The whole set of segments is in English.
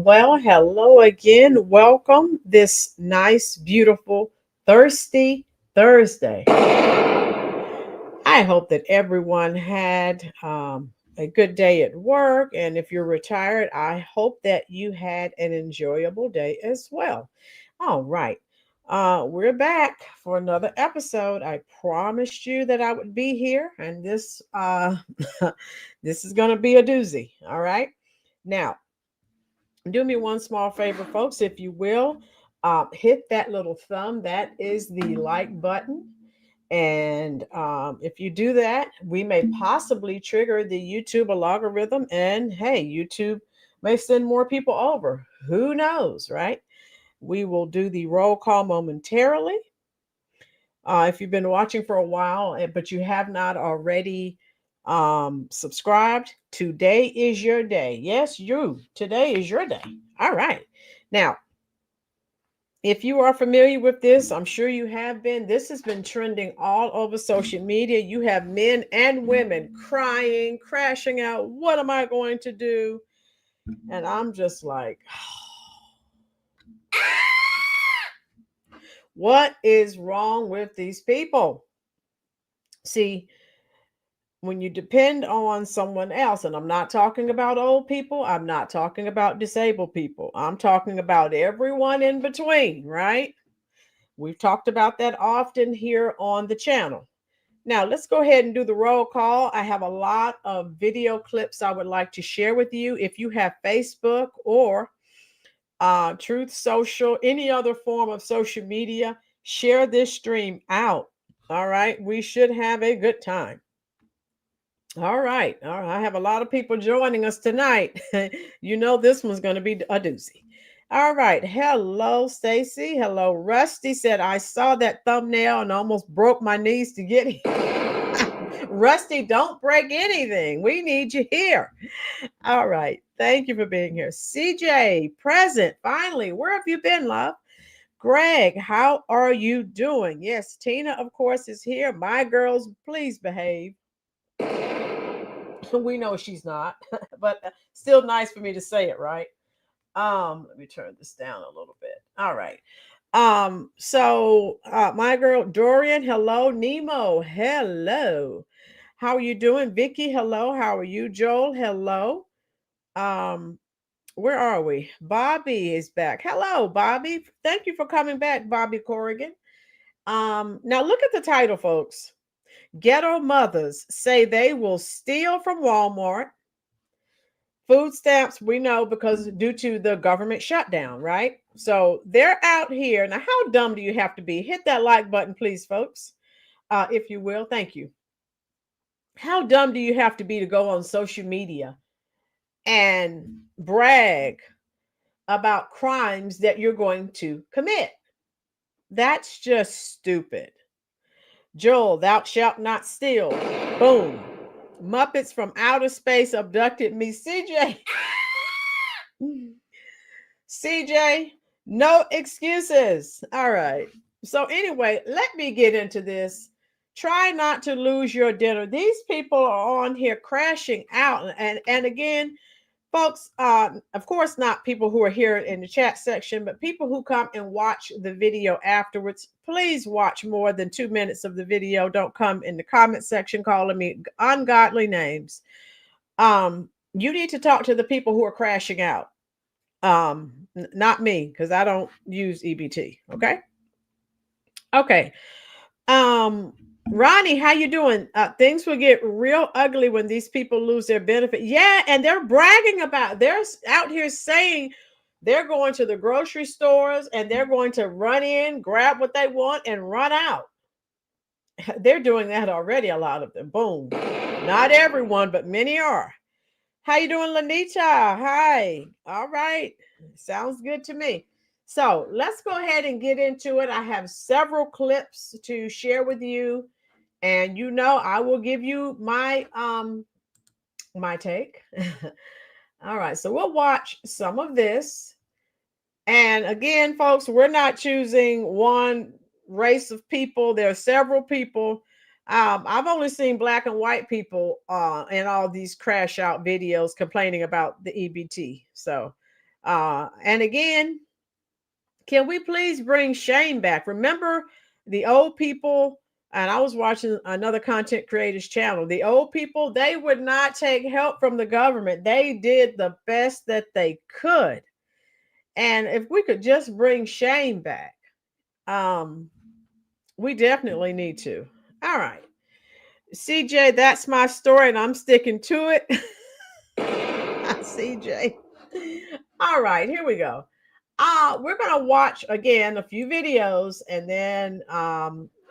Well, hello again. Welcome this nice, beautiful, thirsty Thursday. I hope that everyone had a good day at work. And if you're retired, I hope that you had an enjoyable day as well. All right. We're back for another episode. I promised you that I would be here, and this this is going to be a doozy. All right. Now, do me one small favor, folks, if you will, hit that little thumb. That is the like button. And if you do that, we may possibly trigger the YouTube algorithm. And hey, YouTube may send more people over. Who knows, right? We will do the roll call momentarily. If you've been watching for a while, but you have not already subscribed, today is your day. Yes, today is your day. All right. Now, if you are familiar with this, I'm sure you have been. This has been trending all over social media. You have men and women crying, crashing out. What am I going to do? And I'm just like, what is wrong with these people? See, when you depend on someone else, and I'm not talking about old people, I'm not talking about disabled people, I'm talking about everyone in between, right? We've talked about that often here on the channel. Now, let's go ahead and do the roll call. I have a lot of video clips I would like to share with you. If you have Facebook or Truth Social, any other form of social media, share this stream out. All right. We should have a good time. All right. All right. I have a lot of people joining us tonight. You know, this one's going to be a doozy. All right. Hello, Stacy. Hello, Rusty said, I saw that thumbnail and almost broke my knees to get here. Rusty, don't break anything. We need you here. All right. Thank you for being here. CJ, present. Finally, where have you been, love? Greg, how are you doing? Yes, Tina, of course, is here. My girls, please behave. We know she's not, but still nice for me to say it, right? Let me turn this down a little bit. All right. So my girl Dorian, hello. Nemo, hello. How are you doing? Vicky, hello. How are you? Joel, hello. Where are we? Bobby is back. Hello, Bobby. Thank you for coming back, Bobby Corrigan. Now look at the title, folks. Ghetto mothers say they will steal from Walmart. Food stamps, we know, because due to the government shutdown, right? So they're out here. Now, how dumb do you have to be? Hit that like button, please, folks, if you will. Thank you. How dumb do you have to be to go on social media and brag about crimes that you're going to commit? That's just stupid. Joel, thou shalt not steal. Boom. Muppets from outer space abducted me. CJ, no excuses. All right. So anyway, let me get into this. Try not to lose your dinner. These people are on here crashing out. And again, folks, of course, not people who are here in the chat section, but people who come and watch the video afterwards, please watch more than 2 minutes of the video. Don't come in the comment section calling me ungodly names. You need to talk to the people who are crashing out. Not me, because I don't use EBT. Okay. Okay. Ronnie, how you doing? Things will get real ugly when these people lose their benefit. Yeah, and they're bragging about, they're out here saying they're going to the grocery stores and they're going to run in, grab what they want, and run out. They're doing that already, a lot of them. Boom. Not everyone, but many are. How you doing, Lanita? Hi. All right. Sounds good to me. So let's go ahead and get into it. I have several clips to share with you. And I will give you my my take. All right, so we'll watch some of this. And again, folks, we're not choosing one race of people. There are several people. I've only seen black and white people in all these crash out videos complaining about the EBT. So, and again, can we please bring shame back? Remember the old people, and I was watching another content creators channel. The old people, they would not take help from the government. They did the best that they could. And if we could just bring shame back, we definitely need to. All right. CJ, that's my story, and I'm sticking to it. CJ. All right, here we go. We're going to watch again a few videos, and then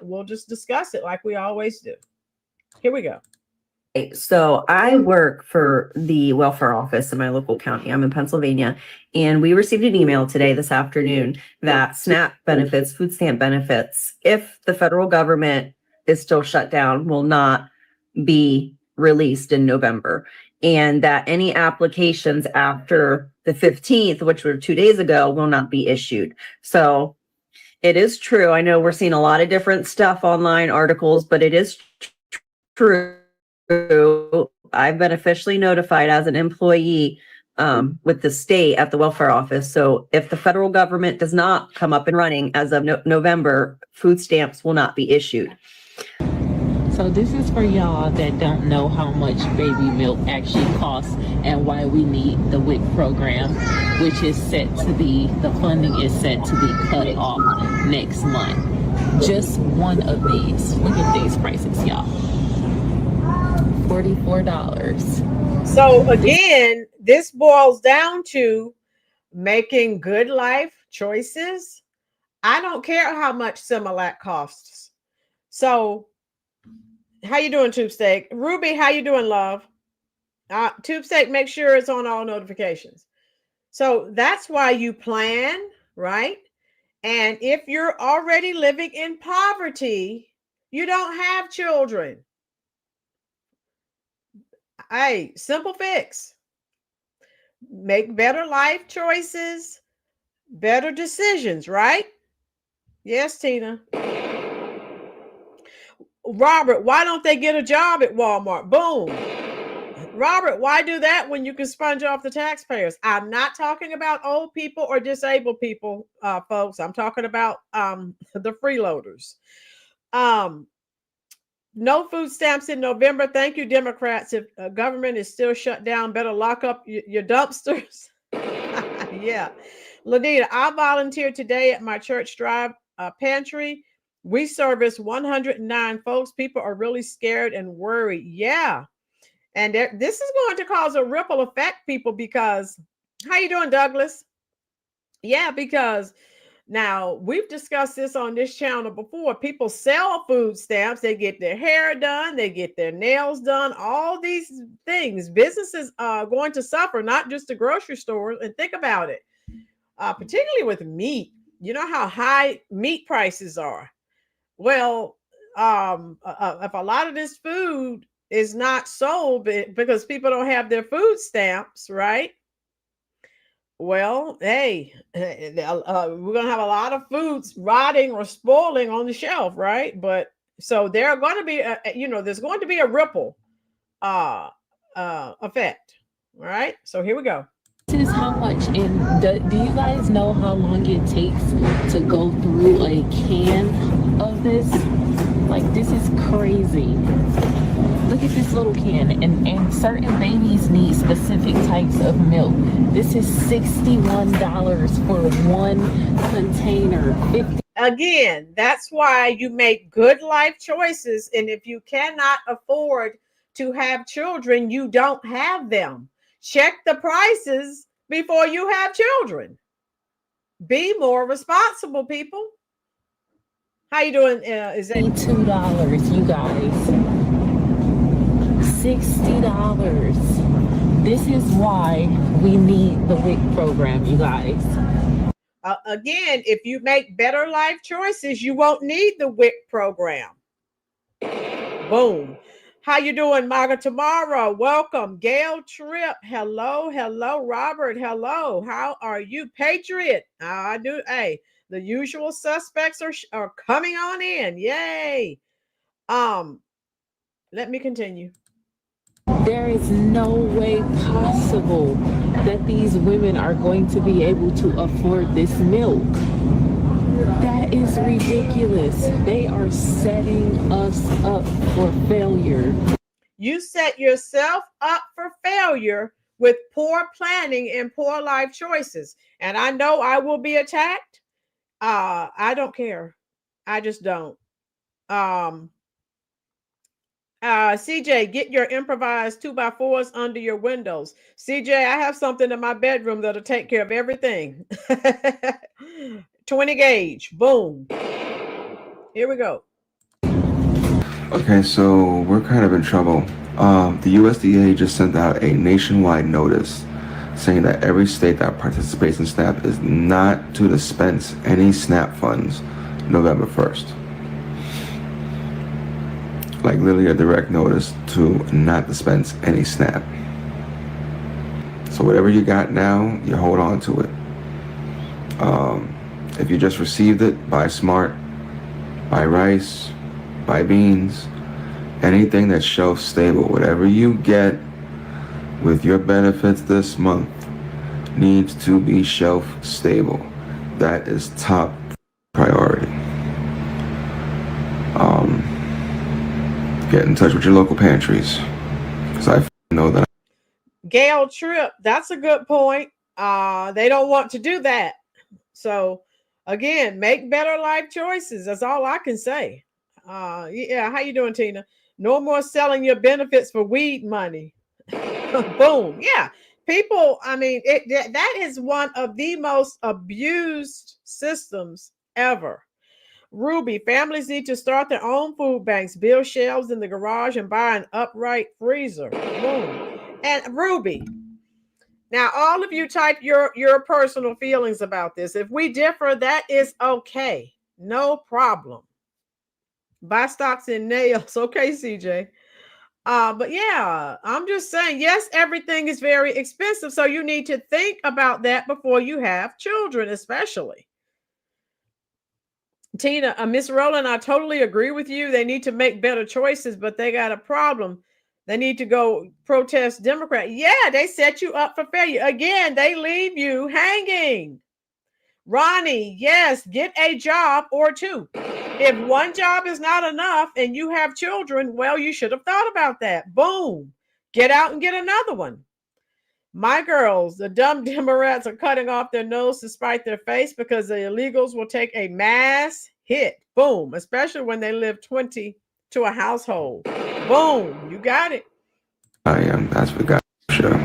we'll just discuss it like we always do. Here we go. So I work for the welfare office in my local county. I'm in Pennsylvania, and we received an email today, this afternoon, that SNAP benefits, food stamp benefits, if the federal government is still shut down, will not be released in November, and that any applications after the 15th, which were 2 days ago, will not be issued. So it is true. I know we're seeing a lot of different stuff online, articles, but it is true. I've been officially notified as an employee with the state at the welfare office. So if the federal government does not come up and running as of November, food stamps will not be issued. So this is for y'all that don't know how much baby milk actually costs and why we need the WIC program, which is set to be, the funding is set to be cut off next month. Just one of these. Look at these prices, y'all. $44. So again, this boils down to making good life choices. I don't care how much Similac costs. So how you doing, Tube Steak? Ruby, how you doing, love? Tube Steak, make sure it's on all notifications. So that's why you plan, right? And if you're already living in poverty, you don't have children. Hey, simple fix. Make better life choices, better decisions, right? Yes, Tina. Robert, why don't they get a job at Walmart? Boom. Robert, why do that when you can sponge off the taxpayers? I'm not talking about old people or disabled people, folks. I'm talking about the freeloaders. No food stamps in November. Thank you, Democrats. If government is still shut down, better lock up your dumpsters. Yeah. Lanita, I volunteered today at my church drive pantry. We service 109 folks. People are really scared and worried. Yeah. And this is going to cause a ripple effect, people, because how you doing, Douglas? Yeah, because now we've discussed this on this channel before. People sell food stamps. They get their hair done. They get their nails done. All these things. Businesses are going to suffer, not just the grocery stores. And think about it, particularly with meat. You know how high meat prices are. Well, if a lot of this food is not sold because people don't have their food stamps, right? Well, hey, we're going to have a lot of foods rotting or spoiling on the shelf, right? But so there are going to be, there's going to be a ripple effect, All right, so here we go. This is how much, and do you guys know how long it takes to go through a can of this? Like, this is crazy. Look at this little can, and certain babies need specific types of milk. This is $61 for one container. Again, that's why you make good life choices. And if you cannot afford to have children, you don't have them. Check the prices before you have children. Be more responsible, people. How you doing? Is that $2, you guys? $60. This is why we need the WIC program, you guys. Again, if you make better life choices, you won't need the WIC program. Boom. How you doing, Margaret? Tomorrow, welcome. Gail Tripp, hello. Robert, hello. How are you, Patriot? I do. Hey, the usual suspects are coming on in. Yay. Let me continue. There is no way possible that these women are going to be able to afford this milk. That is ridiculous. They are setting us up for failure. You set yourself up for failure with poor planning and poor life choices. And I know I will be attacked. I don't care. I just don't. CJ, get your improvised 2x4s under your windows. CJ, I have something in my bedroom that'll take care of everything. 20 gauge. Boom. Here we go. Okay, so we're kind of in trouble. The USDA just sent out a nationwide notice saying that every state that participates in SNAP is not to dispense any SNAP funds November 1st. Like literally a direct notice to not dispense any SNAP. So whatever you got now, you hold on to it. If you just received it, buy smart, buy rice, buy beans, anything that's shelf stable. Whatever you get with your benefits this month needs to be shelf stable. That is top priority. Get in touch with your local pantries, because I know that. Gail Tripp, that's a good point. They don't want to do that. So again, make better life choices. That's all I can say. Yeah, how you doing, Tina? No more selling your benefits for weed money. Boom. Yeah. People, I mean, that is one of the most abused systems ever. Ruby, families need to start their own food banks, build shelves in the garage, and buy an upright freezer. Boom. And Ruby, now all of you type your personal feelings about this. If we differ, that is okay. No problem. Buy stocks in nails. Okay, CJ. But yeah, I'm just saying, yes, everything is very expensive. So you need to think about that before you have children, especially. Tina, Miss Rolynn, I totally agree with you. They need to make better choices, but they got a problem. They need to go protest Democrat. Yeah, they set you up for failure. Again, they leave you hanging. Ronnie, yes, get a job or two. If one job is not enough and you have children, well, you should have thought about that. Boom. Get out and get another one. My girls, the dumb Democrats are cutting off their nose to spite their face because the illegals will take a mass hit. Boom. Especially when they live 20 to a household. Boom. You got it. I am. That's for God. Sure.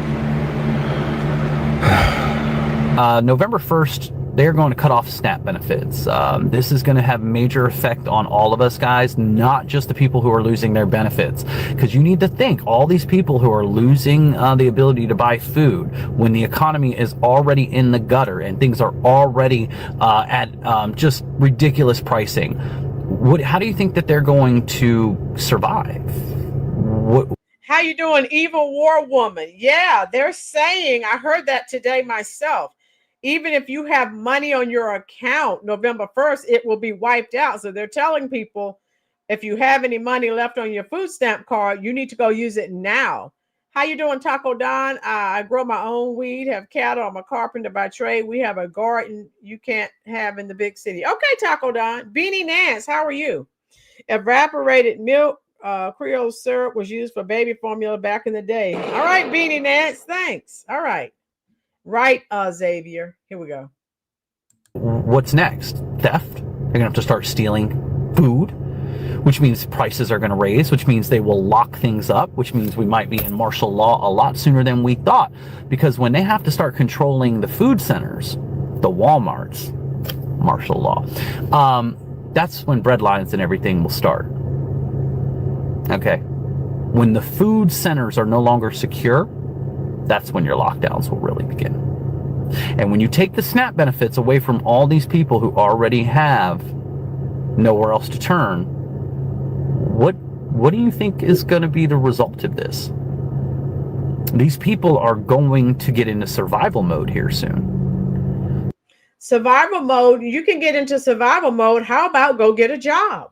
November 1st, they're going to cut off SNAP benefits. This is going to have major effect on all of us, guys, not just the people who are losing their benefits. Because you need to think, all these people who are losing the ability to buy food when the economy is already in the gutter and things are already at just ridiculous pricing. How do you think that they're going to survive? How you doing, evil war woman? Yeah, they're saying, I heard that today myself. Even if you have money on your account, November 1st, it will be wiped out. So they're telling people, if you have any money left on your food stamp card, you need to go use it now. How you doing, Taco Don? I grow my own weed, have cattle. I'm a carpenter by trade. We have a garden you can't have in the big city. Okay, Taco Don. Beanie Nance, how are you? Evaporated milk, Creole syrup was used for baby formula back in the day. All right, Beanie Nance, thanks. All right. Right, Xavier. Here we go. What's next? Theft? They're gonna have to start stealing food, which means prices are going to raise, which means they will lock things up, which means we might be in martial law a lot sooner than we thought. Because when they have to start controlling the food centers, the Walmarts, martial law, that's when bread lines and everything will start. Okay. When the food centers are no longer secure, that's when your lockdowns will really begin. And when you take the SNAP benefits away from all these people who already have nowhere else to turn, what do you think is going to be the result of this? These people are going to get into survival mode here soon. Survival mode, you can get into survival mode. How about go get a job?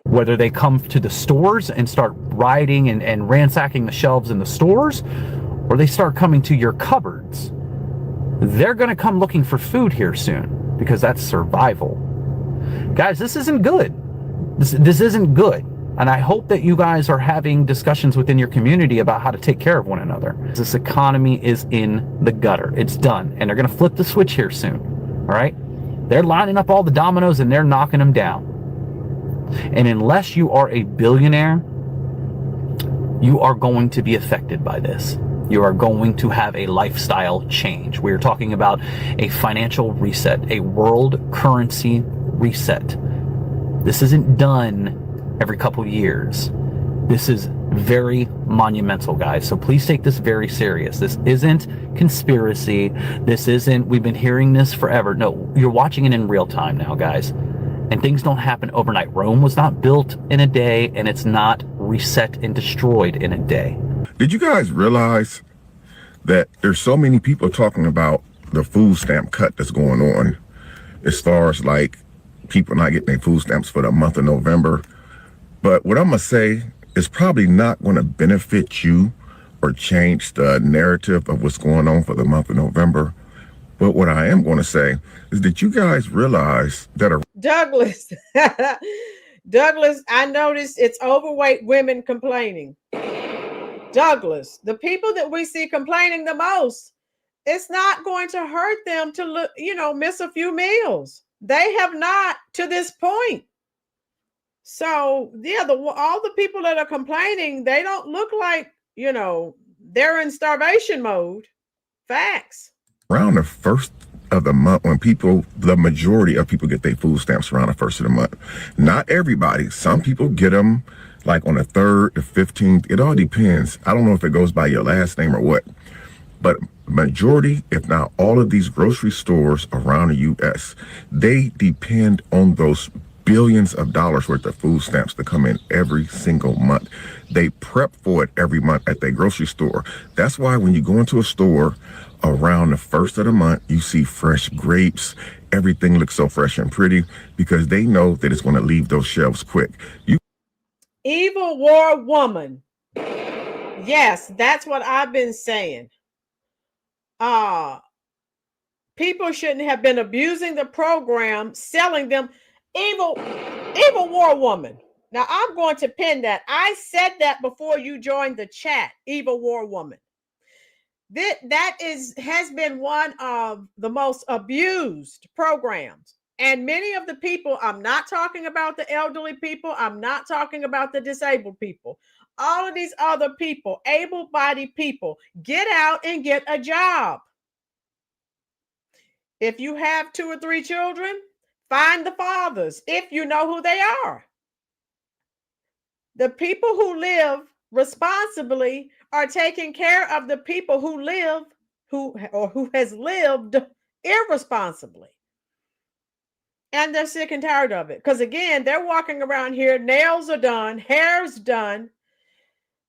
Whether they come to the stores and start rioting and ransacking the shelves in the stores, or they start coming to your cupboards, they're going to come looking for food here soon, because that's survival. Guys, this isn't good. This isn't good. And I hope that you guys are having discussions within your community about how to take care of one another. This economy is in the gutter. It's done. And they're going to flip the switch here soon. All right? They're lining up all the dominoes and they're knocking them down. And unless you are a billionaire, you are going to be affected by this. You are going to have a lifestyle change. We are talking about a financial reset, a world currency reset. This isn't done every couple years. This is very monumental, guys. So please take this very serious. This isn't conspiracy. This isn't, we've been hearing this forever. No, you're watching it in real time now, guys. And things don't happen overnight. Rome was not built in a day, and it's not reset and destroyed in a day. Did you guys realize that there's so many people talking about the food stamp cut that's going on, as far as like people not getting their food stamps for the month of November? But what I'm gonna say is probably not going to benefit you or change the narrative of what's going on for the month of November. But what I am going to say is that you guys realize that Douglas, Douglas, I noticed it's overweight women complaining. Douglas, the people that we see complaining the most, it's not going to hurt them to look, miss a few meals. They have not to this point. So yeah, all the people that are complaining, they don't look like, they're in starvation mode. Facts. around the first of the month, when the majority of people get their food stamps around the first of the month. Not everybody. Some people get them like on the 3rd, the 15th. It all depends. I don't know if it goes by your last name or what. But majority, if not all of these grocery stores around the U.S., they depend on those billions of dollars worth of food stamps to come in every single month. They prep for it every month at their grocery store. That's why when you go into a store around the first of the month, you see fresh grapes. Everything looks so fresh and pretty because they know that it's going to leave those shelves quick. Evil war woman. Yes, that's what I've been saying. People shouldn't have been abusing the program, selling them. Evil war woman. Now I'm going to pin that. I said that before you joined the chat. Evil war woman. That has been one of the most abused programs. And many of the people, I'm not talking about the elderly people. I'm not talking about the disabled people. All of these other people, able-bodied people, get out and get a job. If you have 2 or 3 children, find the fathers if you know who they are. The people who live responsibly are taking care of the people who has lived irresponsibly. And they're sick and tired of it. Because again, they're walking around here, nails are done, hair's done.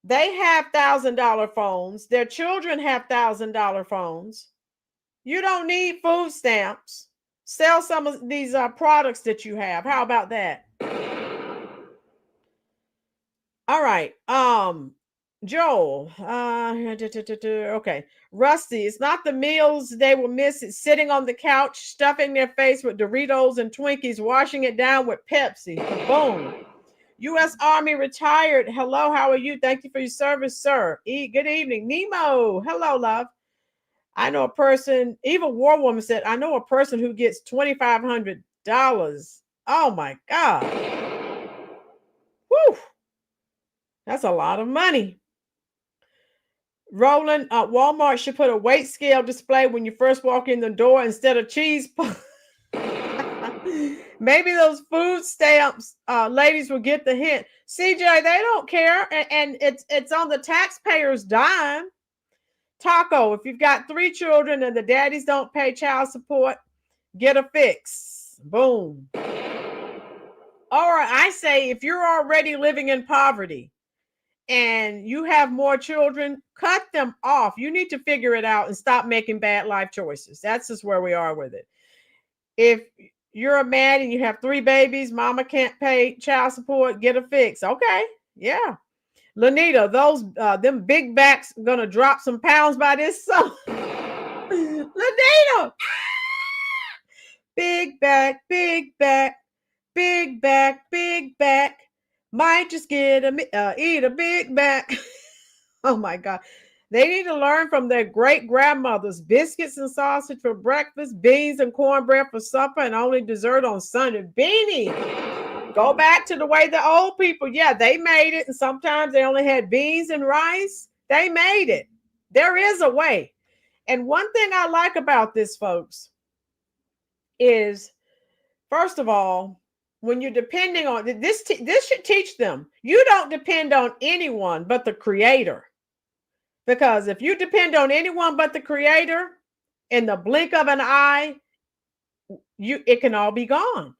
They have $1,000 phones. Their children have $1,000 phones. You don't need food stamps. Sell some of these products that you have. How about that? All right. Joel, okay. Rusty, it's not the meals they will miss. It's sitting on the couch, stuffing their face with Doritos and Twinkies, washing it down with Pepsi. Boom. U.S. Army retired. Hello, how are you? Thank you for your service, sir. Good evening. Nemo, hello, love. I know a person, even War Woman said, I know a person who gets $2,500. Oh my God. Whew. That's a lot of money. Rolynn, Walmart should put a weight scale display when you first walk in the door instead of cheese. Maybe those food stamps ladies will get the hint. CJ, they don't care, and it's on the taxpayer's dime. Taco, if you've got 3 children and the daddies don't pay child support, get a fix. Boom. Or I say, if you're already living in poverty and you have more children, cut them off. You need to figure it out and stop making bad life choices. That's just where we are with it. If you're a man and you have 3 babies, mama can't pay child support, get a fix. Okay. Yeah. Lanita, those them big backs gonna drop some pounds by this summer. Lanita, big back, big back, big back, big back. Might just get eat a big back. Oh my God. They need to learn from their great grandmothers. Biscuits and sausage for breakfast, beans and cornbread for supper, and only dessert on Sunday. Beanie, go back to the way the old people, yeah, they made it. And sometimes they only had beans and rice. They made it. There is a way. And one thing I like about this, folks, is, first of all, when you're depending on this, this should teach them, you don't depend on anyone but the Creator. Because if you depend on anyone but the Creator, in the blink of an eye, it can all be gone.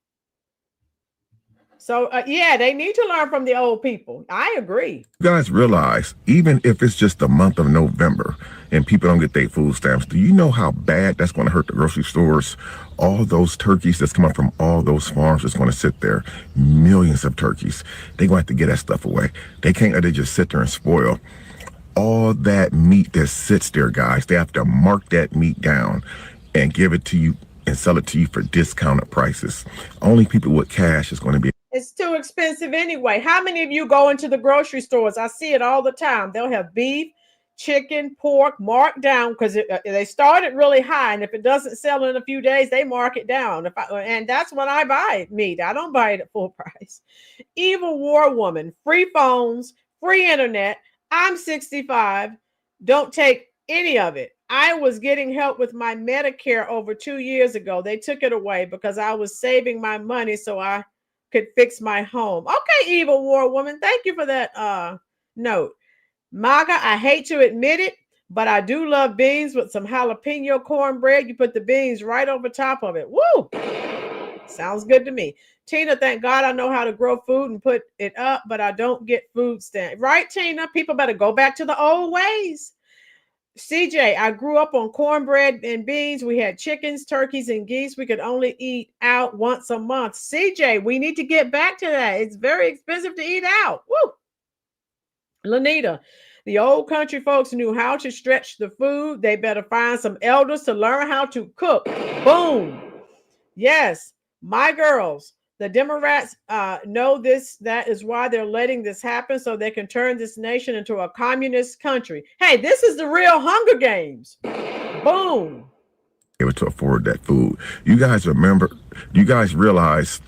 So, yeah, they need to learn from the old people. I agree. You guys realize, even if it's just the month of November and people don't get their food stamps, do you know how bad that's going to hurt the grocery stores? All those turkeys that's coming from all those farms that's going to sit there, millions of turkeys, they're going to have to get that stuff away. They can't let it just sit there and spoil. All that meat that sits there, guys, they have to mark that meat down and give it to you and sell it to you for discounted prices. Only people with cash is going to be. It's too expensive anyway. How many of you go into the grocery stores? I see it all the time. They'll have beef, chicken, pork marked down because they started really high. And if it doesn't sell in a few days, they mark it down. And that's when I buy meat. I don't buy it at full price. Evil War Woman, free phones, free internet. I'm 65. Don't take any of it. I was getting help with my Medicare over 2 years ago. They took it away because I was saving my money so I could fix my home. Okay, Evil War Woman. Thank you for that note. MAGA, I hate to admit it, but I do love beans with some jalapeno cornbread. You put the beans right over top of it. Woo! Sounds good to me. Tina, thank God I know how to grow food and put it up, but I don't get food stamps. Right, Tina? People better go back to the old ways. CJ, I grew up on cornbread and beans. We had chickens, turkeys, and geese. We could only eat out once a month. CJ, we need to get back to that. It's very expensive to eat out. Woo! Lanita, the old country folks knew how to stretch the food. They better find some elders to learn how to cook. Boom. Yes, my girls. The Democrats know this. That is why they're letting this happen, so they can turn this nation into a communist country. Hey, this is the real Hunger Games. Boom. Able to afford that food. You guys remember, you guys realize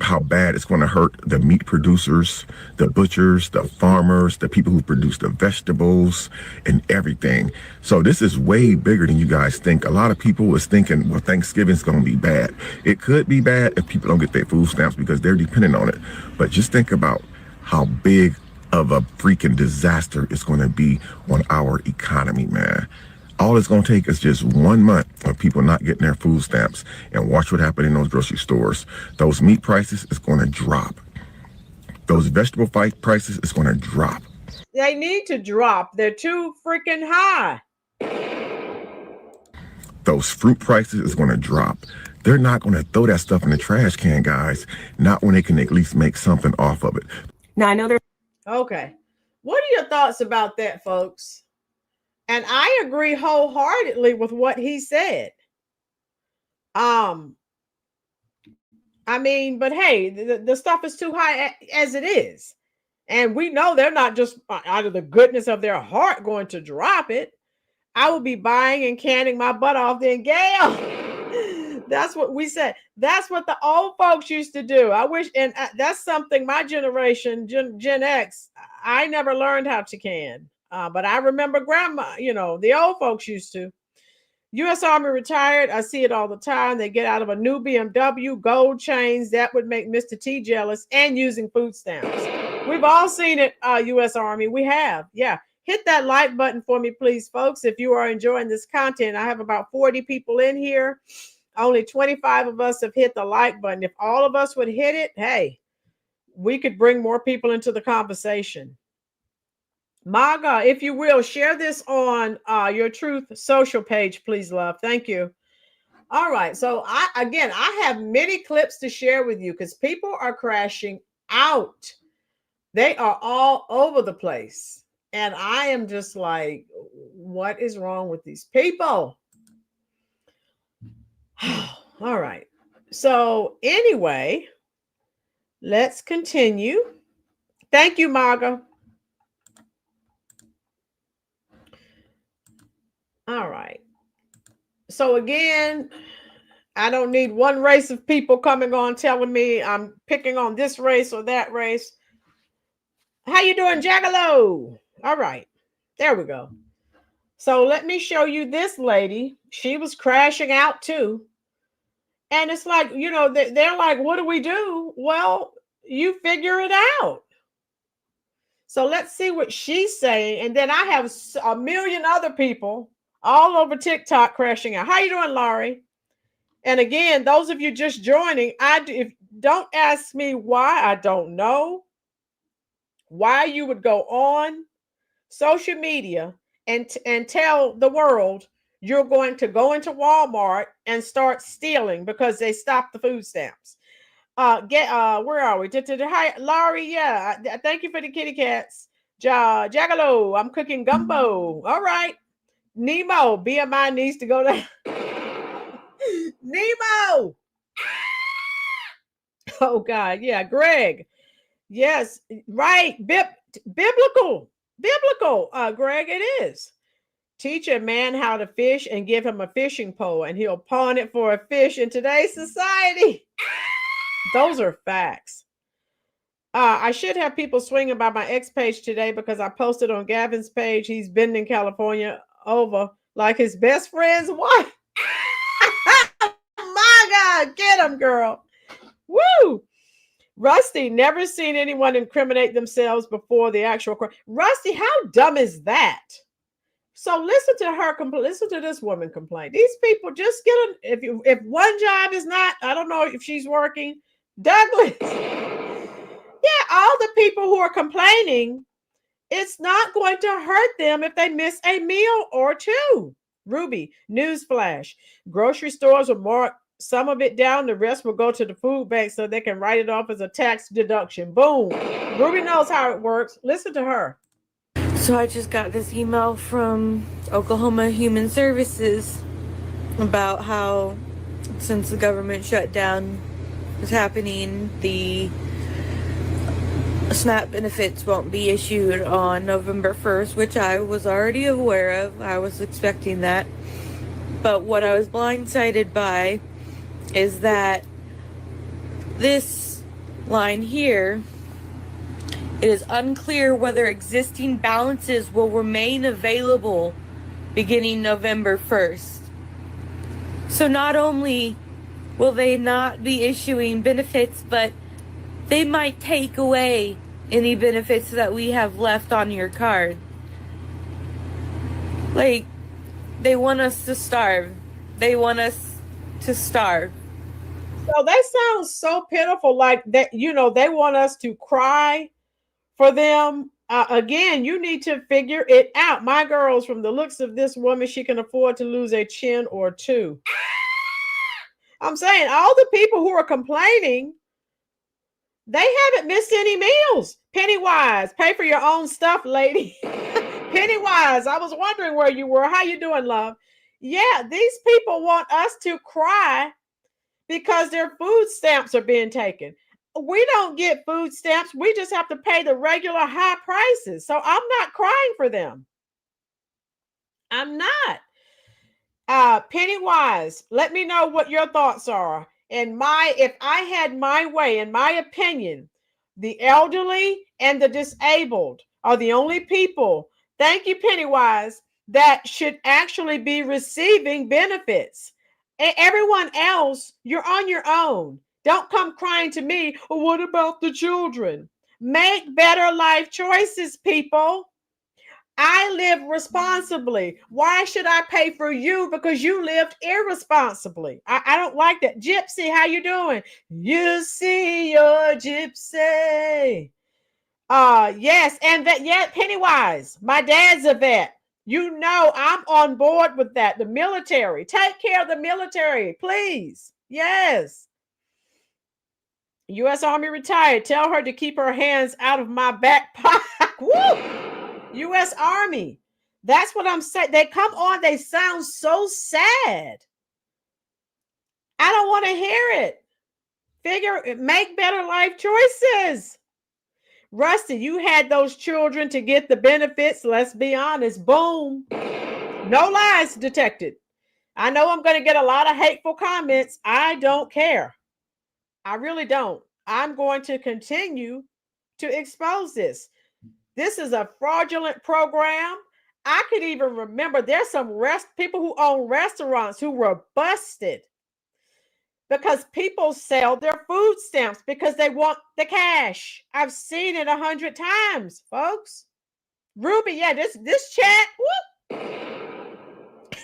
how bad it's going to hurt the meat producers, the butchers, the farmers, the people who produce the vegetables and everything. So this is way bigger than you guys think. A lot of people was thinking, well, Thanksgiving's going to be bad. It could be bad if people don't get their food stamps because they're dependent on it. But just think about how big of a freaking disaster it's going to be on our economy, man. All it's going to take is just 1 month of people not getting their food stamps, and watch what happens in those grocery stores. Those meat prices is going to drop. Those vegetable prices is going to drop. They need to drop. They're too freaking high. Those fruit prices is going to drop. They're not going to throw that stuff in the trash can, guys. Not when they can at least make something off of it. Now I know there's Okay. What are your thoughts about that, folks? And I agree wholeheartedly with what he said. I mean, but hey, the stuff is too high as it is. And we know they're not just out of the goodness of their heart going to drop it. I will be buying and canning my butt off then, Gail. That's what we said. That's what the old folks used to do. I wish, and that's something my generation, Gen X, I never learned how to can. But I remember grandma, the old folks used to. U.S. Army retired. I see it all the time. They get out of a new BMW, gold chains. That would make Mr. T jealous, and using food stamps. We've all seen it, U.S. Army. We have. Yeah. Hit that like button for me, please, folks. If you are enjoying this content, I have about 40 people in here. Only 25 of us have hit the like button. If all of us would hit it, hey, we could bring more people into the conversation. Maga, if you will, share this on your Truth social page, please, love. Thank you. All right. So I have many clips to share with you because people are crashing out. They are all over the place. And I am just like, what is wrong with these people? All right. So anyway, let's continue. Thank you, Maga. All right. So again, I don't need one race of people coming on telling me I'm picking on this race or that race. How you doing, Jackalow? All right. There we go. So let me show you this lady. She was crashing out too. And it's like, they're like, what do we do? Well, you figure it out. So let's see what she's saying. And then I have a million other people all over TikTok crashing out. How you doing, Laurie? And again, those of you just joining, don't ask me why. I don't know why you would go on social media and tell the world you're going to go into Walmart and start stealing because they stopped the food stamps. Where are we? Hi, Laurie. Yeah, thank you for the kitty cats. Jaggalo, I'm cooking gumbo. All right. Nemo, BMI needs to go down. Nemo. Oh God, yeah, Greg. Yes, right. Biblical. Greg, it is. Teach a man how to fish and give him a fishing pole, and he'll pawn it for a fish in today's society. Those are facts. I should have people swinging by my ex page today because I posted on Gavin's page. He's been in California over like his best friend's wife. My God, get him, girl. Woo! Rusty, never seen anyone incriminate themselves before the actual crime. Rusty, how dumb is that? So listen to her listen to this woman complain. These people just if one job is not, I don't know if she's working. Douglas. Yeah, all the people who are complaining, it's not going to hurt them if they miss a meal or two. Ruby, newsflash. Grocery stores will mark some of it down. The rest will go to the food bank so they can write it off as a tax deduction. Boom. Ruby knows how it works. Listen to her. So I just got this email from Oklahoma Human Services about how since the government shutdown is happening, the SNAP benefits won't be issued on November 1st, which I was already aware of. I was expecting that. But what I was blindsided by is that this line here, it is unclear whether existing balances will remain available beginning November 1st. So not only will they not be issuing benefits, but they might take away any benefits that we have left on your card. Like, they want us to starve. They want us to starve. So that sounds so pitiful. Like that, they want us to cry for them. Again, you need to figure it out. My girls, from the looks of this woman, she can afford to lose a chin or two. I'm saying all the people who are complaining, they haven't missed any meals. Pennywise, pay for your own stuff, lady. Pennywise, I was wondering where you were. How you doing, love? Yeah, these people want us to cry because their food stamps are being taken. We don't get food stamps. We just have to pay the regular high prices. So I'm not crying for them. I'm not. Pennywise, let me know what your thoughts are. If I had my way, in my opinion, the elderly and the disabled are the only people, thank you, Pennywise, that should actually be receiving benefits. Everyone else, you're on your own. Don't come crying to me. Well, what about the children? Make better life choices, people. I live responsibly. Why should I pay for you because you lived irresponsibly? I don't like that. Gypsy, how you doing? You see your gypsy. Yes, and that yet Pennywise, my dad's a vet. You know I'm on board with that. The military. Take care of the military, please. Yes. U.S. Army retired. Tell her to keep her hands out of my back pocket. Woo! U.S. Army. That's what I'm saying. They come on, they sound so sad. I don't want to hear it. Make better life choices. Rusty, you had those children to get the benefits. Let's be honest. Boom. No lies detected. I know I'm going to get a lot of hateful comments. I don't care. I really don't. I'm going to continue to expose this. This is a fraudulent program. I could even remember there's some people who own restaurants who were busted because people sell their food stamps because they want the cash. I've seen it 100 times, folks. Ruby, yeah, this chat,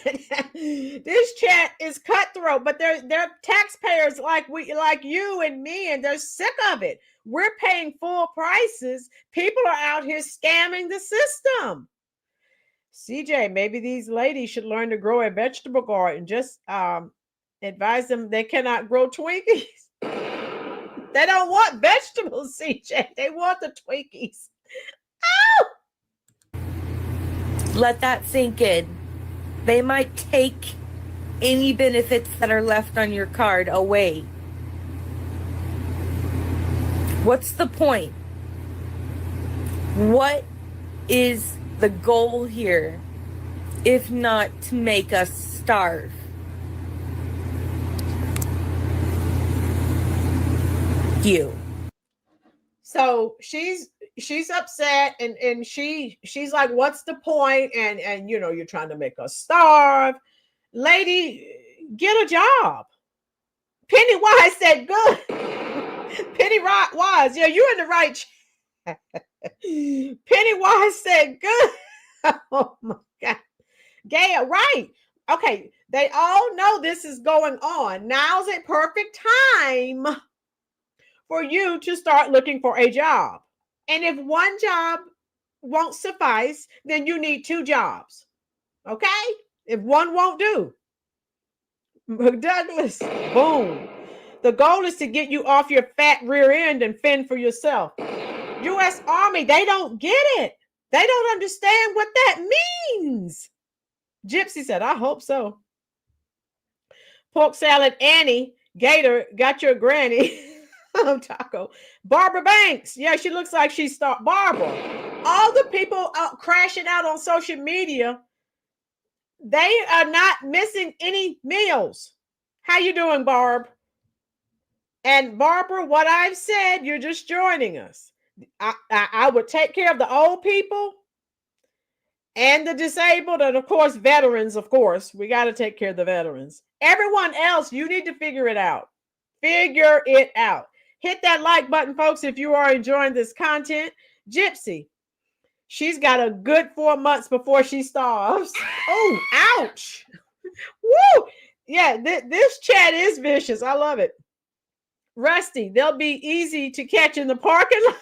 this chat is cutthroat, but they're taxpayers like you and me, and they're sick of it. We're paying full prices. People are out here scamming the system. CJ, maybe these ladies should learn to grow a vegetable garden. Just advise them they cannot grow Twinkies. They don't want vegetables, CJ. They want the Twinkies. Oh! Let that sink in. They might take any benefits that are left on your card away. What's the point? What is the goal here, if not to make us starve? You. So she's upset and she's like, what's the point? And you know, you're trying to make us starve. Lady, get a job. Pennywise said good. Pennywise, yeah, you're in the right chat. Pennywise said good. Oh my God. Gail, right. Okay, they all know this is going on. Now's a perfect time for you to start looking for a job. And if one job won't suffice, then you need 2 jobs. Okay? If one won't do. Douglas, boom. The goal is to get you off your fat rear end and fend for yourself. U.S. Army, they don't get it. They don't understand what that means. Gypsy said, I hope so. Pork salad, Annie, Gator, got your granny. Taco. Barbara Banks. Yeah, she looks like she's Barbara. All the people out crashing out on social media, they are not missing any meals. How you doing, Barb? And Barbara, what I've said, you're just joining us. I would take care of the old people and the disabled, and of course, veterans, of course. We got to take care of the veterans. Everyone else, you need to figure it out. Figure it out. Hit that like button, folks, if you are enjoying this content. Gypsy, she's got a good 4 months before she starves. Oh, ouch. Woo. Yeah, this chat is vicious. I love it. Rusty, they'll be easy to catch in the parking lot.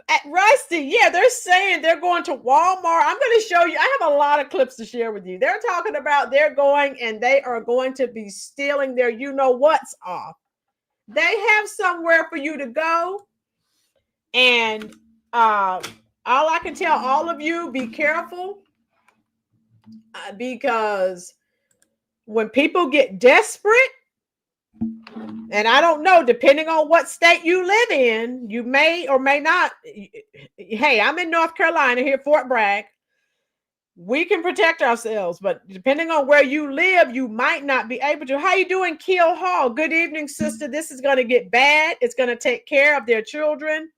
At Rusty, yeah, they're saying they're going to Walmart. I'm going to show you. I have a lot of clips to share with you. They're talking about they're going and they are going to be stealing their you-know-what's off. They have somewhere for you to go. And all I can tell all of you, be careful, because when people get desperate, and I don't know, depending on what state you live in, you may or may not. Hey, I'm in North Carolina here, Fort Bragg. We can protect ourselves, but depending on where you live, you might not be able to. How you doing, Keel Hall? Good evening, sister. This is going to get bad. It's going to take care of their children.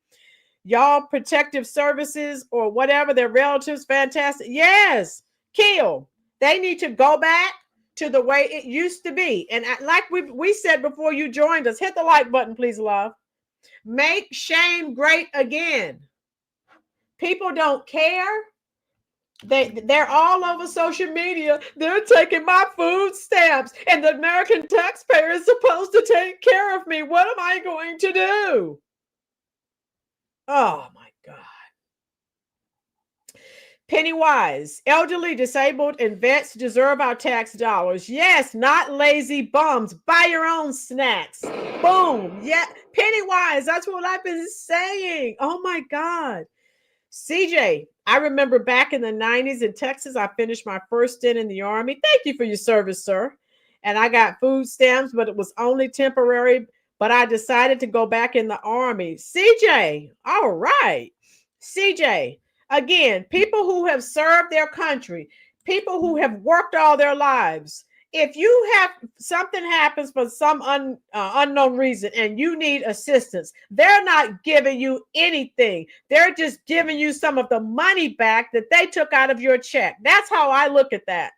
Y'all protective services or whatever, their relatives, fantastic. Yes, Keel. They need to go back to the way it used to be. And like we said before you joined us, hit the like button, please, love. Make shame great again. People don't care. They're all over social media. They're taking my food stamps, and the American taxpayer is supposed to take care of me. What am I going to do? Oh my God. Pennywise, elderly, disabled, and vets deserve our tax dollars. Yes, not lazy bums. Buy your own snacks. Boom. Yeah, Pennywise, that's what I've been saying. Oh my God. CJ, I remember back in the 90s in Texas, I finished my first stint in the Army. Thank you for your service, sir. And I got food stamps, but it was only temporary. But I decided to go back in the Army. CJ, all right. CJ, again, people who have served their country, people who have worked all their lives. If you have something happens for some unknown reason and you need assistance, they're not giving you anything. They're just giving you some of the money back that they took out of your check. That's how I look at that.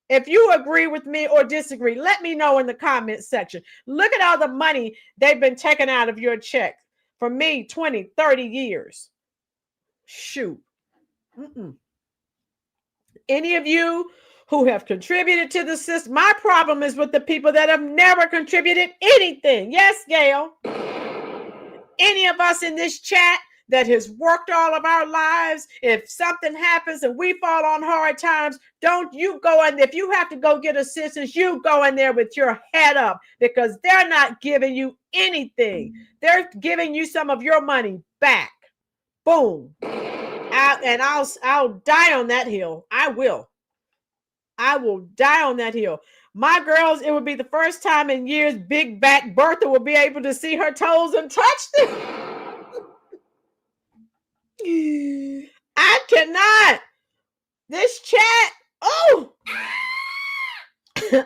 If you agree with me or disagree, let me know in the comment section. Look at all the money they've been taking out of your check. For me, 20, 30 years. Shoot. Any of you who have contributed to the system, my problem is with the people that have never contributed anything. Yes, Gail. Any of us in this chat that has worked all of our lives, if something happens and we fall on hard times, don't you go in. If you have to go get assistance, you go in there with your head up, because they're not giving you anything. They're giving you some of your money back. Boom. I'll die on that hill. I will die on that hill. My girls, it would be the first time in years Big Back Bertha will be able to see her toes and touch them. I cannot. This chat. Oh,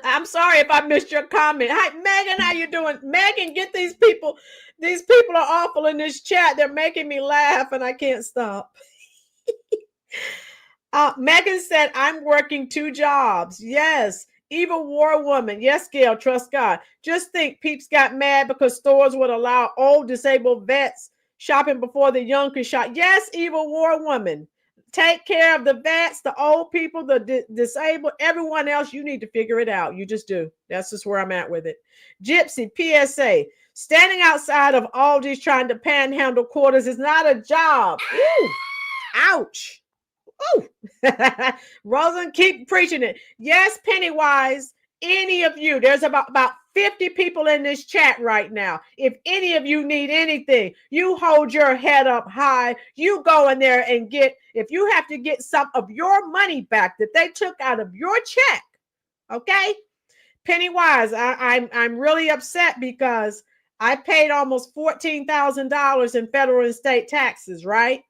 I'm sorry if I missed your comment. Hi, Megan, how you doing? Megan, get these people. These people are awful in this chat. They're making me laugh and I can't stop. Megan said, I'm working 2 jobs. Yes. Evil war woman. Yes, Gail, trust God. Just think, peeps got mad because stores would allow old disabled vets shopping before the young could shop. Yes, evil war woman. Take care of the vets, the old people, the disabled, everyone else. You need to figure it out. You just do. That's just where I'm at with it. Gypsy, PSA. Standing outside of Aldi's trying to panhandle quarters is not a job. Ooh, ouch. Oh, Rosen, keep preaching it. Yes, Pennywise, any of you, there's about 50 people in this chat right now. If any of you need anything, you hold your head up high. You go in there and get, if you have to get some of your money back that they took out of your check, okay? Pennywise, I'm really upset because I paid almost $14,000 in federal and state taxes, right?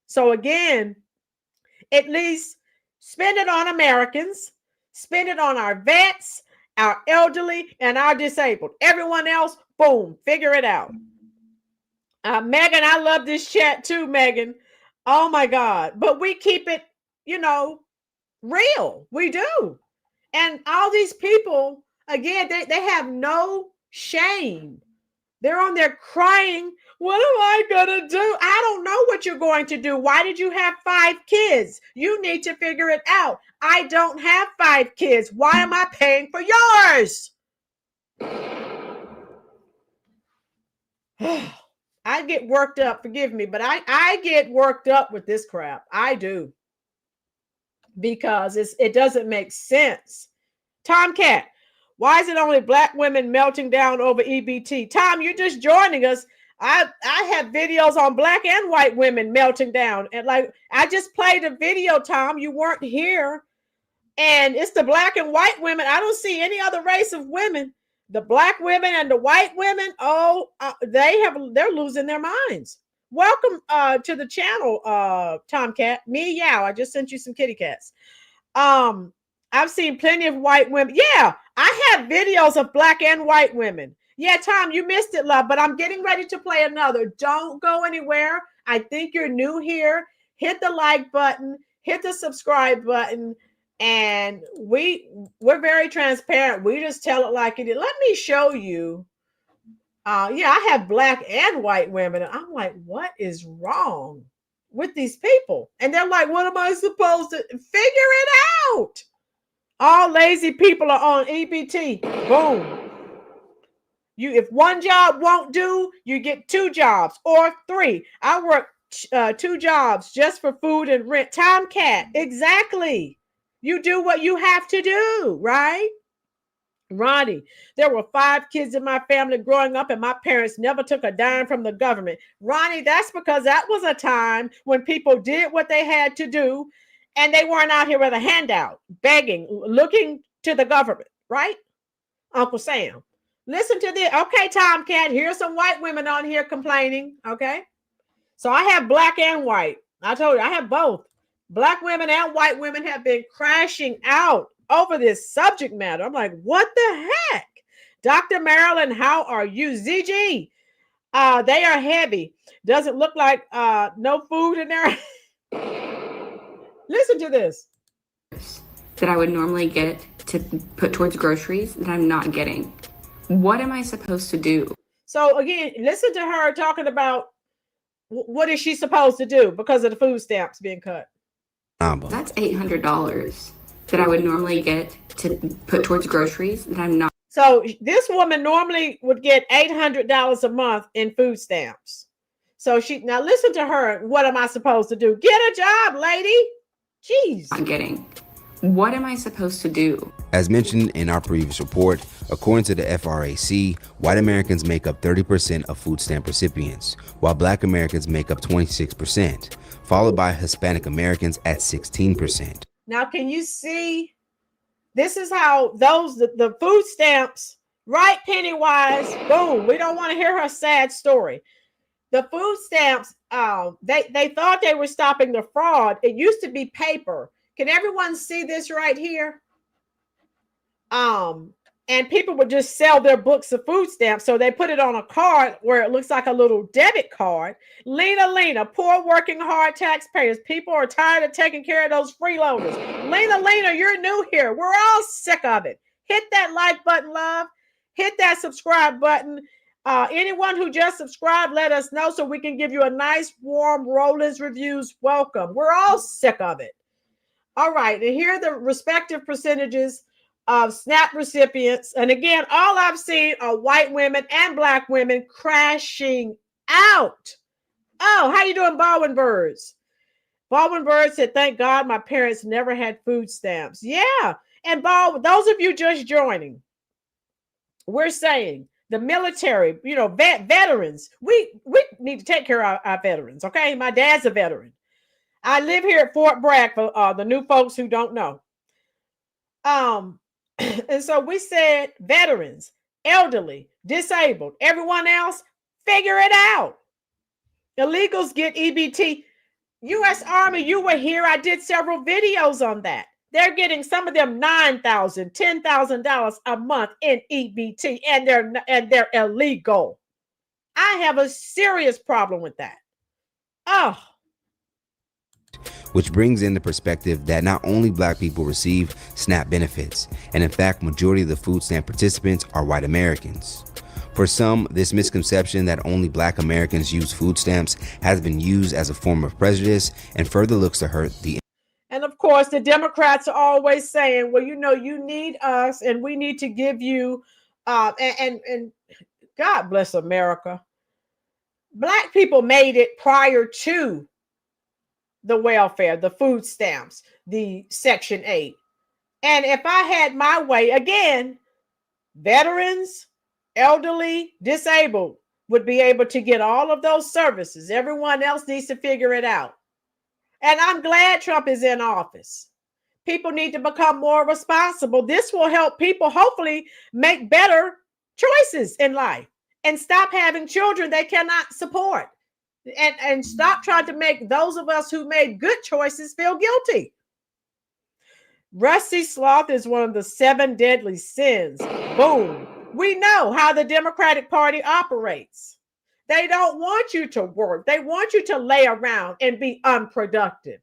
So again, at least spend it on Americans, spend it on our vets, our elderly, and our disabled. Everyone else, boom, figure it out. Megan, I love this chat too, Megan. Oh my God. But we keep it, real. We do. And all these people, again, they have no shame. They're on there crying. What am I going to do? I don't know what you're going to do. Why did you have 5 kids? You need to figure it out. I don't have 5 kids. Why am I paying for yours? I get worked up. Forgive me, but I get worked up with this crap. I do. Because it doesn't make sense. Tomcat, Why is it only black women melting down over EBT? Tom, you're just joining us. I have videos on black and white women melting down. And like, I just played a video, Tom. You weren't here. And it's the black and white women. I don't see any other race of women. The black women and the white women, they're losing their minds. Welcome to the channel, Tomcat. Meow. I just sent you some kitty cats. I've seen plenty of white women. Yeah, I have videos of black and white women. Yeah, Tom, you missed it, love, but I'm getting ready to play another. Don't go anywhere. I think you're new here. Hit the like button, hit the subscribe button, and we're very transparent. We just tell it like it is. Let me show you. Yeah, I have black and white women, and I'm like, what is wrong with these people? And they're like, what am I supposed to figure it out? All lazy people are on EBT. Boom. If one job won't do, you get 2 jobs or 3. I work 2 jobs just for food and rent. Tomcat, exactly. You do what you have to do, right? Ronnie, there were 5 kids in my family growing up, and my parents never took a dime from the government. Ronnie, that's because that was a time when people did what they had to do, and they weren't out here with a handout, begging, looking to the government, right? Uncle Sam. Listen to this. Okay, Tomcat, here's some white women on here complaining, okay? So I have black and white. I told you, I have both. Black women and white women have been crashing out over this subject matter. I'm like, what the heck? Dr. Marilyn, how are you? ZG, they are heavy. Doesn't look like no food in there. Listen to this. That I would normally get to put towards groceries that I'm not getting. What am I supposed to do? So again, listen to her talking about what is she supposed to do because of the food stamps being cut. That's $800 that I would normally get to put towards groceries that I'm not. So this woman normally would get $800 a month in food stamps. So now listen to her. What am I supposed to do? Get a job, lady. Jeez. I'm getting. What am I supposed to do? As mentioned in our previous report, according to the FRAC, white Americans make up 30% of food stamp recipients, while black Americans make up 26%, followed by Hispanic Americans at 16%. Now, can you see? This is how the food stamps, right, Pennywise? Boom. We don't want to hear her sad story. The food stamps, they thought they were stopping the fraud. It used to be paper. Can everyone see this right here? And people would just sell their books of food stamps. So they put it on a card where it looks like a little debit card. Lena, poor working hard taxpayers. People are tired of taking care of those freeloaders. Lena, you're new here. We're all sick of it. Hit that like button, love. Hit that subscribe button. Anyone who just subscribed, let us know so we can give you a nice, warm Rolynn's Reviews welcome. We're all sick of it. All right, and here are the respective percentages of SNAP recipients. And again, all I've seen are white women and black women crashing out. Oh, how you doing, Baldwin Birds? Baldwin Birds said, thank God my parents never had food stamps. Yeah, and those of you just joining, we're saying the military, veterans, we need to take care of our veterans, okay? My dad's a veteran. I live here at Fort Bragg for the new folks who don't know. And so we said veterans, elderly, disabled, everyone else, figure it out. Illegals get EBT. U.S. Army, you were here. I did several videos on that. They're getting some of them $9,000, $10,000 a month in EBT, and they're illegal. I have a serious problem with that. Oh. Which brings in the perspective that not only black people receive SNAP benefits, and in fact, majority of the food stamp participants are white Americans. For some, this misconception that only black Americans use food stamps has been used as a form of prejudice and further looks to hurt the. And of course, the Democrats are always saying, well, you need us and we need to give you, and God bless America. Black people made it prior to the welfare, the food stamps, the Section 8. And if I had my way, again, veterans, elderly, disabled would be able to get all of those services. Everyone else needs to figure it out. And I'm glad Trump is in office. People need to become more responsible. This will help people hopefully make better choices in life and stop having children they cannot support. And stop trying to make those of us who made good choices feel guilty. Rusty sloth is one of the 7 deadly sins. Boom. We know how the Democratic Party operates. They don't want you to work. They want you to lay around and be unproductive.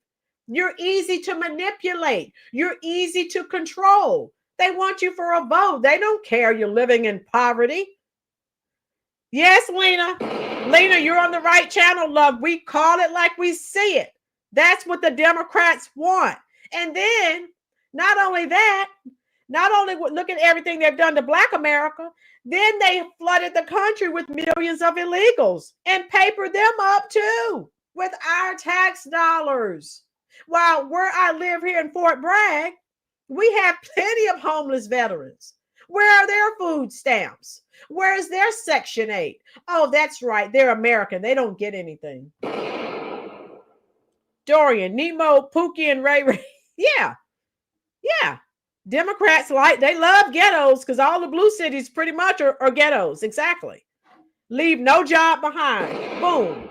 You're easy to manipulate. You're easy to control. They want you for a vote. They don't care you're living in poverty. Yes, Lena. Lena, you're on the right channel, love. We call it like we see it. That's what the Democrats want. And then, not only that, not only look at everything they've done to Black America, then they flooded the country with millions of illegals and papered them up too with our tax dollars. While where I live here in Fort Bragg, we have plenty of homeless veterans. Where are their food stamps? Where is their Section 8? Oh, that's right. They're American. They don't get anything. Dorian, Nemo, Pookie, and Ray Ray. Yeah. Democrats they love ghettos because all the blue cities pretty much are ghettos. Exactly. Leave no job behind. Boom.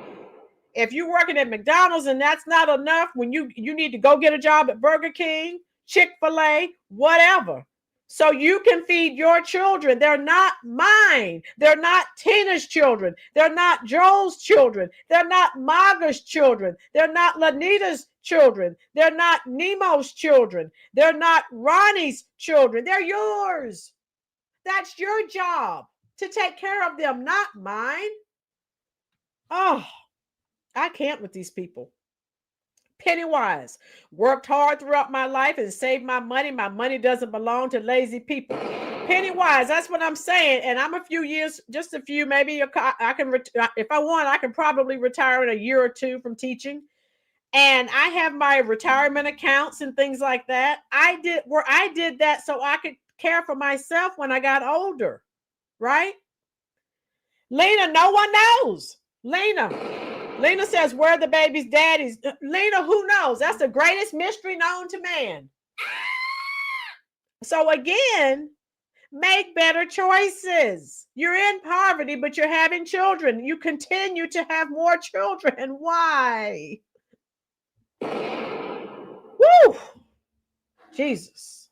If you're working at McDonald's and that's not enough, when you need to go get a job at Burger King, Chick-fil-A, whatever. So you can feed your children. They're not mine. They're not Tina's children. They're not Joel's children. They're not Maga's children. They're not Lanita's children. They're not Nemo's children. They're not Ronnie's children. They're yours. That's your job to take care of them, not mine. Oh, I can't with these people. Pennywise, worked hard throughout my life and saved my money. My money doesn't belong to lazy people. Pennywise, that's what I'm saying. And I'm a few years, just a few, maybe I can, if I want, I can probably retire in a year or two from teaching. And I have my retirement accounts and things like that. I did that so I could care for myself when I got older, right? Lena, no one knows. Lena says, where are the baby's daddies? Lena, who knows? That's the greatest mystery known to man. So again, make better choices. You're in poverty, but you're having children. You continue to have more children. Why? Woo! Jesus.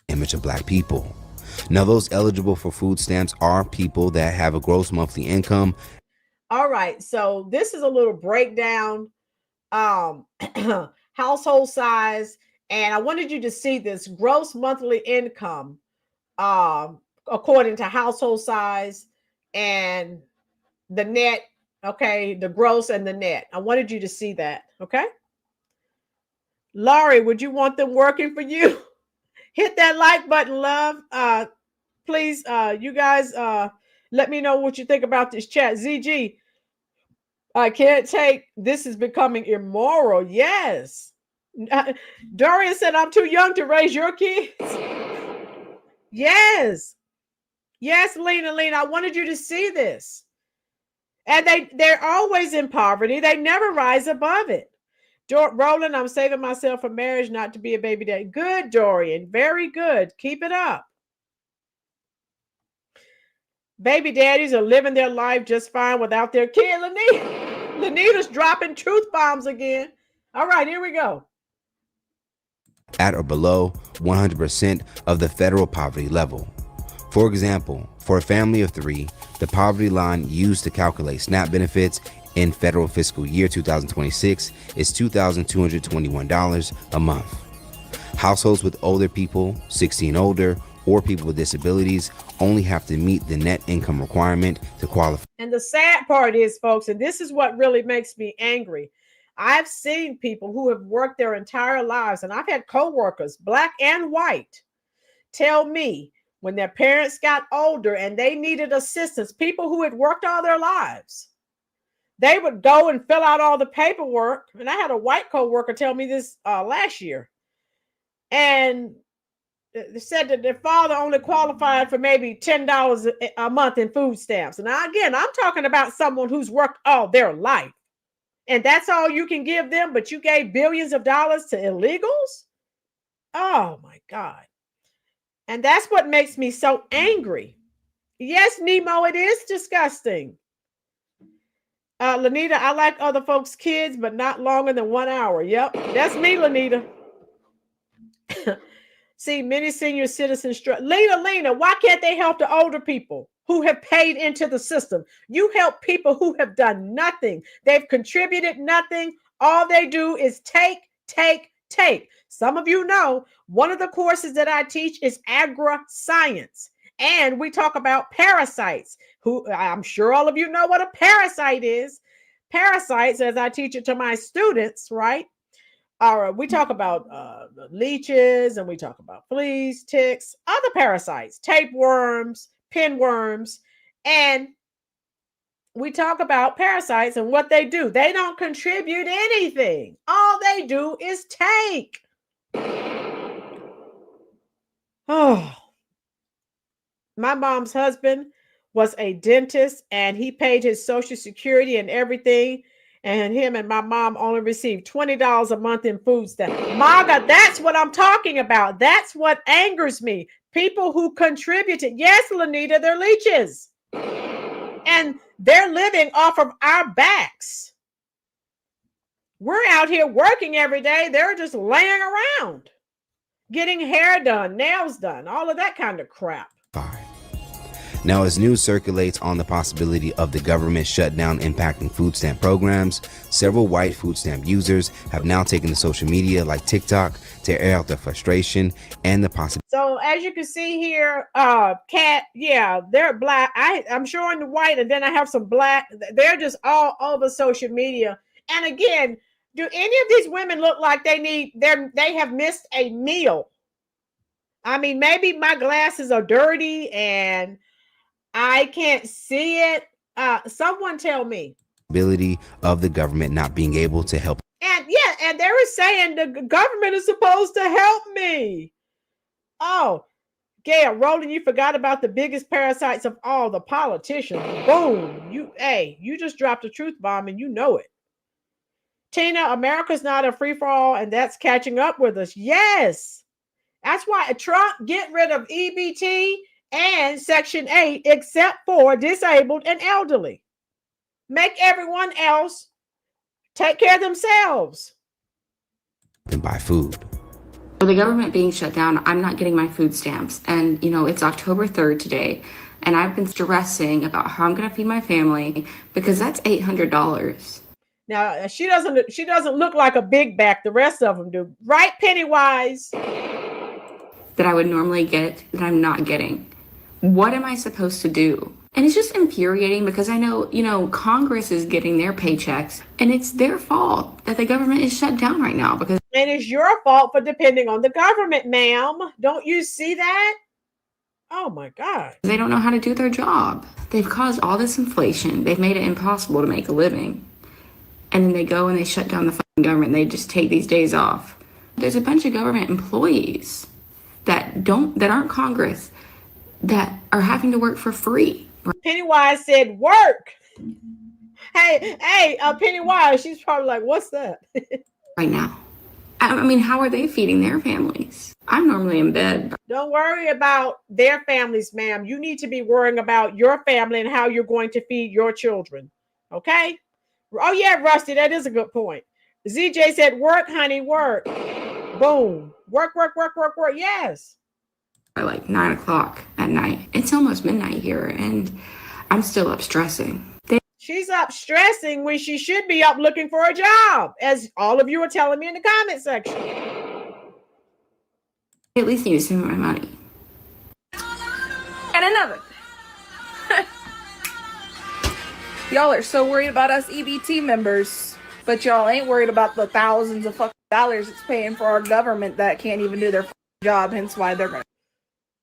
Image of Black people. Now, those eligible for food stamps are people that have a gross monthly income. All right, so this is a little breakdown, household size, and I wanted you to see this gross monthly income, according to household size and the net, okay, the gross and the net. I wanted you to see that, okay? Laurie, would you want them working for you? Hit that like button, love. Please, you guys, let me know what you think about this chat. ZG, I can't take, this is becoming immoral. Yes. Dorian said, I'm too young to raise your kids. Yes. Yes, Lena, I wanted you to see this. And they're always in poverty. They never rise above it. Rolynn, I'm saving myself for marriage, not to be a baby daddy. Good, Dorian. Very good. Keep it up. Baby daddies are living their life just fine without their kid. Lanita's dropping truth bombs again. All right, here we go. At or below 100% of the federal poverty level. For example, for a family of 3, the poverty line used to calculate SNAP benefits in federal fiscal year 2026 is $2,221 a month. Households with older people, 60 and older, or people with disabilities only have to meet the net income requirement to qualify. And the sad part is, folks, and this is what really makes me angry. I've seen people who have worked their entire lives, and I've had coworkers, Black and white, tell me when their parents got older and they needed assistance, people who had worked all their lives, they would go and fill out all the paperwork. And I had a white coworker tell me this last year. And said that their father only qualified for maybe $10 a month in food stamps. And now, again, I'm talking about someone who's worked all their life. And that's all you can give them, but you gave billions of dollars to illegals? Oh, my God. And that's what makes me so angry. Yes, Nemo, it is disgusting. Lanita, I like other folks' kids, but not longer than 1 hour. Yep, that's me, Lanita. See, many senior citizens Lena, why can't they help the older people who have paid into the system? You help people who have done nothing. They've contributed nothing. All they do is take. Some of you know one of the courses that I teach is agri-science. And we talk about parasites, who I'm sure all of you know what a parasite is. Parasites, as I teach it to my students, right? We talk about leeches, and we talk about fleas, ticks, other parasites, tapeworms, pinworms, and we talk about parasites and what they do. They don't contribute anything. All they do is take. Oh, my mom's husband was a dentist, and he paid his Social Security and everything. And him and my mom only received $20 a month in food stamps. Maga, that's what I'm talking about. That's what angers me. People who contributed. Yes, Lanita, they're leeches. And they're living off of our backs. We're out here working every day. They're just laying around, getting hair done, nails done, all of that kind of crap. Now, as news circulates on the possibility of the government shutdown impacting food stamp programs, several white food stamp users have now taken to social media like TikTok to air out their frustration and the possibility. So as you can see here, Cat, yeah, they're black. I'm showing the white, and then I have some black. They're just all over social media. And again, do any of these women look like they have missed a meal? I mean, maybe my glasses are dirty and I can't see it. Someone tell me. Ability of the government not being able to help. And yeah, and they were saying the government is supposed to help me. Oh, Gail, Rolynn, you forgot about the biggest parasites of all, the politicians. Boom. You just dropped a truth bomb, and you know it. Tina, America's not a free-for-all, and that's catching up with us. Yes. That's why Trump get rid of EBT and Section 8, except for disabled and elderly. Make everyone else take care of themselves. And buy food. For the government being shut down, I'm not getting my food stamps. And, it's October 3rd today. And I've been stressing about how I'm going to feed my family because that's $800. Now, she doesn't look like a big back. The rest of them do. Right, Pennywise? That I would normally get that I'm not getting. What am I supposed to do? And it's just infuriating because I know, Congress is getting their paychecks and it's their fault that the government is shut down right now because. And it's your fault for depending on the government, ma'am. Don't you see that? Oh my God. They don't know how to do their job. They've caused all this inflation. They've made it impossible to make a living. And then they go and they shut down the fucking government. They just take these days off. There's a bunch of government employees that aren't Congress that are having to work for free. Pennywise said work. Hey, Pennywise, she's probably like, what's that? Right now. I mean, how are they feeding their families? I'm normally in bed. Don't worry about their families, ma'am. You need to be worrying about your family and how you're going to feed your children. Okay? Oh, yeah, Rusty, that is a good point. ZJ said, work, honey, work. Boom. Work. Yes. By like 9 o'clock at night. It's almost midnight here, and I'm still up stressing. She's up stressing when she should be up looking for a job, as all of you are telling me in the comment section. I at least need to send me my money. And another. Y'all are so worried about us EBT members, but y'all ain't worried about the thousands of fucking dollars it's paying for our government that can't even do their job, hence why they're gonna.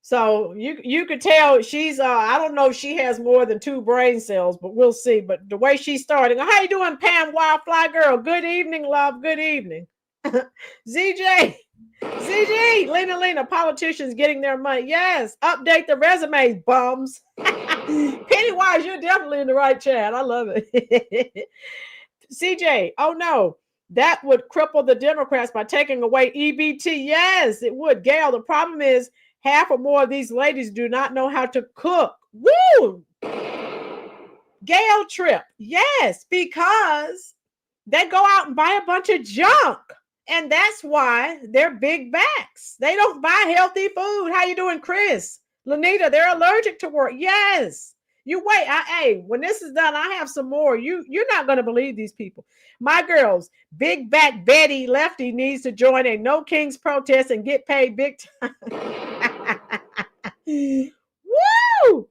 So you could tell she's I don't know if she has more than 2 brain cells, but we'll see. But the way she's starting, how you doing, Pam Wildfly Girl? Good evening, love. Good evening. ZJ, CG, Lena, politicians getting their money. Yes, update the resumes, bums. Pennywise, you're definitely in the right chat. I love it. CJ, oh no, that would cripple the Democrats by taking away EBT. Yes, it would. Gail, the problem is half or more of these ladies do not know how to cook. Woo! Gail Tripp, yes, because they go out and buy a bunch of junk. And that's why they're big backs. They don't buy healthy food. How you doing, Chris? Lanita, they're allergic to work. Yes. You wait. Hey, when this is done, I have some more. You're not going to believe these people. My girls, big back Betty Lefty needs to join a No Kings protest and get paid big time. Woo!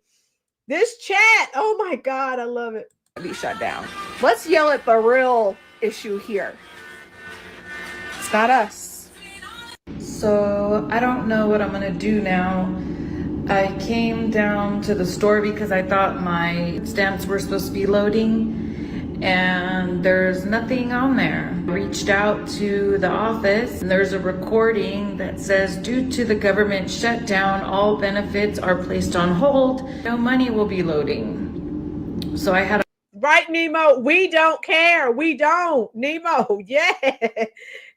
This chat. Oh my God, I love it. Be shut down. Let's yell at the real issue here. It's not us. So I don't know what I'm gonna do now. I came down to the store because I thought my stamps were supposed to be loading and there's nothing on there. I reached out to the office and there's a recording that says, due to the government shutdown, all benefits are placed on hold. No money will be loading. So I had Right, Nemo. We don't care. We don't. Nemo. Yeah.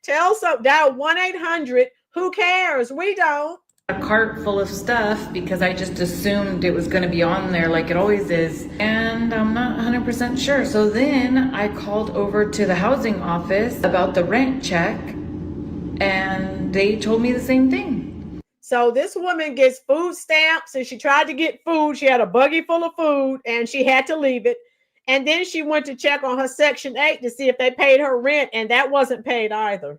Tell some. Dial 1-800. Who cares? We don't. a cart full of stuff because I just assumed it was going to be on there like it always is. And I'm not 100% sure. So then I called over to the housing office about the rent check and they told me the same thing. So this woman gets food stamps and she tried to get food. She had a buggy full of food and she had to leave it. And then she went to check on her Section 8 to see if they paid her rent, and that wasn't paid either.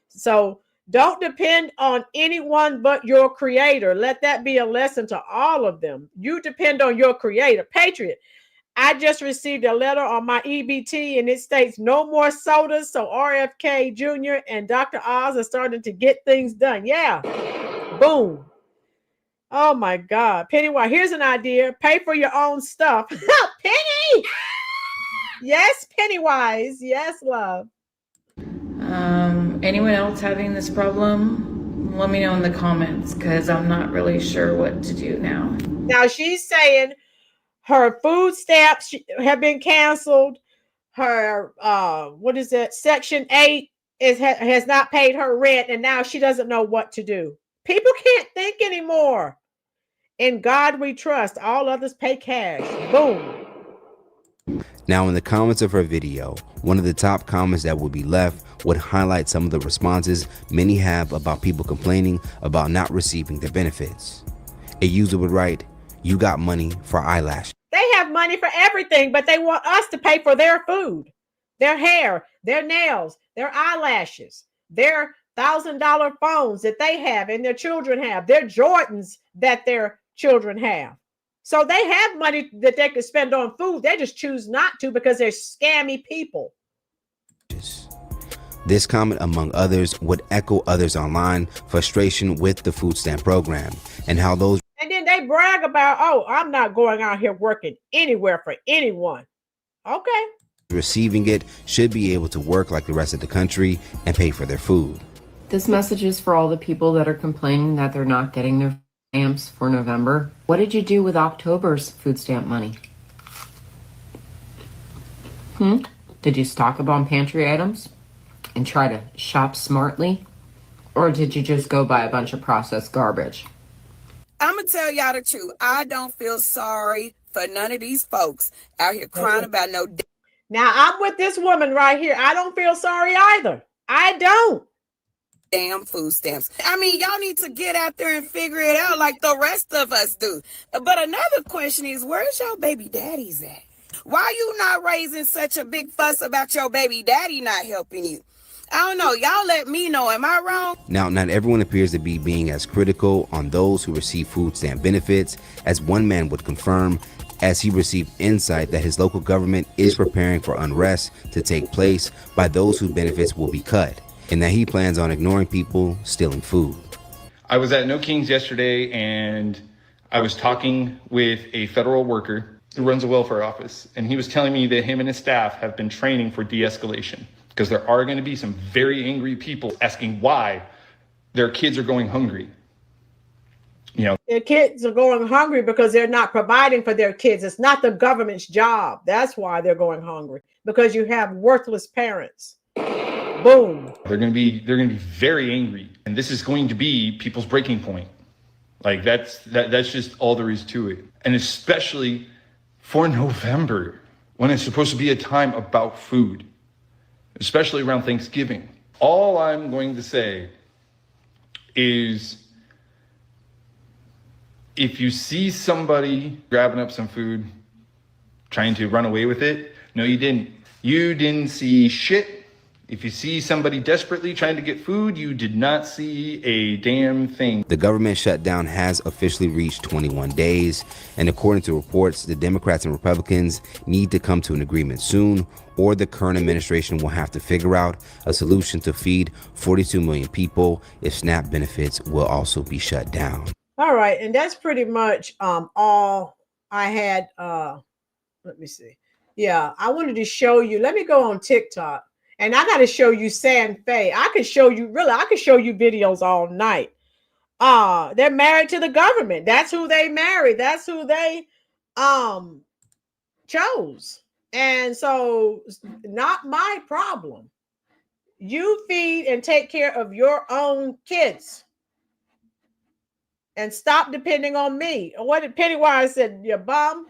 So don't depend on anyone but your creator. Let that be a lesson to all of them. You depend on your creator. Patriot, I just received a letter on my EBT and it states no more sodas. So RFK Jr. and Dr. Oz are starting to get things done. Yeah. Boom. Oh my God. Pennywise, here's an idea. Pay for your own stuff. Penny! Yes, Pennywise. Yes, love. Anyone else having this problem? Let me know in the comments because I'm not really sure what to do now. Now she's saying her food stamps have been canceled. Her, what is it? Section 8 has not paid her rent and now she doesn't know what to do. People can't think anymore. In God we trust. All others pay cash. Boom. Now, in the comments of her video, one of the top comments that would be left would highlight some of the responses many have about people complaining about not receiving their benefits. A user would write, "You got money for eyelashes." They have money for everything, but they want us to pay for their food, their hair, their nails, their eyelashes, their $1,000 phones that they have and their children have, their Jordans that their children have. So they have money that they could spend on food. They just choose not to because they're scammy people. This comment, among others, would echo others online frustration with the food stamp program and how those. And then they brag about, oh, I'm not going out here working anywhere for anyone. Okay. Receiving it should be able to work like the rest of the country and pay for their food. This message is for all the people that are complaining that they're not getting their stamps for November. What did you do with October's food stamp money? Did you stock up on pantry items and try to shop smartly? Or did you just go buy a bunch of processed garbage? I'm going to tell y'all the truth. I don't feel sorry for none of these folks out here crying about no. Now, I'm with this woman right here. I don't feel sorry either. I don't. Damn food stamps. I mean, y'all need to get out there and figure it out like the rest of us do. But another question is, where's your baby daddies at? Why you not raising such a big fuss about your baby daddy not helping you? I don't know. Y'all let me know. Am I wrong? Now, not everyone appears to be being as critical on those who receive food stamp benefits as one man would confirm as he received insight that his local government is preparing for unrest to take place by those whose benefits will be cut, and that he plans on ignoring people stealing food. I was at No Kings yesterday and I was talking with a federal worker who runs a welfare office, and he was telling me that him and his staff have been training for de-escalation. because there are going to be some very angry people asking why their kids are going hungry. You know, their kids are going hungry because they're not providing for their kids. It's not the government's job. That's why they're going hungry, because you have worthless parents. Boom. They're going to be very angry, and this is going to be people's breaking point. Like that's just all there is to it. And especially for November, when it's supposed to be a time about food, especially around Thanksgiving. All I'm going to say is, if you see somebody grabbing up some food, trying to run away with it, no, you didn't. You didn't see shit. If you see somebody desperately trying to get food, you did not see a damn thing. The government shutdown has officially reached 21 days, and according to reports, the Democrats and Republicans need to come to an agreement soon, or the current administration will have to figure out a solution to feed 42 million people if SNAP benefits will also be shut down. All right, and that's pretty much all I had. Let me see. Yeah, I wanted to show you. Let me go on TikTok. And I got to show you San Fe. I could show you videos all night. They're married to the government. That's who they married. That's who they chose. And so not my problem. You feed and take care of your own kids. And stop depending on me. What did Pennywise said, you bum?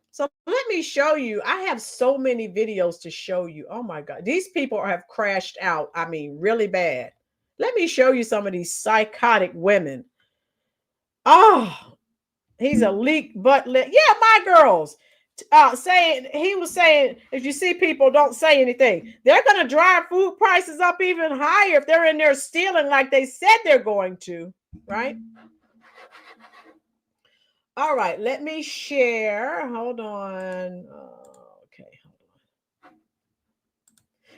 So let me show you. I have so many videos to show you. Oh my God. These people have crashed out. I mean, really bad. Let me show you some of these psychotic women. Oh, he's a leak butt. Yeah, my girls. He was saying, if you see people, don't say anything. They're going to drive food prices up even higher if they're in there stealing like they said they're going to, right? All right, let me share. Hold on. Okay, hold on.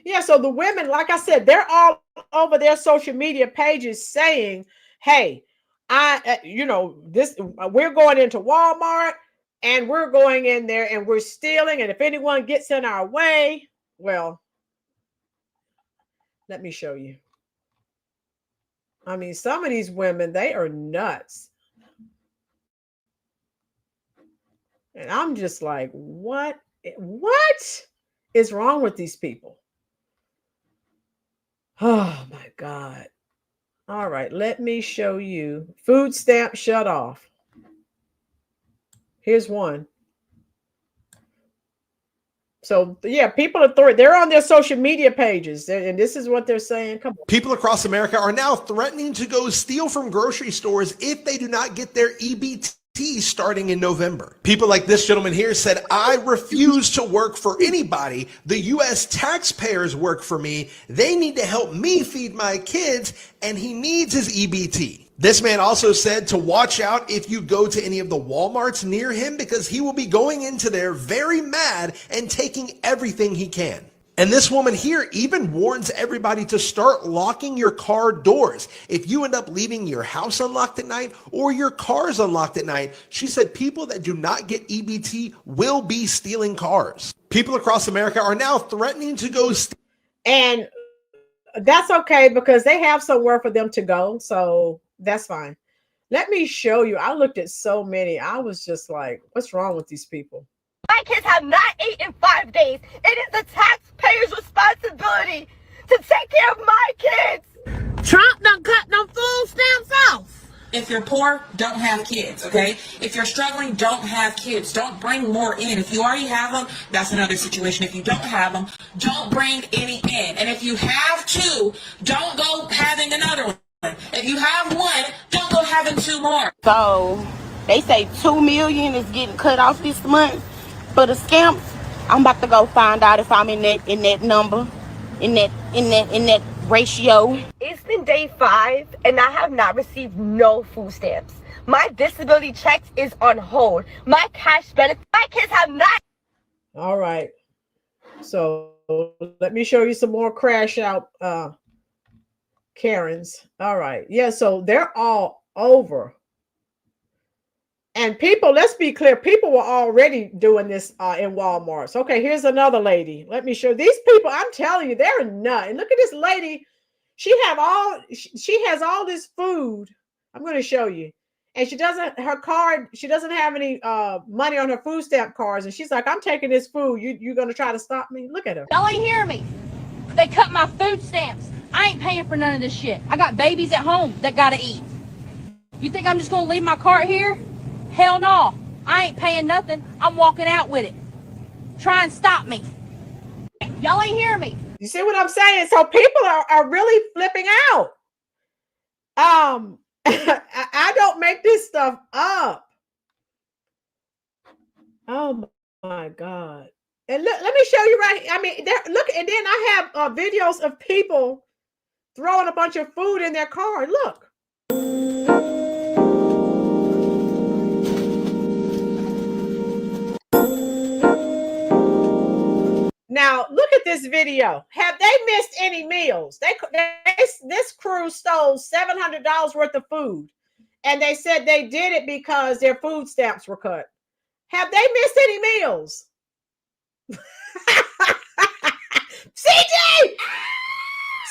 Yeah, so the women, like I said, they're all over their social media pages saying, hey, we're going into Walmart and we're going in there and we're stealing. And if anyone gets in our way, well, let me show you. I mean, some of these women, they are nuts. And I'm just like, what is wrong with these people? Oh my God. All right, let me show you. Food stamp shut off. Here's one. So yeah, people are they're on their social media pages, and this is what they're saying. Come on. People across America are now threatening to go steal from grocery stores if they do not get their EBT starting in November. People like this gentleman here said, I refuse to work for anybody. The U.S. taxpayers work for me. They need to help me feed my kids, and he needs his EBT. This man also said to watch out if you go to any of the Walmarts near him, because he will be going into there very mad and taking everything he can. And this woman here even warns everybody to start locking your car doors. If you end up leaving your house unlocked at night or your car's unlocked at night, she said people that do not get EBT will be stealing cars. People across America are now threatening to go and that's okay, because they have somewhere for them to go. So that's fine. Let me show you. I looked at so many. I was just like, what's wrong with these people? My kids have not eaten in 5 days. It is the taxpayer's responsibility to take care of my kids. Trump done cut them food stamps off. If you're poor, don't have kids, okay? If you're struggling, don't have kids. Don't bring more in. If you already have them, that's another situation. If you don't have them, don't bring any in. And if you have two, don't go having another one. If you have one, don't go having two more. So they say 2 million is getting cut off this month for the scamps. I'm about to go find out if I'm in that number, in that ratio. It's been day 5 and I have not received no food stamps. My disability checks is on hold. My cash benefit, my kids have not. All right. So let me show you some more crash out Karens. All right. Yeah, so they're all over. And people, let's be clear, people were already doing this in Walmarts. Okay, here's another lady. Let me show these people. I'm telling you, they're nuts. And look at this lady. She has all this food. I'm going to show you. And she doesn't have any money on her food stamp cards. And she's like, I'm taking this food. You're going to try to stop me? Look at her. Y'all ain't hear me. They cut my food stamps. I ain't paying for none of this shit. I got babies at home that got to eat. You think I'm just going to leave my cart here? Hell no. I ain't paying nothing. I'm walking out with it. Try and stop me. Y'all ain't hear me. You see what I'm saying? So people are really flipping out. I don't make this stuff up. Oh my God. And look, let me show you right here. I mean, look, and then I have videos of people throwing a bunch of food in their car. Look. Now, look at this video. Have they missed any meals? This crew stole $700 worth of food, and they said they did it because their food stamps were cut. Have they missed any meals?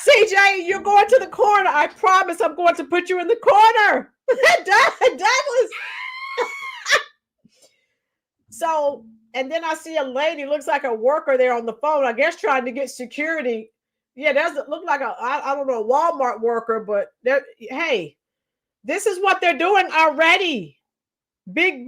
CJ, you're going to the corner. I promise I'm going to put you in the corner. Douglas. So, and then I see a lady, looks like a worker there on the phone, I guess trying to get security. Yeah, doesn't look like I don't know, a Walmart worker, but hey, this is what they're doing already. Big,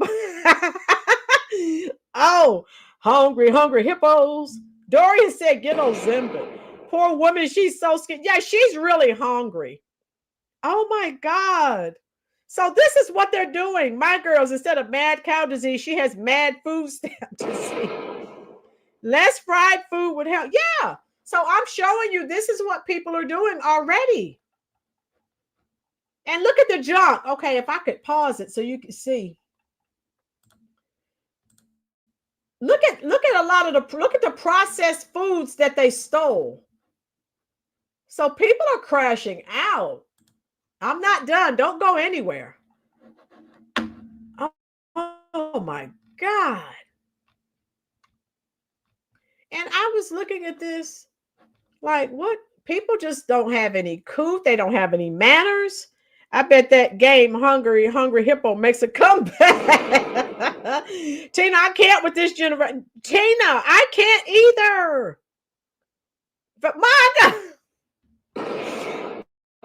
oh, hungry hippos. Dorian said, get LynnSibert. Poor woman, she's so scared. Yeah, she's really hungry. Oh my God. So this is what they're doing. My girls, instead of mad cow disease, she has mad food stamp disease. Less fried food would help. Yeah. So I'm showing you this is what people are doing already. And look at the junk. Okay, if I could pause it so you can see. Look at a lot of the processed foods that they stole. So people are crashing out. I'm not done. Don't go anywhere. Oh my God. And I was looking at this like, what? People just don't have any couth. They don't have any manners. I bet that game, Hungry Hippo, makes a comeback. Tina, I can't with this generation. Tina, I can't either. But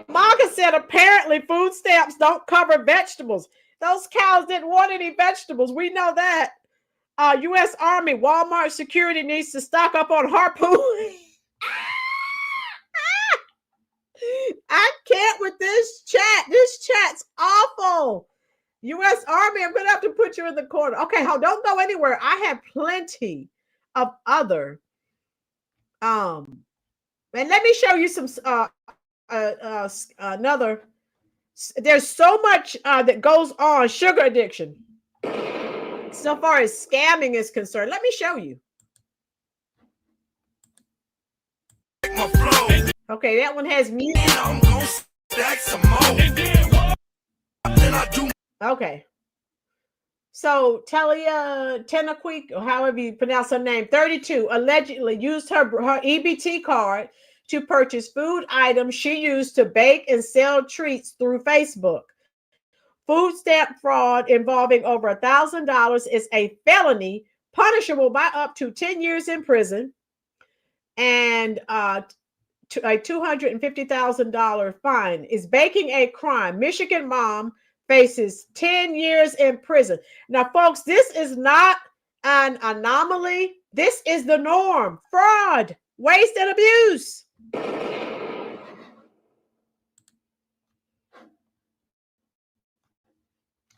Maga said apparently food stamps don't cover vegetables. Those cows didn't want any vegetables. We know that. U.S. Army, Walmart security needs to stock up on harpoon. I can't with this chat. This chat's awful. U.S. Army, I'm going to have to put you in the corner. Okay, don't go anywhere. I have plenty of other. And let me show you some another. There's so much that goes on. Sugar addiction. So far as scamming is concerned, let me show you. Okay, that one has music. I'm gonna stack some more. Okay. So Talia Tenaquique, or however you pronounce her name, 32, allegedly used her EBT card to purchase food items she used to bake and sell treats through Facebook. Food stamp fraud involving over $1,000 is a felony punishable by up to 10 years in prison and a $250,000 fine. Is baking a crime? Michigan mom faces 10 years in prison. Now, folks, this is not an anomaly. This is the norm. Fraud, waste, and abuse.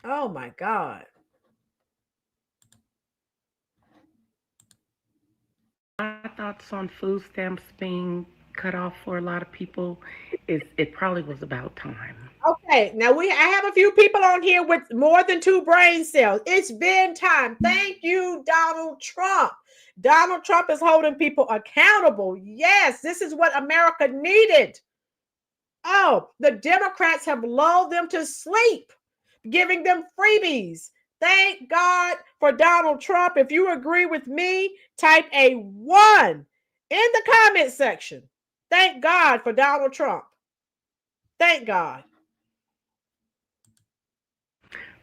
Oh my God. My thoughts on food stamps being cut off for a lot of people is it probably was about time. Okay, now I have a few people on here with more than 2 brain cells. It's been time. Thank you, Donald Trump. Donald Trump is holding people accountable. Yes, this is what America needed. Oh, the Democrats have lulled them to sleep, giving them freebies, Thank God for Donald Trump. If you agree with me, type a 1 in the comment section. Thank God for Donald Trump. Thank God.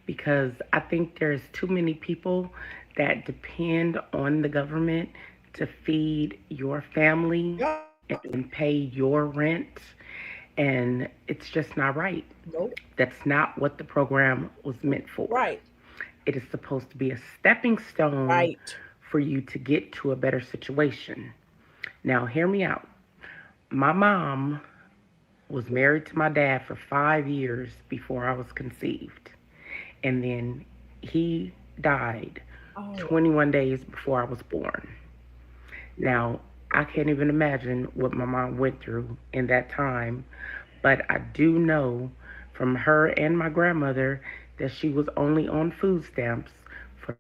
Because I think there's too many people that depend on the government to feed your family and pay your rent. And it's just not right. Nope. That's not what the program was meant for. Right. It is supposed to be a stepping stone for you to get to a better situation. Now, hear me out. My mom was married to my dad for 5 years before I was conceived. And then he died 21 days before I was born. Now, I can't even imagine what my mom went through in that time, but I do know from her and my grandmother that she was only on food stamps for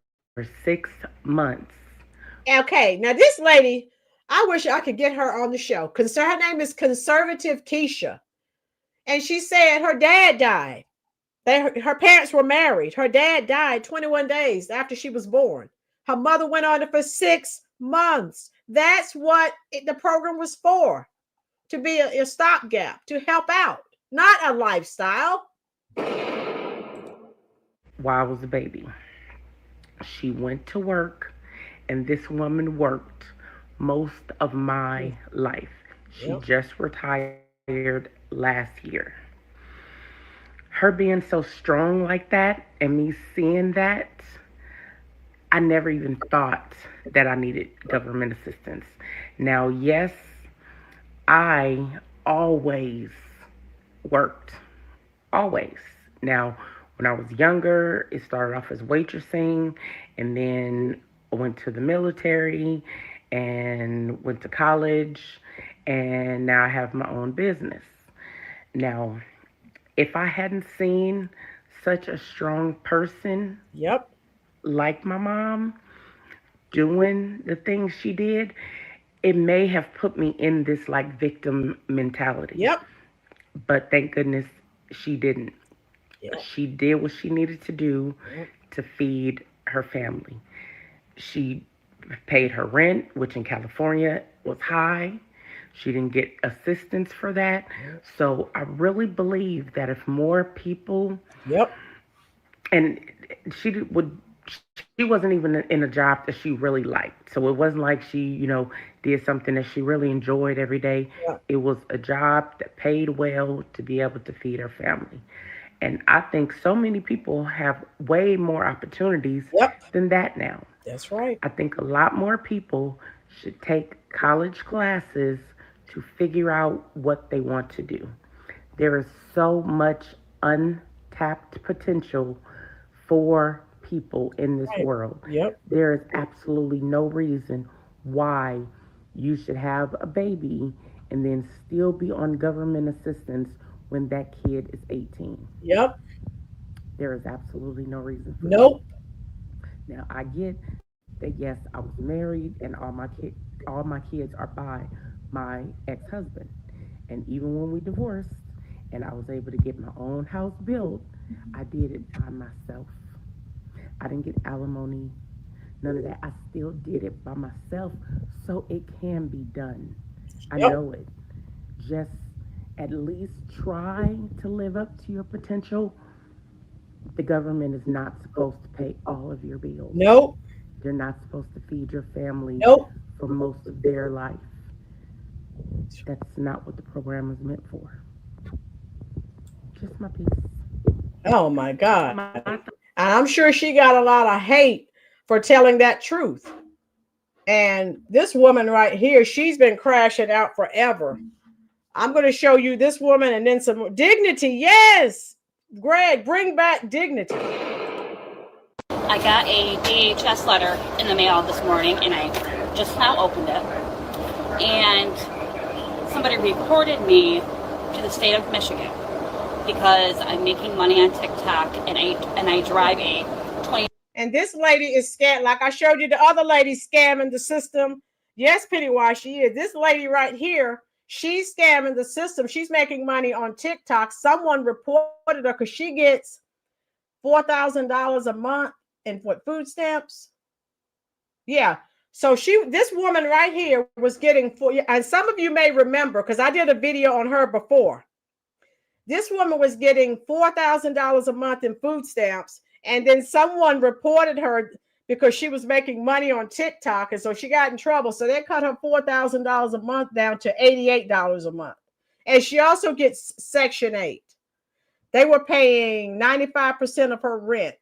6 months. Okay, now this lady, I wish I could get her on the show. Her name is Conservative Keisha. And she said her dad died. Her parents were married. Her dad died 21 days after she was born. Her mother went on it for 6 months. That's what the program was for, to be a stopgap, to help out, not a lifestyle. While I was a baby, she went to work, and this woman worked most of my life. She just retired last year. Her being so strong like that and me seeing that, I never even thought that I needed government assistance. Now, yes, I always worked. Always. Now, when I was younger, it started off as waitressing, and then I went to the military and went to college, and now I have my own business. Now, if I hadn't seen such a strong person like my mom doing the things she did, it may have put me in this like victim mentality. But thank goodness she didn't. She did what she needed to do to feed her family. She paid her rent, which in California was high. She didn't get assistance for that. So I really believe that if more people, and she wasn't even in a job that she really liked. So it wasn't like she, did something that she really enjoyed every day. It was a job that paid well to be able to feed her family. And I think so many people have way more opportunities than that now. That's right. I think a lot more people should take college classes to figure out what they want to do. There is so much untapped potential for people in this world. There is absolutely no reason why you should have a baby and then still be on government assistance when that kid is 18. There is absolutely no reason for that. Now, I get that, yes, I was married and all my kids are by my ex-husband. And even when we divorced and I was able to get my own house built, I did it by myself. I didn't get alimony, none of that. I still did it by myself, so it can be done. I know it. Just at least try to live up to your potential. The government is not supposed to pay all of your bills. They're not supposed to feed your family for most of their life. That's not what the program is meant for. Just my piece. Oh my God. And I'm sure she got a lot of hate for telling that truth. And this woman right here, she's been crashing out forever. I'm going to show you this woman and then some dignity. Yes, Greg, bring back dignity. I got a DHS letter in the mail this morning, and I just now opened it. And somebody reported me to the state of Michigan because I'm making money on TikTok, and I drive a 20. And this lady is scam, like I showed you the other lady scamming the system. Yes, Pennywise, she is. This lady right here, she's scamming the system. She's making money on TikTok. Someone reported her because she gets $4,000 a month and what, food stamps? Yeah. So this woman right here was getting and some of you may remember because I did a video on her before. This woman was getting $4,000 a month in food stamps, and then someone reported her because she was making money on TikTok, and so she got in trouble. So they cut her $4,000 a month down to $88 a month. And she also gets Section 8. They were paying 95% of her rent.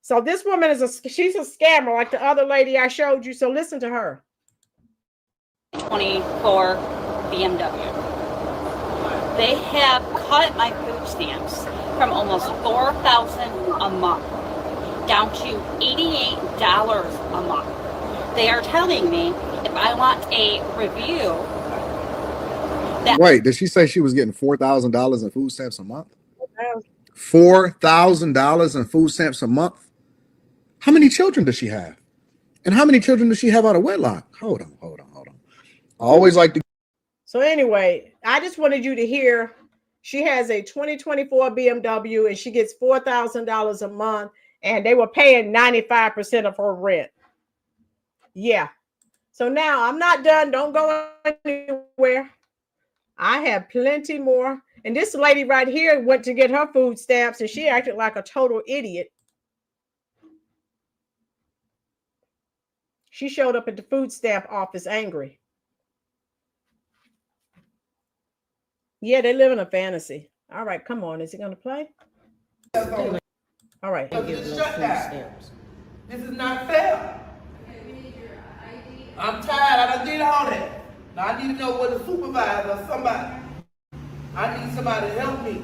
So this woman she's a scammer like the other lady I showed you. So listen to her. 24 BMW. They have cut my food stamps from almost $4,000 a month down to $88 a month. They are telling me if I want a review. Wait, did she say she was getting $4,000 in food stamps a month? $4,000 in food stamps a month? How many children does she have? And how many children does she have out of wedlock? Hold on. I always like to. So anyway, I just wanted you to hear she has a 2024 BMW and she gets $4,000 a month and they were paying 95% of her rent. Yeah. So now I'm not done. Don't go anywhere. I have plenty more. And this lady right here went to get her food stamps and she acted like a total idiot. She showed up at the food stamp office angry. Yeah, they live in a fantasy. All right, come on. Is he going to play? All right. This is not fair. I'm tired. I done did all that. Now I need to know what a supervisor or somebody. I need somebody to help me.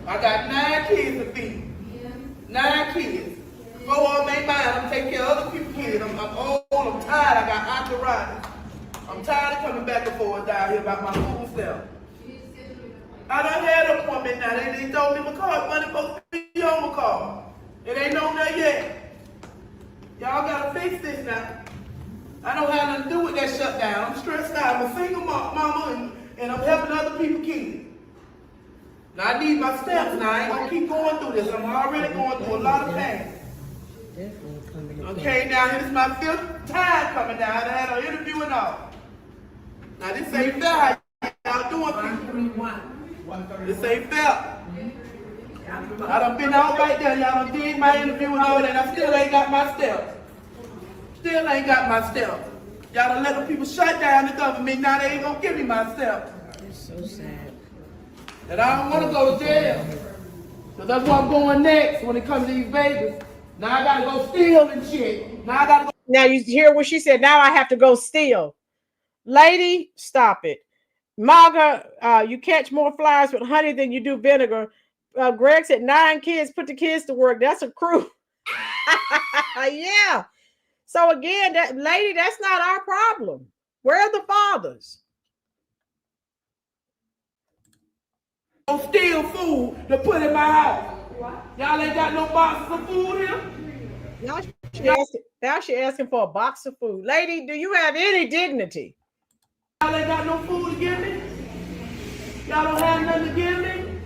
I got 9 kids to feed. 9 kids. 4 of them ain't mine. I'm taking care of other people's kids. I'm old. I'm tired. I got arthritis. I'm tired of coming back and forth down here about my food stamp. I done had an appointment now. They told me my card money supposed to be on my card. It ain't on there yet. Y'all gotta fix this now. I don't have nothing to do with that shutdown. I'm stressed out. I'm a single mama and I'm helping other people's kids. Now I need my stamps now. I ain't gonna keep going through this. I'm already going through a lot of pain. Okay, now this is my 5th time coming down. I had an interview and all. Now this ain't fair. Y'all doing people. This ain't fair. I done been out right there. Y'all done did my interview and all that. I still ain't got my stamps. Still ain't got my stamps. Y'all done let the people shut down the government. Now they ain't gonna give me my stamps. It's so sad. And I don't wanna go to jail. So that's where I'm going next when it comes to these babies. Now I gotta go steal and shit. Now I gotta go. Now you hear what she said. Now I have to go steal. Lady, stop it. Marga, you catch more flies with honey than you do vinegar. Greg said 9 kids, put the kids to work. That's a crew. Yeah. So again, that lady, that's not our problem. Where are the fathers? Go steal food to put in my house. Y'all ain't got no boxes of food here? Now she asking for a box of food. Lady, do you have any dignity? Y'all ain't got no food to give me? Y'all don't have nothing to give me?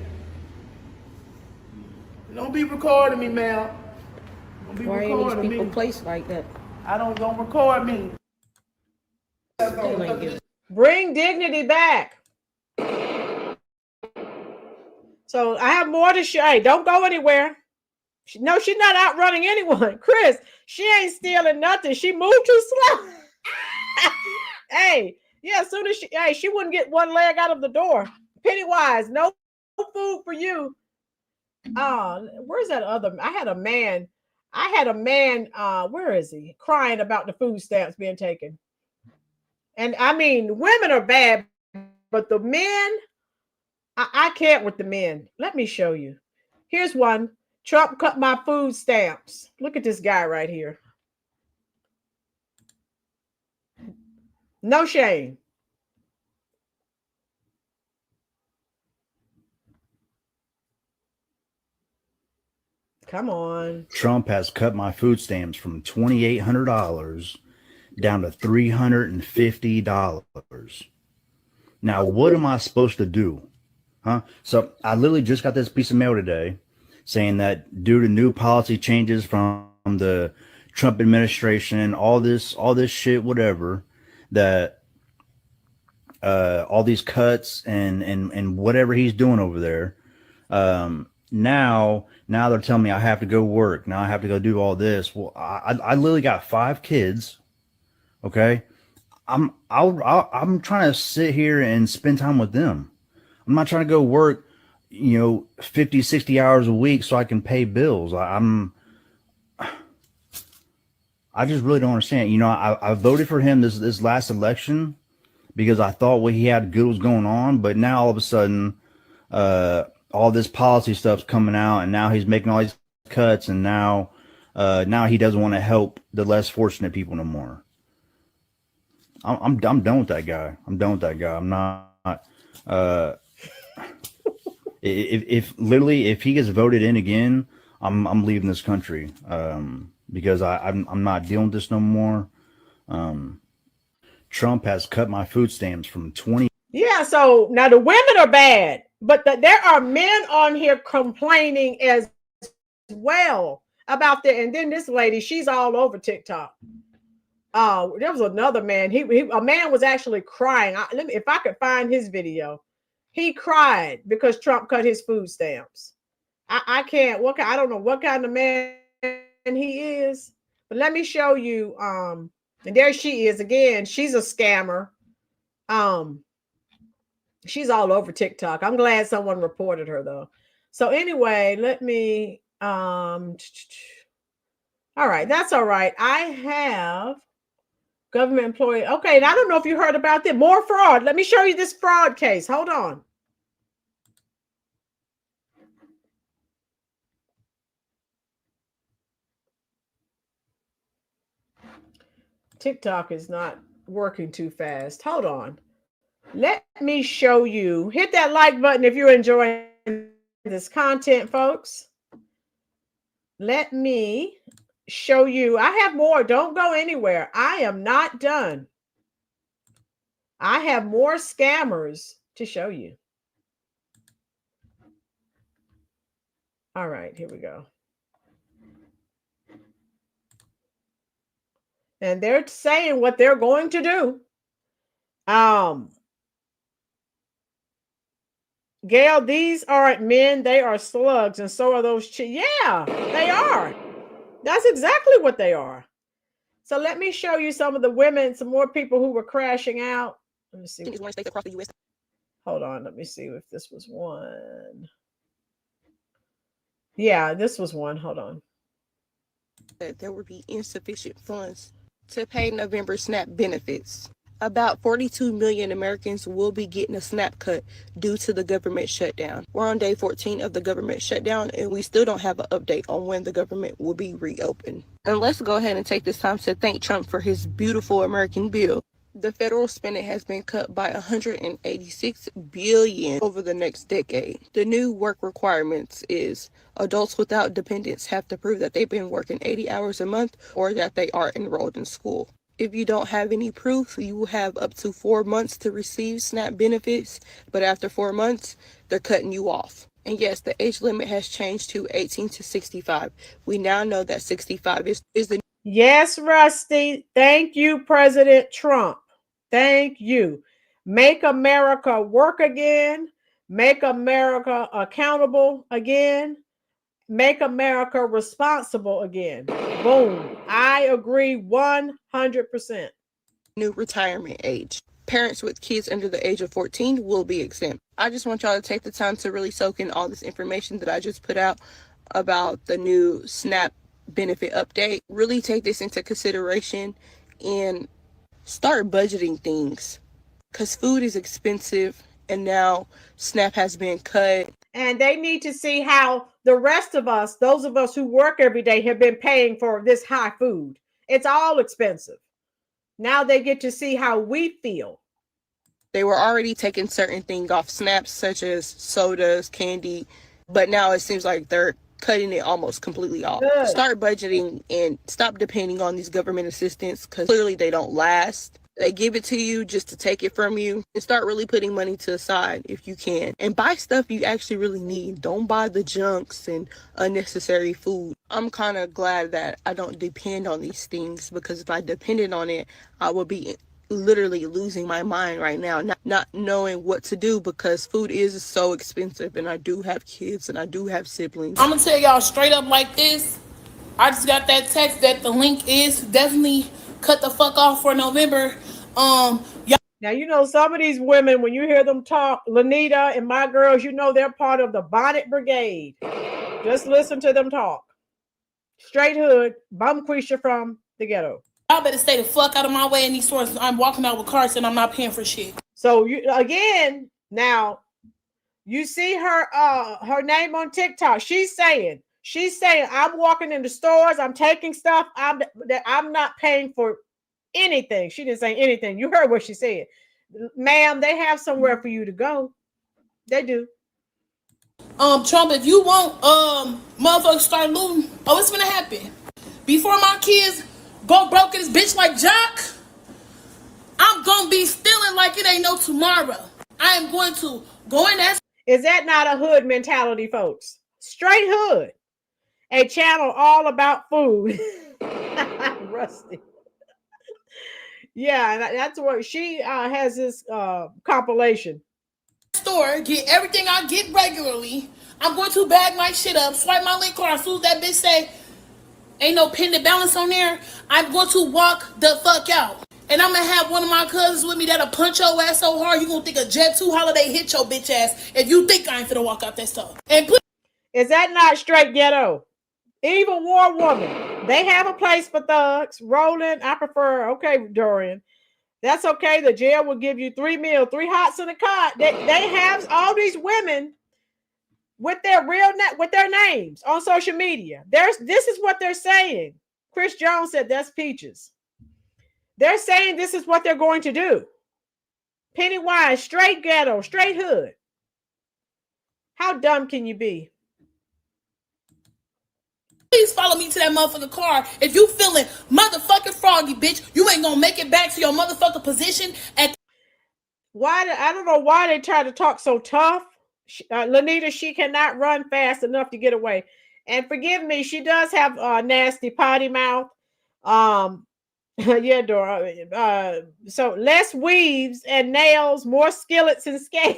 Don't be recording me, Mel. Don't be Why are recording these me. people placed like that? Don't record me. Bring dignity back. So I have more to show. Hey, don't go anywhere. No, she's not outrunning anyone. Chris, she ain't stealing nothing. She moved too slow. Hey, yeah, as soon as she wouldn't get one leg out of the door. Pennywise, no food for you. Where's that other? I had a man, where is he? Crying about the food stamps being taken. And I mean, women are bad, but the men, I can't with the men. Let me show you. Here's one. Trump cut my food stamps. Look at this guy right here. No shame. Come on. Trump has cut my food stamps from $2,800 down to $350. Now, what am I supposed to do? Huh? So I literally just got this piece of mail today saying that due to new policy changes from the Trump administration, all this shit, whatever, that all these cuts and whatever he's doing over there. Now they're telling me I have to go work. Now I have to go do all this. Well, I literally got 5 kids. Okay. I'm trying to sit here and spend time with them. I'm not trying to go work, 50, 60 hours a week so I can pay bills. I just really don't understand. I voted for him this last election because I thought what he had good was going on, but now all of a sudden, all this policy stuff's coming out, and now he's making all these cuts, and now he doesn't want to help the less fortunate people no more. I'm done with that guy. I'm I'm not. If he gets voted in again, I'm leaving this country. Because I'm not dealing with this no more. Trump has cut my food stamps from 20. Yeah, so now the women are bad, but there are men on here complaining as well about that. And then this lady, she's all over TikTok. There was another man. A man was actually crying. If I could find his video, he cried because Trump cut his food stamps. I can't. I don't know what kind of man he is, but let me show you. And there she is again. She's a scammer. She's all over TikTok. I'm glad someone reported her though. So anyway, let me. All right, that's all right. I have government employee. Okay, and I don't know if you heard about that. More fraud. Let me show you this fraud case. Hold on. TikTok is not working too fast. Hold on. Let me show you. Hit that like button if you're enjoying this content, folks. Let me show you. I have more. Don't go anywhere. I am not done. I have more scammers to show you. All right, here we go. And they're saying what they're going to do. Gail, these aren't men, they are slugs, and so are those yeah, they are. That's exactly what they are. So let me show you some of the women, some more people who were crashing out. Let me see. Across the US. Hold on, let me see if this was one. Yeah, this was one. Hold on. That there would be insufficient funds to pay November SNAP benefits. About 42 million Americans will be getting a SNAP cut due to the government shutdown. We're on day 14 of the government shutdown, and we still don't have an update on when the government will be reopened. And let's go ahead and take this time to thank Trump for his beautiful American bill. The federal spending has been cut by $186 billion over the next decade. The new work requirements is adults without dependents have to prove that they've been working 80 hours a month or that they are enrolled in school. If you don't have any proof, you will have up to 4 months to receive SNAP benefits, but after 4 months, they're cutting you off. And yes, the age limit has changed to 18 to 65. We now know that 65 is the... Yes, Rusty. Thank you, President Trump. Thank you. Make America work again. Make America accountable again. Make America responsible again. Boom. I agree 100%. New retirement age. Parents with kids under the age of 14 will be exempt. I just want y'all to take the time to really soak in all this information that I just put out about the new SNAP benefit update. Really take this into consideration and start budgeting things, because food is expensive and now SNAP has been cut. And they need to see how the rest of us, those of us who work every day, have been paying for this high food. It's all expensive. Now they get to see how we feel. They were already taking certain things off SNAP, such as sodas, candy, but now it seems like they're cutting it almost completely off. Good. Start budgeting and stop depending on these government assistance, because clearly they don't last. They give it to you just to take it from you, and start really putting money to the side if you can. And buy stuff you actually really need. Don't buy the junks and unnecessary food. I'm kind of glad that I don't depend on these things, because if I depended on it, I would be literally losing my mind right now, not knowing what to do, because food is so expensive, and I do have kids and I do have siblings. I'm gonna tell y'all straight up like this. I just got that text that the link is definitely cut the fuck off for November. Now, you know, some of these women, when you hear them talk, Lanita and my girls, you know they're part of the bonnet brigade. Just listen to them talk. Straight hood, bumquisha from the ghetto. Y'all better stay the fuck out of my way in these stores. I'm walking out with carts and I'm not paying for shit. So you again, now you see her name on TikTok. She's saying, I'm walking in the stores, I'm taking stuff, I'm not paying for anything. She didn't say anything. You heard what she said. Ma'am, they have somewhere for you to go. They do. Trump, if you want motherfuckers start looting, it's gonna happen. Before my kids go broke in this bitch like Jock, I'm gonna be stealing like it ain't no tomorrow. I am going to go in that. Is that not a hood mentality, folks? Straight hood. A channel all about food. Rusty. Yeah, and that's what she has this compilation. Store, get everything I get regularly. I'm going to bag my shit up, swipe my link card. As soon as that bitch say ain't no pending balance on there, I'm going to walk the fuck out. And I'm gonna have one of my cousins with me that'll punch your ass so hard you gonna think a Jet 2 holiday hit your bitch ass if you think I ain't finna walk out that store. And is that not straight ghetto? Even War Woman, they have a place for thugs. Rolynn, I prefer. Okay, Dorian, that's okay. The jail will give you 3 meals, 3 hots in a cot. They have all these women with their with their names on social media. This is what they're saying. Chris Jones said that's peaches. They're saying this is what they're going to do. Pennywise, straight ghetto, straight hood. How dumb can you be? Please follow me to that motherfucking car. If you feeling motherfucking froggy, bitch, you ain't gonna make it back to your motherfucking position at. I don't know why they try to talk so tough. Lanita, she cannot run fast enough to get away. And forgive me, she does have a nasty potty mouth. Yeah, Dora. So less weaves and nails, more skillets and scales.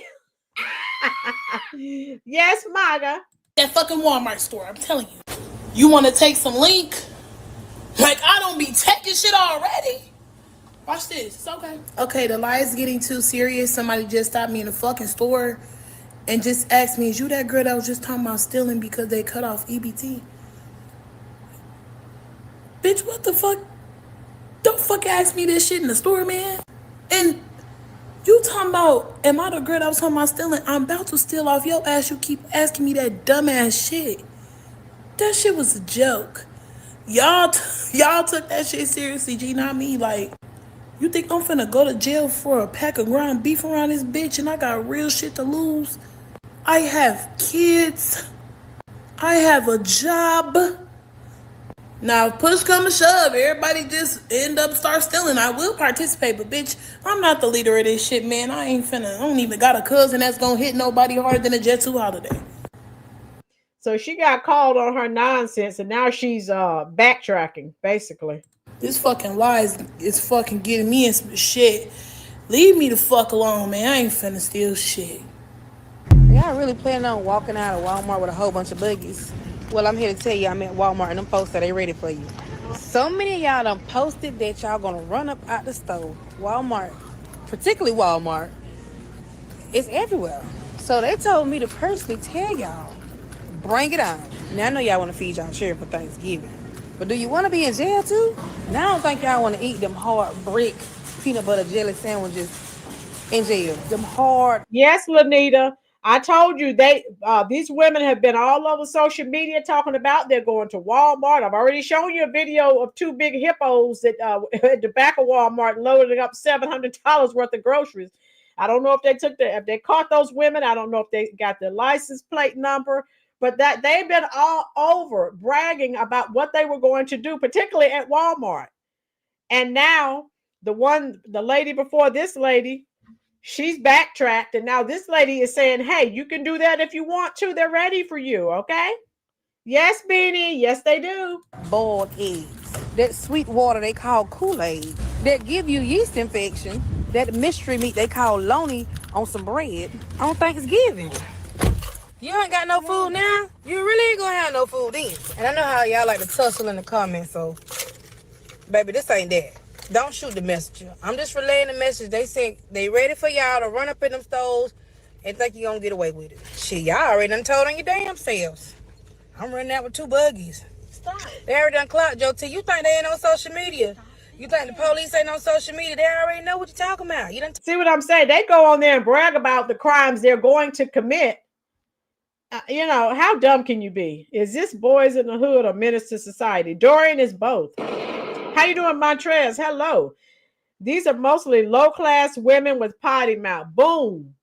Yes, Maga. That fucking Walmart store, I'm telling you. You want to take some link? Like, I don't be taking shit already. Watch this. It's okay. Okay, the lie is getting too serious. Somebody just stopped me in the fucking store and just asked me, is you that girl that was just talking about stealing because they cut off EBT? Bitch, what the fuck? Don't fucking ask me this shit in the store, man. And you talking about, am I the girl that was talking about stealing? I'm about to steal off your ass. You keep asking me that dumbass shit. That shit was a joke. Y'all took that shit seriously, G, not me. Like, you think I'm finna go to jail for a pack of ground beef around this bitch and I got real shit to lose? I have kids. I have a job. Now, if push come to shove, everybody just end up start stealing. I will participate, but bitch, I'm not the leader of this shit, man. I don't even got a cousin that's gonna hit nobody harder than a Jet 2 holiday. So she got called on her nonsense, and now she's backtracking, basically. This fucking lie is fucking getting me in some shit. Leave me the fuck alone, man. I ain't finna steal shit. Y'all really planning on walking out of Walmart with a whole bunch of buggies? Well, I'm here to tell you I'm at Walmart and them folks that they ready for you. So many of y'all done posted that y'all gonna run up out the store. Walmart, particularly Walmart, it's everywhere. So they told me to personally tell y'all, bring it on. Now I know y'all wanna feed y'all children for Thanksgiving, but do you wanna be in jail too? Now I don't think y'all wanna eat them hard brick peanut butter jelly sandwiches in jail. Them hard. Yes, Lanita. I told you these women have been all over social media talking about they're going to Walmart. I've already shown you a video of 2 big hippos that at the back of Walmart loading up $700 worth of groceries. I don't know if they caught those women. I don't know if they got their license plate number, but that they've been all over bragging about what they were going to do, particularly at Walmart. And now the lady before this lady, she's backtracked, and now this lady is saying, hey, you can do that if you want to. They're ready for you, okay? Yes, Beanie. Yes, they do. Boiled eggs. That sweet water they call Kool-Aid. That give you yeast infection. That mystery meat they call Loney on some bread on Thanksgiving. You ain't got no food now? You really ain't gonna have no food then. And I know how y'all like to tussle in the comments, so baby, this ain't that. Don't shoot the messenger. I'm just relaying the message. They said they ready for y'all to run up in them stores and think you gonna get away with it. Shit, y'all already done told on your damn selves. I'm running out with 2 buggies. Stop. They already done clocked Joe T. You think they ain't on social media? You think the police ain't on social media? They already know what you're talking about. You done see what I'm saying? They go on there and brag about the crimes they're going to commit. You know, how dumb can you be? Is this boys in the hood or menace to society? Dorian is both. How you doing, Montrez? Hello. These are mostly low-class women with potty mouth. Boom.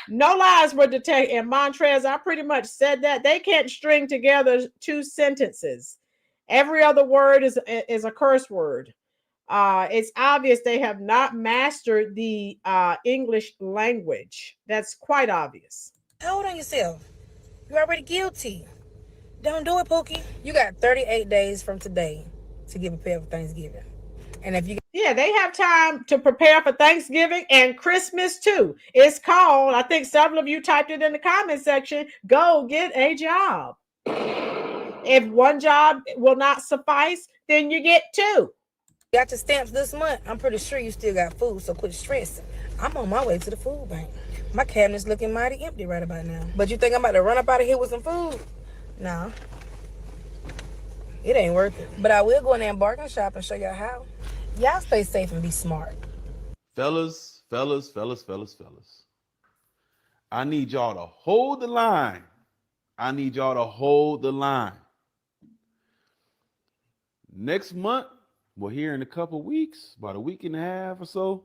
No lies were detected. And Montrez, I pretty much said that. They can't string together 2 sentences. Every other word is a curse word. It's obvious they have not mastered the English language. That's quite obvious. hold on yourself. You're already guilty. Don't do it, Pookie. You got 38 days from today to get prepared for Thanksgiving. And if you they have time to prepare for Thanksgiving and Christmas too. It's called, I think several of you typed it in the comment section, go get a job. If one job will not suffice, then you get 2. Got your stamps this month, I'm pretty sure you still got food, so quit stressing. I'm on my way to the food bank. My cabinet's looking mighty empty right about now. But you think I'm about to run up out of here with some food? No. It ain't worth it. But I will go in there and bargain shop and show y'all how. Y'all stay safe and be smart. Fellas. I need y'all to hold the line. Next month, well, here in a couple weeks, about a week and a half or so,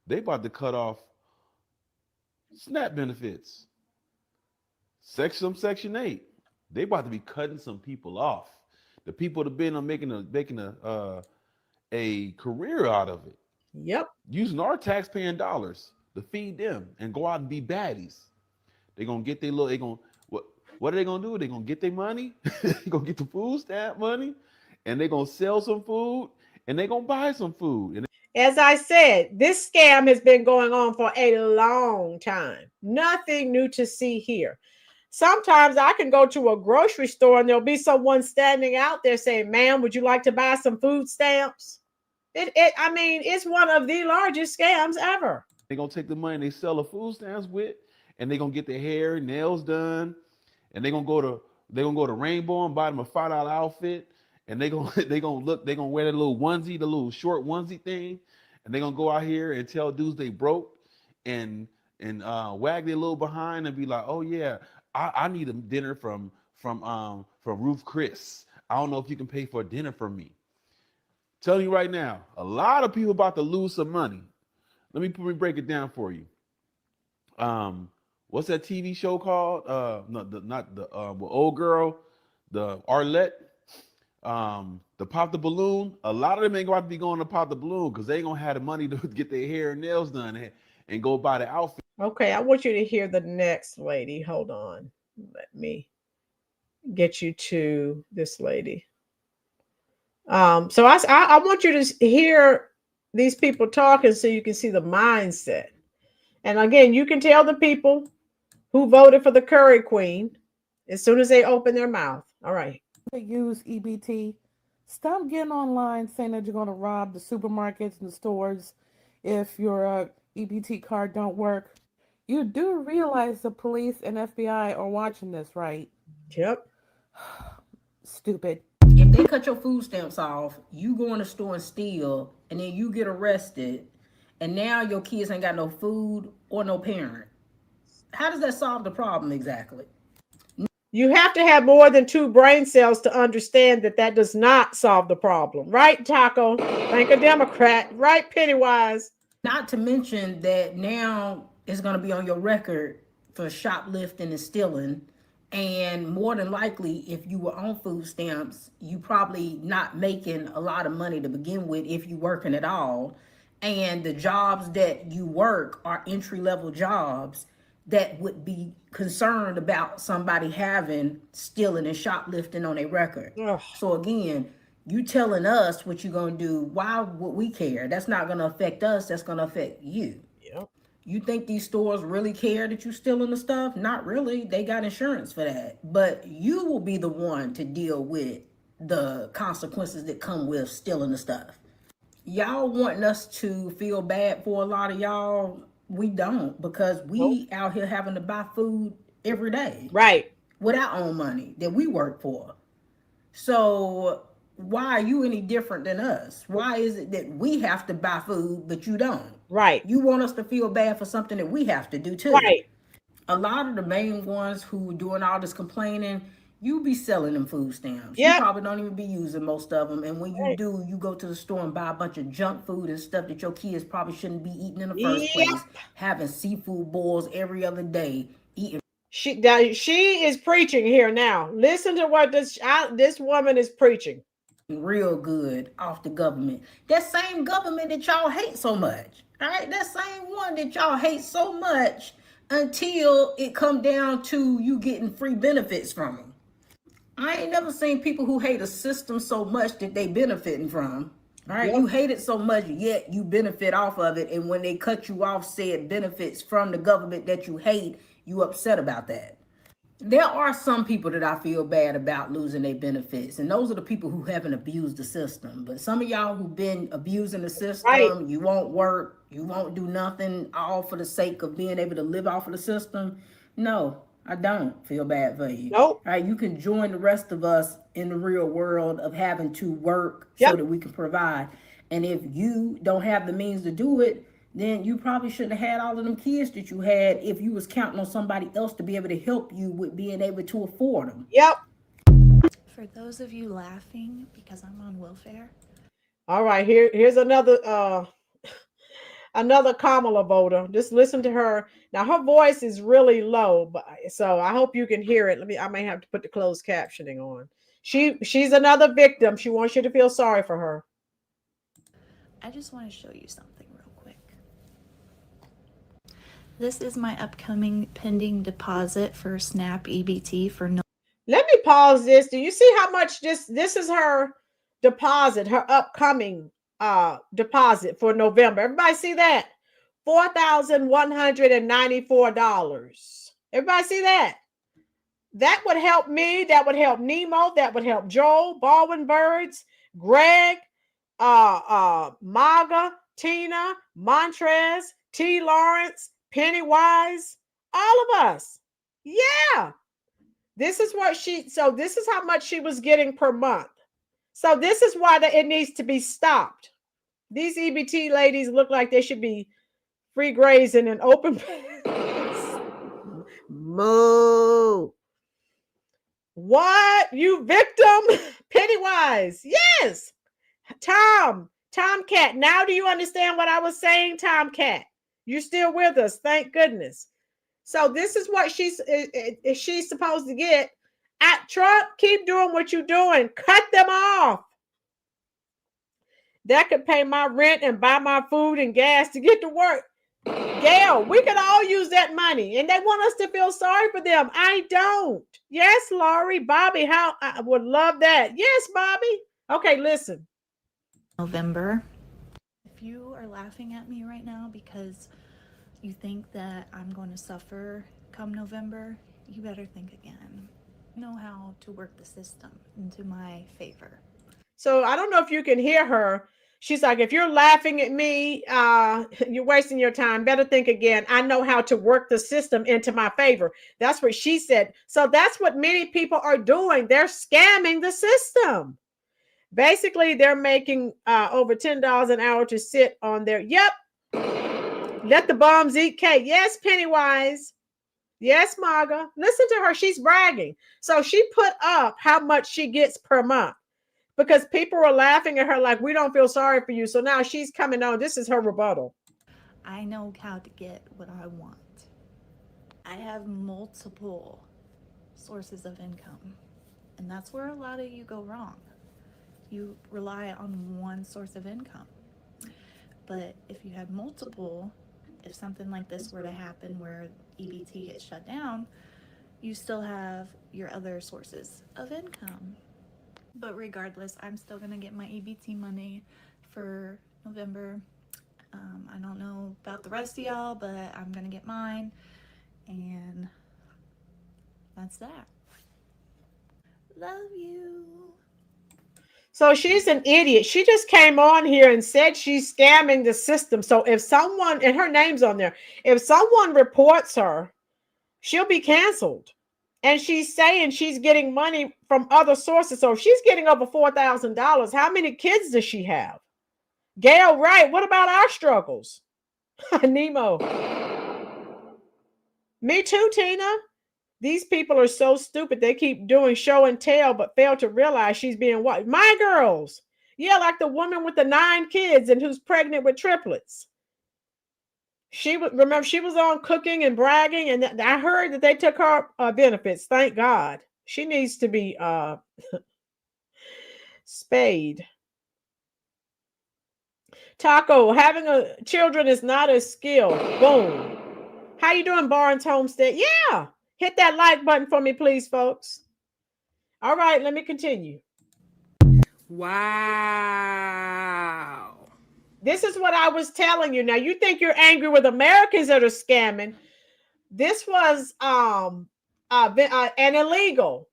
they about to cut off SNAP benefits. Section 8. They about to be cutting some people off. The people that have been on making a career out of it. Yep. Using our taxpaying dollars to feed them and go out and be baddies. They're gonna get their little. What are they gonna do? They're gonna get their money. They're gonna get the food stamp money, and they're gonna sell some food, and they're gonna buy some food. As I said, this scam has been going on for a long time. Nothing new to see here. Sometimes I can go to a grocery store and there'll be someone standing out there saying, ma'am, would you like to buy some food stamps? I mean, it's one of the largest scams ever. They're going to take the money they sell the food stamps with, and they're going to get their hair and nails done, and they're going to go to Rainbow and buy them a $5 outfit, and they're going to wear that little onesie, the little short onesie thing, and they're going to go out here and tell dudes they broke and wag their little behind and be like, oh yeah, I need a dinner from Ruth Chris. I don't know if you can pay for a dinner for me. Telling you right now, a lot of people about to lose some money. Let me break it down for you. What's that TV show called? Not the old girl, the Arlette, the Pop the Balloon. A lot of them ain't going to be going to Pop the Balloon because they ain't gonna have the money to get their hair and nails done and go buy the outfit. Okay, I want you to hear the next lady. Hold on. Let me get you to this lady. So I want you to hear these people talking so you can see the mindset. And again, you can tell the people who voted for the Curry Queen as soon as they open their mouth. All right. Use EBT. Stop getting online saying that you're going to rob the supermarkets and the stores if your EBT card don't work. You do realize the police and FBI are watching this, right? Yep. Stupid. If they cut your food stamps off, you go in the store and steal, and then you get arrested, and now your kids ain't got no food or no parent. How does that solve the problem exactly? You have to have more than 2 brain cells to understand that does not solve the problem. Right, Taco? Thank a Democrat. Right, Pennywise? Not to mention that now it's going to be on your record for shoplifting and stealing, And more than likely, if you were on food stamps, you probably not making a lot of money to begin with if you working at all. And the jobs that you work are entry level jobs that would be concerned about somebody having stealing and shoplifting on a record. Ugh. So again, you telling us what you're gonna do, why would we care? That's not gonna affect us, that's gonna affect you. Yep. You think these stores really care that you stealing the stuff? Not really. They got insurance for that. But you will be the one to deal with the consequences that come with stealing the stuff. Y'all wanting us to feel bad for a lot of y'all, we don't, because we out here having to buy food every day. Right. With our own money that we work for. So why are you any different than us? Why is it that we have to buy food but you don't? Right. You want us to feel bad for something that we have to do too. Right. A lot of the main ones who doing all this complaining, you be selling them food stamps. Yep. You probably don't even be using most of them. And when you do, you go to the store and buy a bunch of junk food and stuff that your kids probably shouldn't be eating in the first place. Having seafood boils every other day, eating. She is preaching here now. Listen to what this woman is preaching. Real good off the government. That same government that y'all hate so much. All right, that same one that y'all hate so much until it come down to you getting free benefits from them. I ain't never seen people who hate a system so much that they benefiting from. All right, you hate it so much, yet you benefit off of it. And when they cut you off said benefits from the government that you hate, you upset about that. There are some people that I feel bad about losing their benefits, and those are the people who haven't abused the system. But some of y'all who've been abusing the system, you won't work, you won't do nothing, all for the sake of being able to live off of the system. No, I don't feel bad for you. Nope. All right, you can join the rest of us in the real world of having to work so that we can provide. And if you don't have the means to do it, then you probably shouldn't have had all of them kids that you had if you was counting on somebody else to be able to help you with being able to afford them. Yep. For those of you laughing because I'm on welfare. All right, here's another another Kamala voter. Just listen to her. Now her voice is really low, but so I hope you can hear it. I may have to put the closed captioning on. She's another victim. She wants you to feel sorry for her. I just want to show you something real quick. This is my upcoming pending deposit for SNAP EBT for no. Let me pause this. Do you see how much this is her deposit, her upcoming deposit for November? Everybody see that? $4,194. Everybody see that? That would help me. That would help Nemo. That would help Joel, Baldwin Birds, Greg, Maga, Tina, Montrez, T. Lawrence, Pennywise, all of us. Yeah. This is what this is how much she was getting per month. So this is why it needs to be stopped. These EBT ladies look like they should be free grazing in open place. Moo. What? You victim? Pennywise. Yes. Tomcat. Now do you understand what I was saying, Tomcat? You're still with us. Thank goodness. So this is what she's supposed to get. At Trump, keep doing what you're doing. Cut them off. That could pay my rent and buy my food and gas to get to work. Gail, we could all use that money. And they want us to feel sorry for them. I don't. Yes, Laurie, Bobby, how I would love that. Yes, Bobby. Okay, listen. November. If you are laughing at me right now because you think that I'm going to suffer come November, you better think again. I know how to work the system into my favor. So I don't know if you can hear her. She's like, if you're laughing at me, you're wasting your time. Better think again. I know how to work the system into my favor. That's what she said. So that's what many people are doing. They're scamming the system. Basically, they're making over $10 an hour to sit on their, yep. Let the bums eat cake. Yes, Pennywise. Yes, Maga. Listen to her. She's bragging. So she put up how much she gets per month because people are laughing at her like, we don't feel sorry for you. So now she's coming on. This is her rebuttal. I know how to get what I want. I have multiple sources of income. And that's where a lot of you go wrong. You rely on one source of income. But if you had multiple, if something like this were to happen where EBT gets shut down, you still have your other sources of income. But regardless, I'm still gonna get my EBT money for November. I don't know about the rest of y'all, but I'm gonna get mine, and that's that. Love you. So she's an idiot. She just came on here and said she's scamming the system. So if someone, and her name's on there, if someone reports her, she'll be canceled. And she's saying she's getting money from other sources. So if she's getting over $4,000, how many kids does she have? Gail, right. What about our struggles? Nemo. Me too, Tina. These people are so stupid. They keep doing show and tell, but fail to realize she's being what? My girls. Yeah, like the woman with the 9 kids and who's pregnant with triplets. She was, remember, she was on cooking and bragging, and I heard that they took her benefits. Thank God. She needs to be spayed. Taco, having a children is not a skill. Boom. How you doing, Barnes Homestead? Yeah. Hit that like button for me, please, folks. All right, let me continue. Wow. This is what I was telling you. Now, you think you're angry with Americans that are scamming. This was an illegal.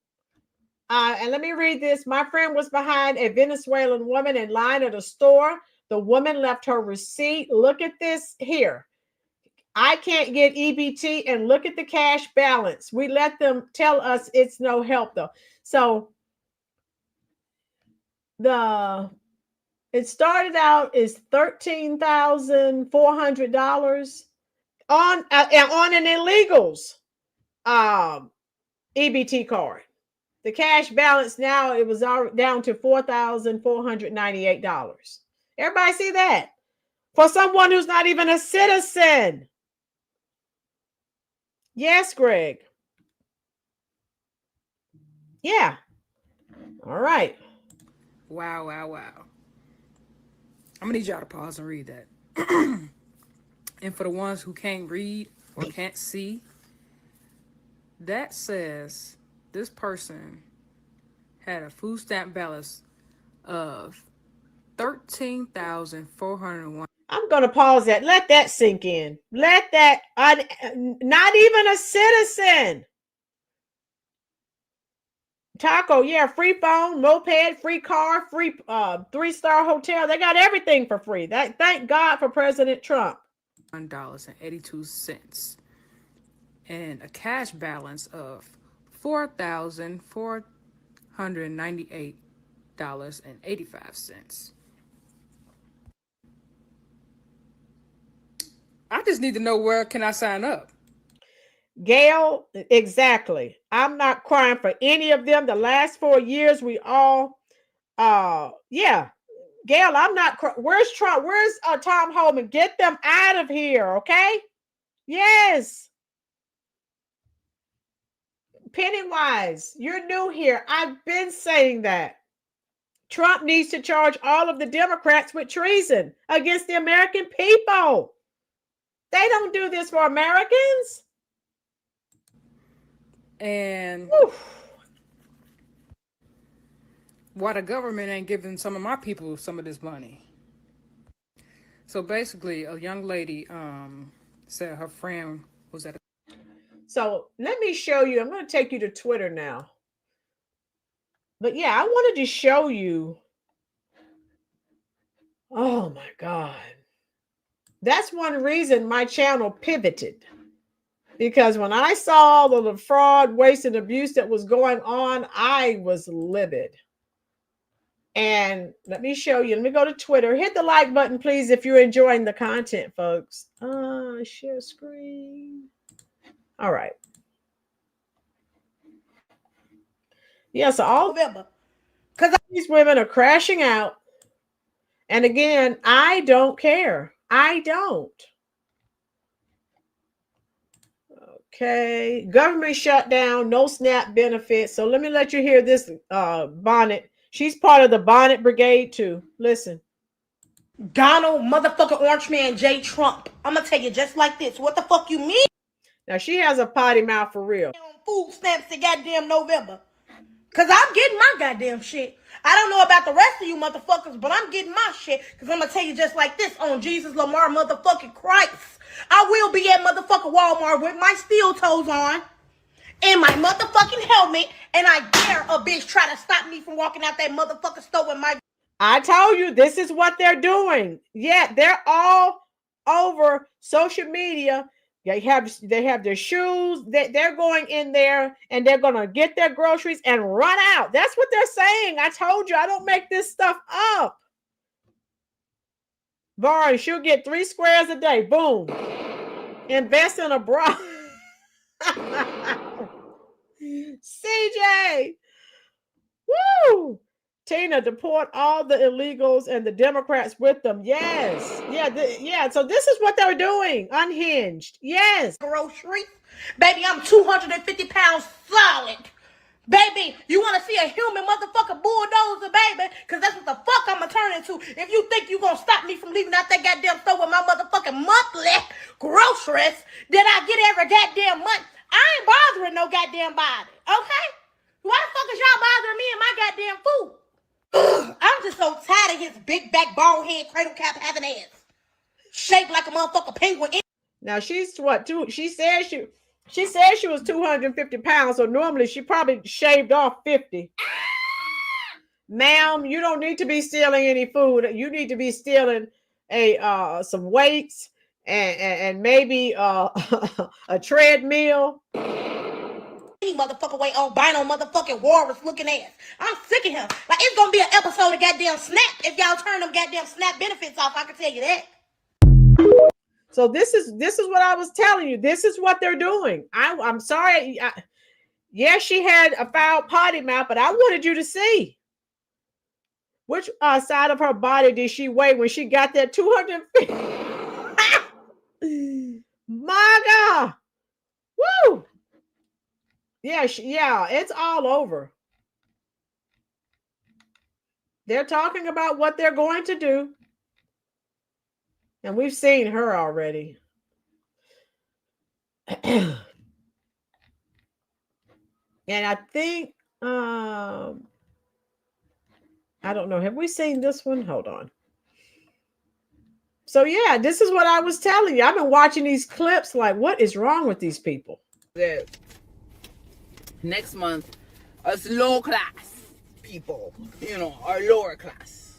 And let me read this. My friend was behind a Venezuelan woman in line at a store. The woman left her receipt. Look at this here. I can't get EBT, and look at the cash balance. We let them tell us it's no help though. So it started out is $13,400 on an illegals EBT card. The cash balance now, it was down to $4,498. Everybody see that? For someone who's not even a citizen. Yes, Greg. Yeah. All right. Wow, wow, wow. I'm gonna need y'all to pause and read that. And for the ones who can't read or can't see, that says this person had a food stamp balance of 13,401. I'm going to pause that. Let that sink in. Let that, not even a citizen. Taco, yeah, free phone, moped, free car, free 3-star hotel. They got everything for free. Thank God for President Trump. $1.82 and a cash balance of $4,498.85. I just need to know, where can I sign up? Gail, exactly. I'm not crying for any of them. The last 4 years, we all, yeah. Gail, I'm not. Where's Trump? Where's Tom Homan? Get them out of here, okay? Yes. Pennywise, you're new here. I've been saying that. Trump needs to charge all of the Democrats with treason against the American people. They don't do this for Americans. And why the government ain't giving some of my people some of this money? So basically, a young lady said her friend was at a... So let me show you. I'm going to take you to Twitter now. But yeah, I wanted to show you. Oh my God. That's one reason my channel pivoted. Because when I saw all of the fraud, waste, and abuse that was going on, I was livid. And let me show you. Let me go to Twitter. Hit the like button, please, if you're enjoying the content, folks. Share screen. All right. Yes, all November. Because these women are crashing out. And again, I don't care. I don't. Okay. Government shutdown, no SNAP benefits. So let me let you hear this Bonnet. She's part of the Bonnet Brigade too. Listen. Donald motherfucking Orange Man J. Trump. I'm gonna tell you just like this. What the fuck you mean? Now she has a potty mouth for real. Food stamps in goddamn November. Cause I'm getting my goddamn shit. I don't know about the rest of you motherfuckers, but I'm getting my shit. Cause I'm gonna tell you just like this on Jesus Lamar motherfucking Christ. I will be at motherfucking Walmart with my steel toes on and my motherfucking helmet, and I dare a bitch try to stop me from walking out that motherfucking store with my... I told you this is what they're doing. Yeah, they're all over social media. They have their shoes. They're going in there and they're gonna get their groceries and run out. That's what they're saying. I told you I don't make this stuff up. Barry, she'll get 3 squares a day. Boom. Invest in a bra. CJ. Woo. Tina, deport all the illegals and the Democrats with them. Yes. Yeah. So this is what they're doing. Unhinged. Yes. Groceries. Baby, I'm 250 pounds solid. Baby, you want to see a human motherfucking bulldozer, baby? Because that's what the fuck I'm going to turn into. If you think you going to stop me from leaving out that goddamn store with my motherfucking monthly groceries that I get every goddamn month, I ain't bothering no goddamn body, okay? Why the fuck is y'all bothering me and my goddamn food? I'm just so tired of his big back, bald head, cradle cap having ass. Shaped like a motherfucking penguin. Now she's what? She said she was 250 pounds, so normally she probably shaved off 50. Ma'am, you don't need to be stealing any food. You need to be stealing some weights and maybe a treadmill. Motherfucker way albino motherfucking walrus looking ass. I'm sick of him. Like, it's gonna be an episode of goddamn Snap if y'all turn them goddamn Snap benefits off. I can tell you that. So this is what I was telling you. This is what they're doing. I'm sorry. Yes, she had a foul potty mouth, but I wanted you to see which side of her body did she weigh when she got that 250. My God. Woo. Yeah, it's all over. They're talking about what they're going to do. And we've seen her already. And I think, I don't know. Have we seen this one? Hold on. So yeah, this is what I was telling you. I've been watching these clips like, what is wrong with these people? That next month, us low class people, our lower class,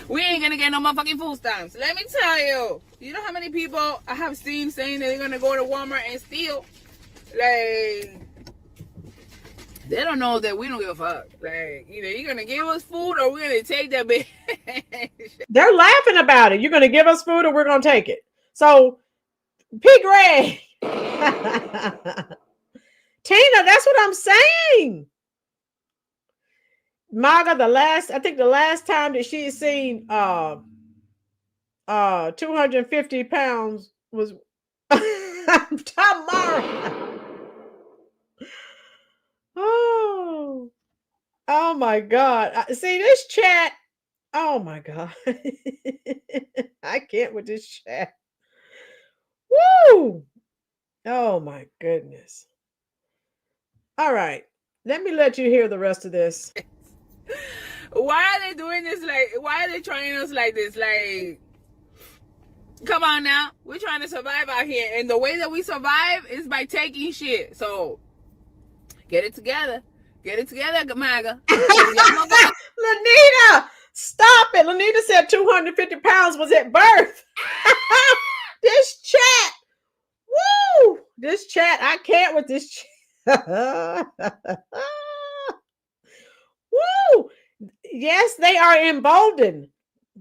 we ain't gonna get no motherfucking food stamps. Let me tell you, you know how many people I have seen saying that they're gonna go to Walmart and steal? Like, they don't know that we don't give a fuck. Like, either you're gonna give us food or we're gonna take that bitch. They're laughing about it. You're gonna give us food or we're gonna take it. So, P. Greg. Tina, that's what I'm saying. Maga, the last time that she's seen 250 pounds was Tamara. Oh my God. See this chat. Oh my God. I can't with this chat. Woo! Oh my goodness. All right. Let me let you hear the rest of this. Why are they doing this? Like, why are they trying us like this? Like, come on now. We're trying to survive out here. And the way that we survive is by taking shit. So, get it together. Get it together, MAGA. Lanita, stop it. Lanita said 250 pounds was at birth. This chat. Woo! This chat. I can't with this chat. Woo! Yes, they are emboldened.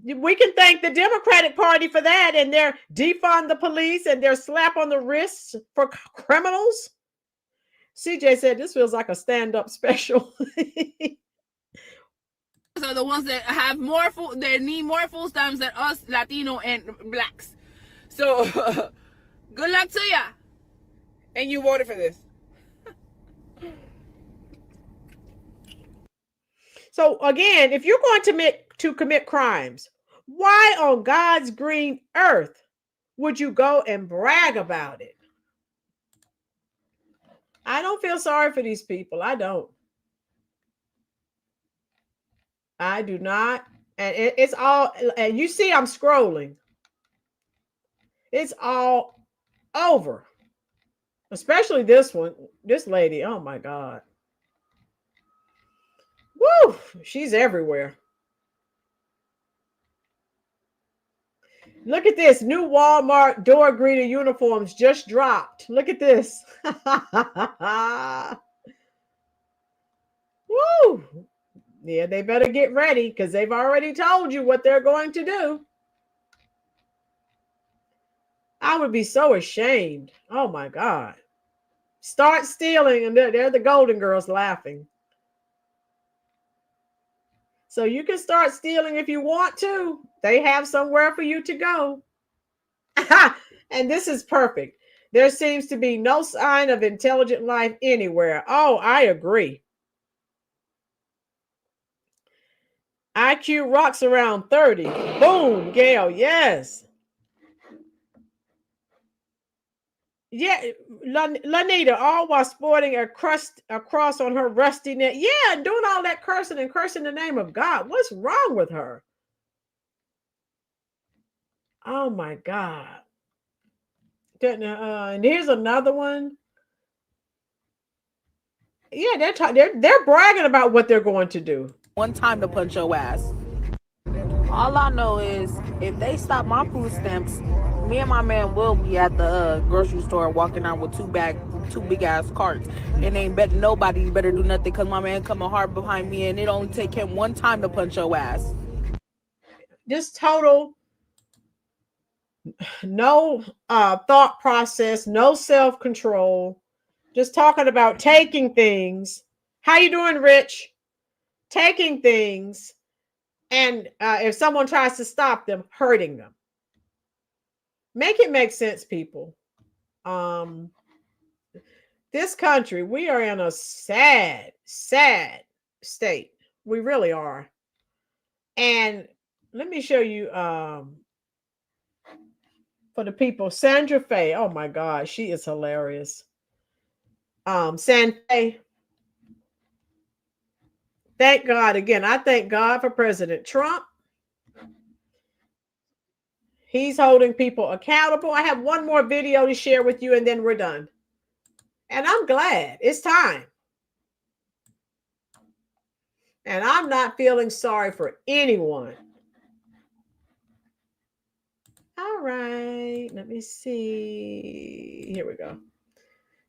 We can thank the Democratic Party for that and their defund the police and their slap on the wrists for criminals. CJ said this feels like a stand-up special. So the ones that have more food, they need more food stamps than us Latino and blacks. So good luck to ya. And you voted for this. So again, if you're going to commit crimes, why on God's green earth would you go and brag about it? I don't feel sorry for these people. I don't. I do not. And it's all, and you see, I'm scrolling. It's all over. Especially this one, this lady. Oh my God. Woo! She's everywhere. Look at this. New Walmart door greeter uniforms just dropped. Look at this. Woo! Yeah, they better get ready because they've already told you what they're going to do. I would be so ashamed. Oh my God. Start stealing, and they're the Golden Girls laughing. So you can start stealing if you want to. They have somewhere for you to go. And this is perfect. There seems to be no sign of intelligent life anywhere. Oh, I agree. IQ rocks around 30. Boom, Gail. Yes. Yeah, Lanita, all while sporting a cross on her rusty neck. Yeah, and doing all that cursing and cursing the name of God. What's wrong with her? Oh my God. And here's another one. Yeah, they're bragging about what they're going to do. One time to punch your ass. All I know is if they stop my food stamps, me and my man will be at the grocery store walking out with two big ass carts, and ain't bet nobody better do nothing because my man coming hard behind me, and it only take him one time to punch your ass. Just total no thought process, no self-control, just talking about taking things. How you doing, Rich? Taking things, and if someone tries to stop them, hurting them. Make it make sense, people. This country, we are in a sad state. We really are. And let me show you for the people, Sandra Faye. Oh my God, she is hilarious. Sandra Faye. Thank God again. I thank God for President Trump. He's holding people accountable. I have one more video to share with you, and then we're done. And I'm glad it's time. And I'm not feeling sorry for anyone. All right, let me see. Here we go.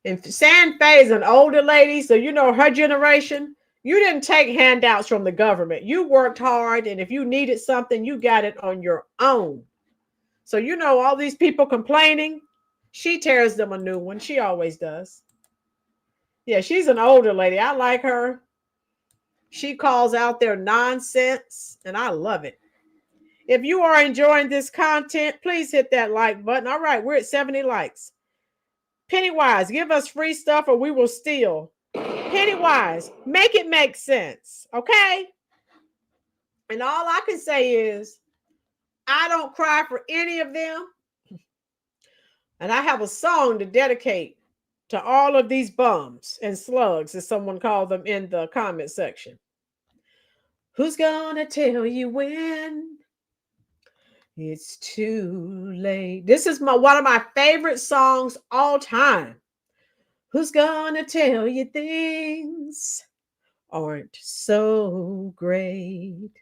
And Sand Faye is an older lady, so you know her generation. You didn't take handouts from the government. You worked hard, and if you needed something, you got it on your own. So you know all these people complaining, she tears them a new one. She always does. Yeah, she's an older lady. I like her. She calls out their nonsense, and I love it. If you are enjoying this content, please hit that like button. All right, we're at 70 likes. Pennywise, give us free stuff or we will steal. Pennywise, make it make sense, okay? And all I can say is, I don't cry for any of them. And I have a song to dedicate to all of these bums and slugs, as someone called them in the comment section. Who's gonna tell you when it's too late? This is one of my favorite songs all time. Who's gonna tell you things aren't so great?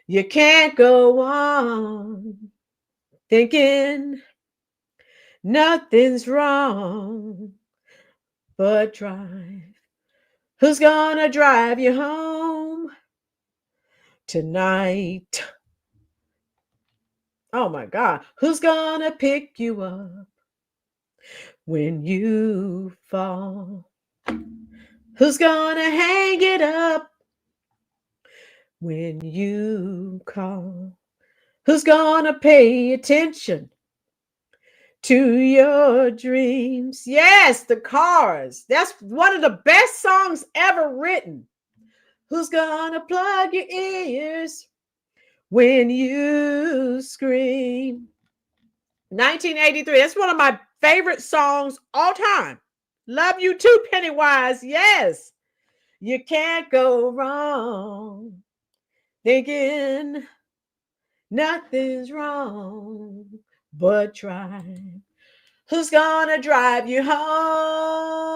You can't go on thinking nothing's wrong but drive. Who's gonna drive you home tonight? Oh my God. Who's gonna pick you up when you fall? Who's gonna hang it up when you call? Who's gonna pay attention to your dreams. Yes, the Cars. That's one of the best songs ever written. Who's gonna plug your ears when you scream? 1983. That's one of my favorite songs all time. Love you too, Pennywise. Yes. You can't go wrong thinking nothing's wrong but try. Who's gonna drive you home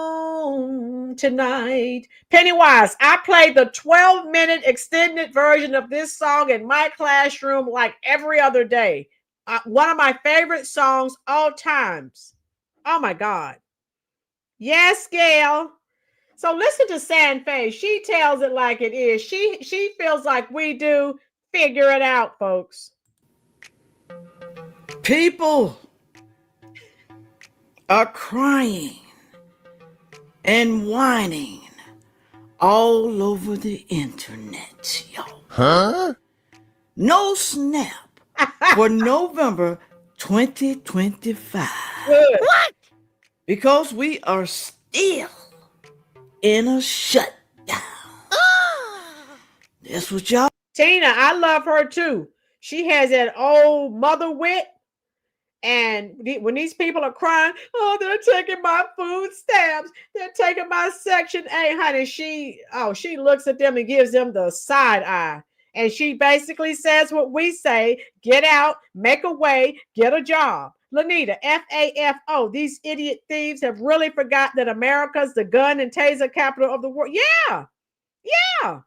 tonight? Pennywise, I played the 12-minute extended version of this song in my classroom like every other day. One of my favorite songs all times. Oh my God. Yes, Gail. So listen to Sandface. She tells it like it is. She feels like we do. Figure it out, folks. People are crying and whining all over the internet, y'all. Huh? No SNAP for November 2025. What? Because we are still in a shutdown. That's what y'all. Tina, I love her too. She has that old mother wit. And when these people are crying, oh, they're taking my food stamps. They're taking my Section 8, honey. She looks at them and gives them the side eye. And she basically says what we say: get out, make a way, get a job. Lanita, FAFO. These idiot thieves have really forgot that America's the gun and taser capital of the world. Yeah. Yeah.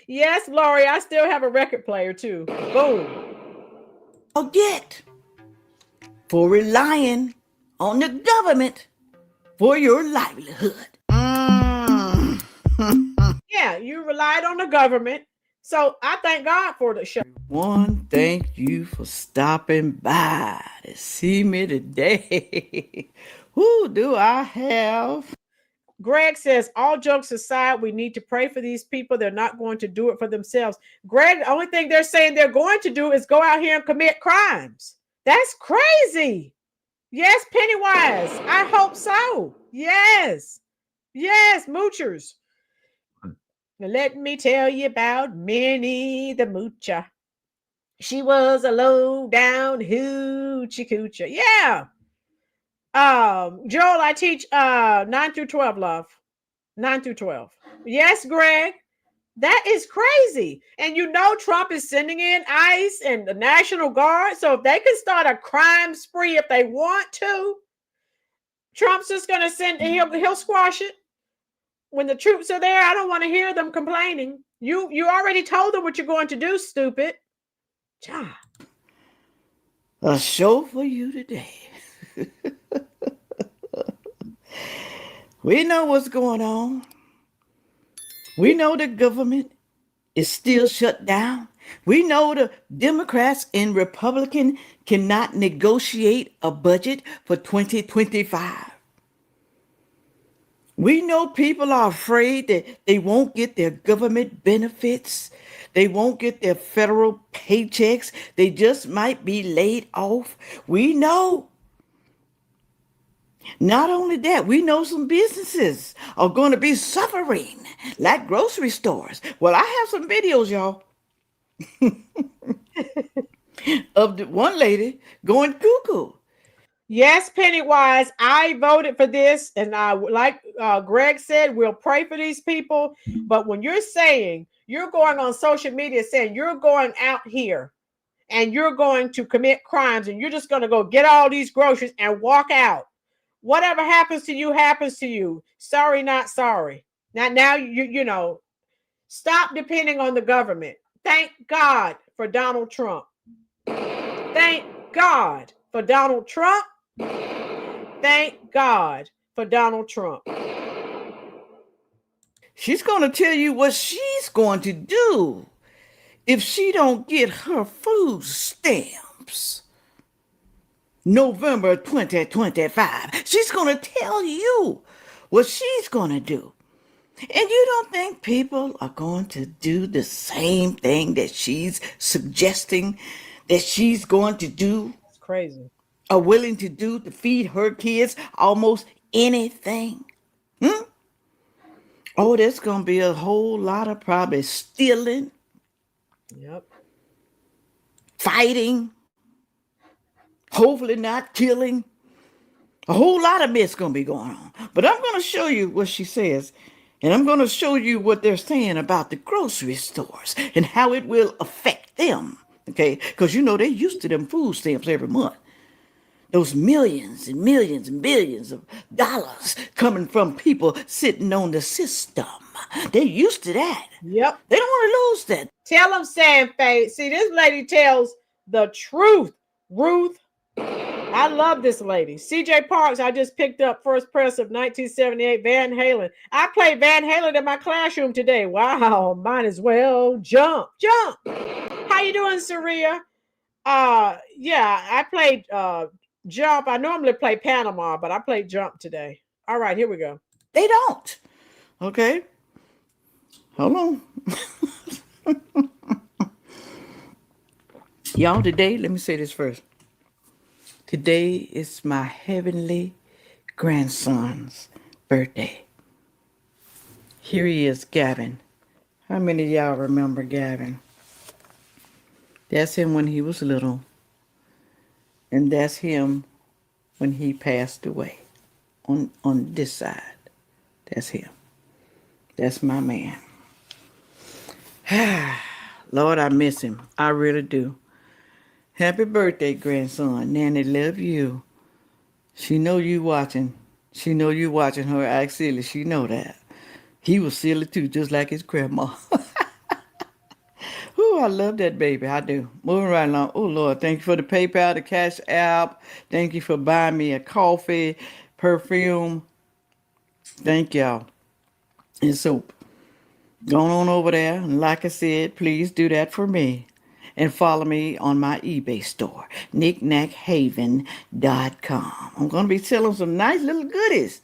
Yes, Lori, I still have a record player too. Boom. Get for relying on the government for your livelihood. Yeah, you relied on the government. So I thank God for the show. One, thank you for stopping by to see me today. Who do I have? Greg says, all jokes aside, we need to pray for these people. They're not going to do it for themselves. Greg, the only thing they're saying they're going to do is go out here and commit crimes. That's crazy. Yes, Pennywise. I hope so. Yes. Yes, moochers. Now, let me tell you about Minnie the Moocher. She was a low down hoochie coocher. Yeah. Joel, I teach 9 through 12, love. 9 through 12. Yes, Greg. That is crazy. And you know Trump is sending in ICE and the National Guard. So if they can start a crime spree if they want to, Trump's just gonna he'll squash it. When the troops are there, I don't want to hear them complaining. You already told them what you're going to do, stupid. A show for you today. We know what's going on. We know the government is still shut down. We know the Democrats and Republicans cannot negotiate a budget for 2025. We know people are afraid that they won't get their government benefits. They won't get their federal paychecks. They just might be laid off. We know. Not only that, we know some businesses are going to be suffering, like grocery stores. Well, I have some videos, y'all, of the one lady going cuckoo. Yes, Pennywise, I voted for this. And like Greg said, we'll pray for these people. But when you're saying, you're going on social media saying you're going out here and you're going to commit crimes and you're just going to go get all these groceries and walk out. Whatever happens to you, happens to you. Sorry, not sorry. Now you know, stop depending on the government. Thank God for Donald Trump. Thank God for Donald Trump. Thank God for Donald Trump. She's going to tell you what she's going to do if she don't get her food stamps. November 2025. She's going to tell you what she's going to do. And you don't think people are going to do the same thing that she's suggesting that she's going to do? It's crazy. are willing to do to feed her kids almost anything. Oh, there's going to be a whole lot of probably stealing, Yep. fighting, hopefully not killing. A whole lot of mess going to be going on. But I'm going to show you what she says. And I'm going to show you what they're saying about the grocery stores and how it will affect them. Okay? Because you know they're used to them food stamps every month. Those millions and millions and billions of dollars coming from people sitting on the system. They're used to that. Yep. They don't want to lose that. Tell them, Sam Faye. See, this lady tells the truth. Ruth, I love this lady. CJ Parks, I just picked up first press of 1978 Van Halen. I played Van Halen in my classroom today. Wow, might as well jump. How you doing, Saria? Yeah, I played jump. I normally play Panama, but I played jump today. All right, here we go. They don't. Okay. Hold on. Y'all, today, let me say this first. Today is my heavenly grandson's birthday. Here he is, Gavin. How many of y'all remember Gavin? That's him when he was little. And that's him when he passed away. On this side. That's him. That's my man. Lord, I miss him. I really do. Happy birthday, grandson. Nanny love you. She know you watching. She know you watching her act silly. She know that. He was silly too, just like his grandma. Ooh, I love that baby. I do. Moving right along. Oh, Lord, thank you for the PayPal, the Cash App. Thank you for buying me a coffee, perfume. Thank y'all. And soap. Going on over there. And like I said, please do that for me. And follow me on my eBay store, knickknackhaven.com. I'm going to be selling some nice little goodies.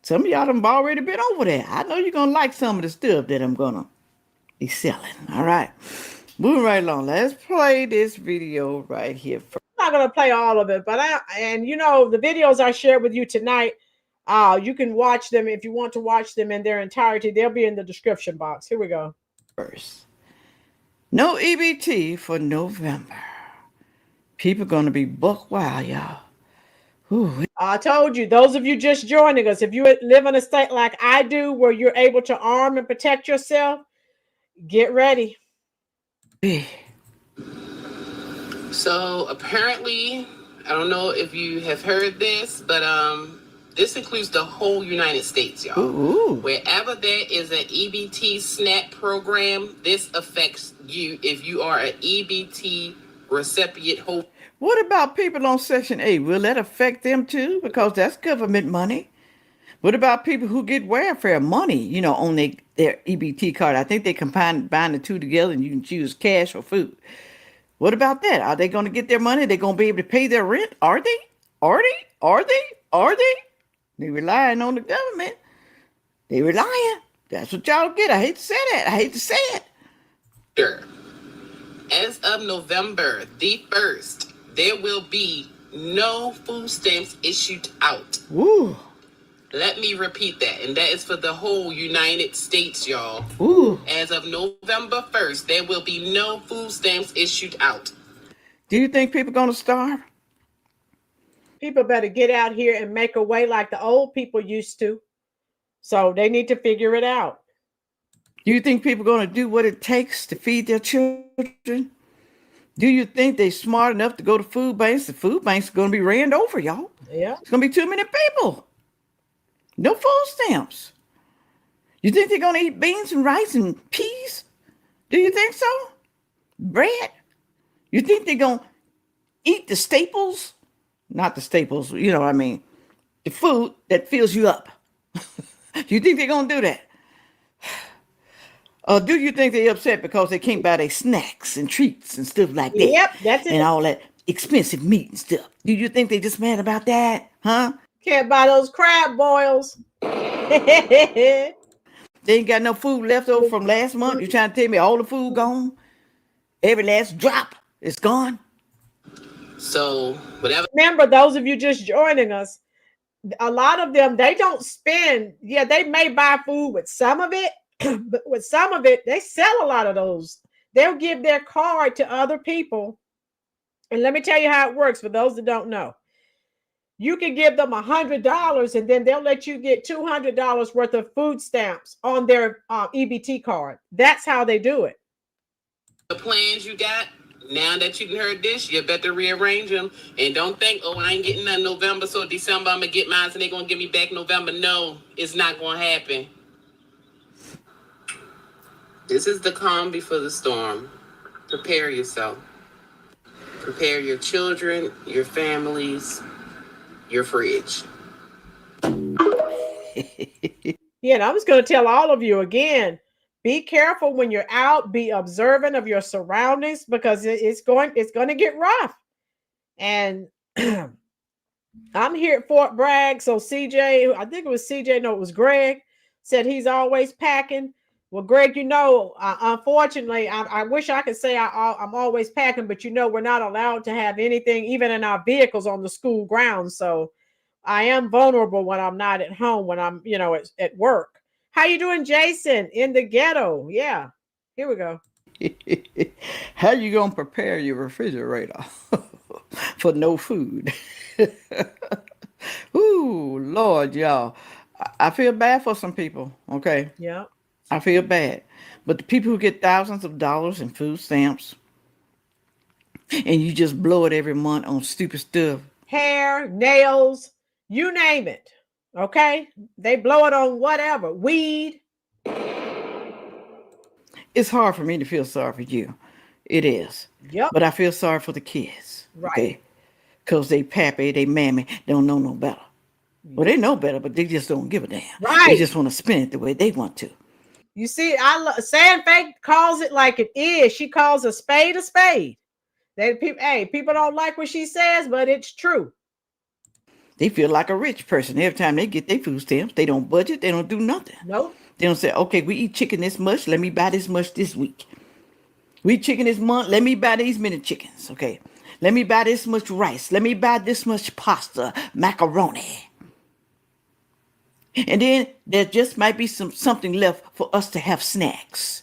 Some of y'all have already been over there. I know you're going to like some of the stuff that I'm going to be selling. All right. Moving right along. Let's play this video right here first. I'm not going to play all of it, but the videos I shared with you tonight, you can watch them if you want to watch them in their entirety. They'll be in the description box. Here we go. First. No EBT for November. People going to be buck wild, y'all. Ooh. I told you, those of you just joining us, if you live in a state like I do where you're able to arm and protect yourself, get ready. So apparently, I don't know if you have heard this, but this includes the whole United States, y'all. Ooh. Wherever there is an EBT SNAP program, this affects you if you are an EBT recipient. What about people on Section 8? Will that affect them too? Because that's government money. What about people who get welfare money, on their EBT card? I think they combine the two together and you can choose cash or food. What about that? Are they going to get their money? They're going to be able to pay their rent? Are they? They relying on the government. They relying. That's what y'all get. I hate to say that. I hate to say it. Sure. As of November the 1st, there will be no food stamps issued out. Ooh. Let me repeat that. And that is for the whole United States, y'all. Ooh. As of November 1st, there will be no food stamps issued out. Do you think people are going to starve? People better get out here and make a way like the old people used to. So they need to figure it out. Do you think people are going to do what it takes to feed their children? Do you think they're smart enough to go to food banks? The food banks are going to be ran over, y'all. Yeah. It's going to be too many people. No food stamps. You think they're going to eat beans and rice and peas? Do you think so? Bread? You think they're going to eat the staples? Not the staples, the food that fills you up. You think they're going to do that? Or do you think they're upset because they can't buy their snacks and treats and stuff like that? Yep, that's it. And all that expensive meat and stuff. Do you think they just mad about that? Huh? Can't buy those crab boils. They ain't got no food left over from last month. You trying to tell me all the food gone? Every last drop is gone? So whatever. Remember, those of you just joining us, a lot of them, they don't spend. Yeah, they may buy food with some of it, but with some of it, they sell a lot of those. They'll give their card to other people. And let me tell you how it works for those that don't know. You can give them $100 and then they'll let you get $200 worth of food stamps on their EBT card. That's how they do it. The plans you got, now that you heard this, you better rearrange them. And don't think, oh, I ain't getting none November, so December I'm going to get mine and they're going to give me back November. No, it's not going to happen. This is the calm before the storm. Prepare yourself. Prepare your children, your families, your fridge. Yeah, and I was going to tell all of you again, be careful when you're out, be observant of your surroundings because it's going to get rough. And I'm here at Fort Bragg, so CJ, I think it was CJ, no, it was Greg, said he's always packing. Well, Greg, you know, unfortunately, I wish I could say I'm always packing, but you know, we're not allowed to have anything, even in our vehicles on the school grounds. So I am vulnerable when I'm not at home, when I'm, you know, at work. How you doing, Jason, in the ghetto? Yeah, here we go. How you going to prepare your refrigerator for no food? Ooh, Lord, y'all. I feel bad for some people, okay? Yeah. I feel bad. But the people who get thousands of dollars in food stamps and you just blow it every month on stupid stuff. Hair, nails, you name it. Okay? They blow it on whatever. Weed. It's hard for me to feel sorry for you. It is. Yep. But I feel sorry for the kids. Right. Okay? Because they pappy, they mammy don't know no better. Well, they know better, but they just don't give a damn. Right. They just want to spin it the way they want to. You see, Sandfake calls it like it is. She calls a spade a spade. People don't like what she says, but it's true. They feel like a rich person. Every time they get their food stamps, they don't budget. They don't do nothing. Nope. They don't say, okay, we eat chicken this much. Let me buy this much this week. We eat chicken this month. Let me buy these many chickens. Okay. Let me buy this much rice. Let me buy this much pasta, macaroni. And then there just might be something left for us to have snacks.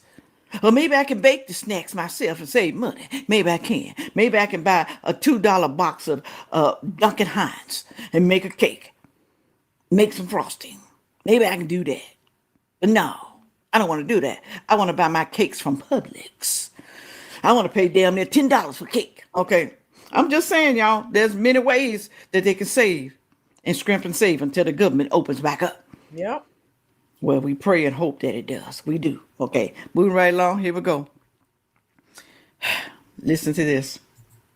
Or maybe I can bake the snacks myself and save money. Maybe I can. Maybe I can buy a $2 box of Dunkin' Hines and make a cake. Make some frosting. Maybe I can do that. But no, I don't want to do that. I want to buy my cakes from Publix. I want to pay damn near $10 for cake. Okay. I'm just saying, y'all, there's many ways that they can save and scrimp and save until the government opens back up. Yep. Well, we pray and hope that it does. We do. Okay. Moving right along. Here we go. Listen to this.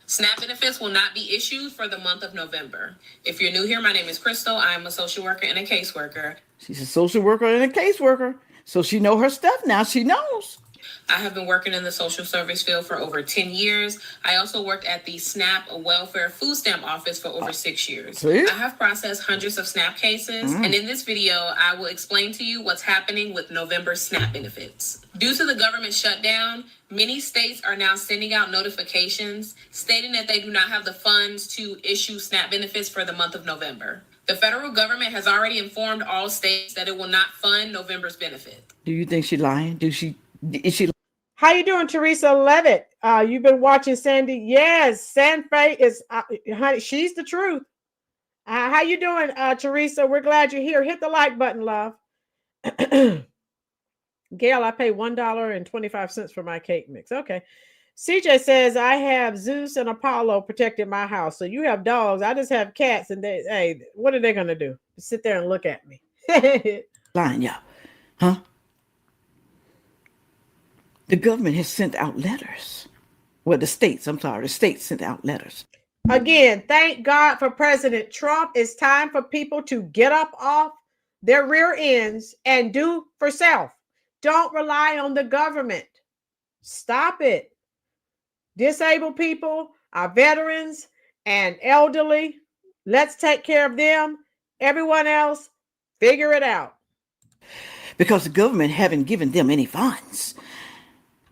SNAP benefits will not be issued for the month of November. If you're new here, my name is Crystal. I'm a social worker and a caseworker. She's a social worker and a caseworker. So she know her stuff now. She knows. I have been working in the social service field for over 10 years. I also worked at the SNAP Welfare Food Stamp Office for over 6 years. See? I have processed hundreds of SNAP cases, and in this video, I will explain to you what's happening with November SNAP benefits. Due to the government shutdown, many states are now sending out notifications stating that they do not have the funds to issue SNAP benefits for the month of November. The federal government has already informed all states that it will not fund November's benefit. Do you think she's lying? Is she? How you doing, Teresa Levitt? You've been watching Sandy. Yes, Sandfay is, honey, she's the truth. How you doing, Teresa? We're glad you're here. Hit the like button, love. Gail, I pay $1.25 for my cake mix. Okay. CJ says, I have Zeus and Apollo protecting my house. So you have dogs. I just have cats. And hey, what are they going to do? Sit there and look at me. Lying, y'all. Huh? The government has sent out letters. Well, the states sent out letters. Again, thank God for President Trump. It's time for people to get up off their rear ends and do for self. Don't rely on the government. Stop it. Disabled people, our veterans, and elderly, let's take care of them. Everyone else, figure it out. Because the government haven't given them any funds.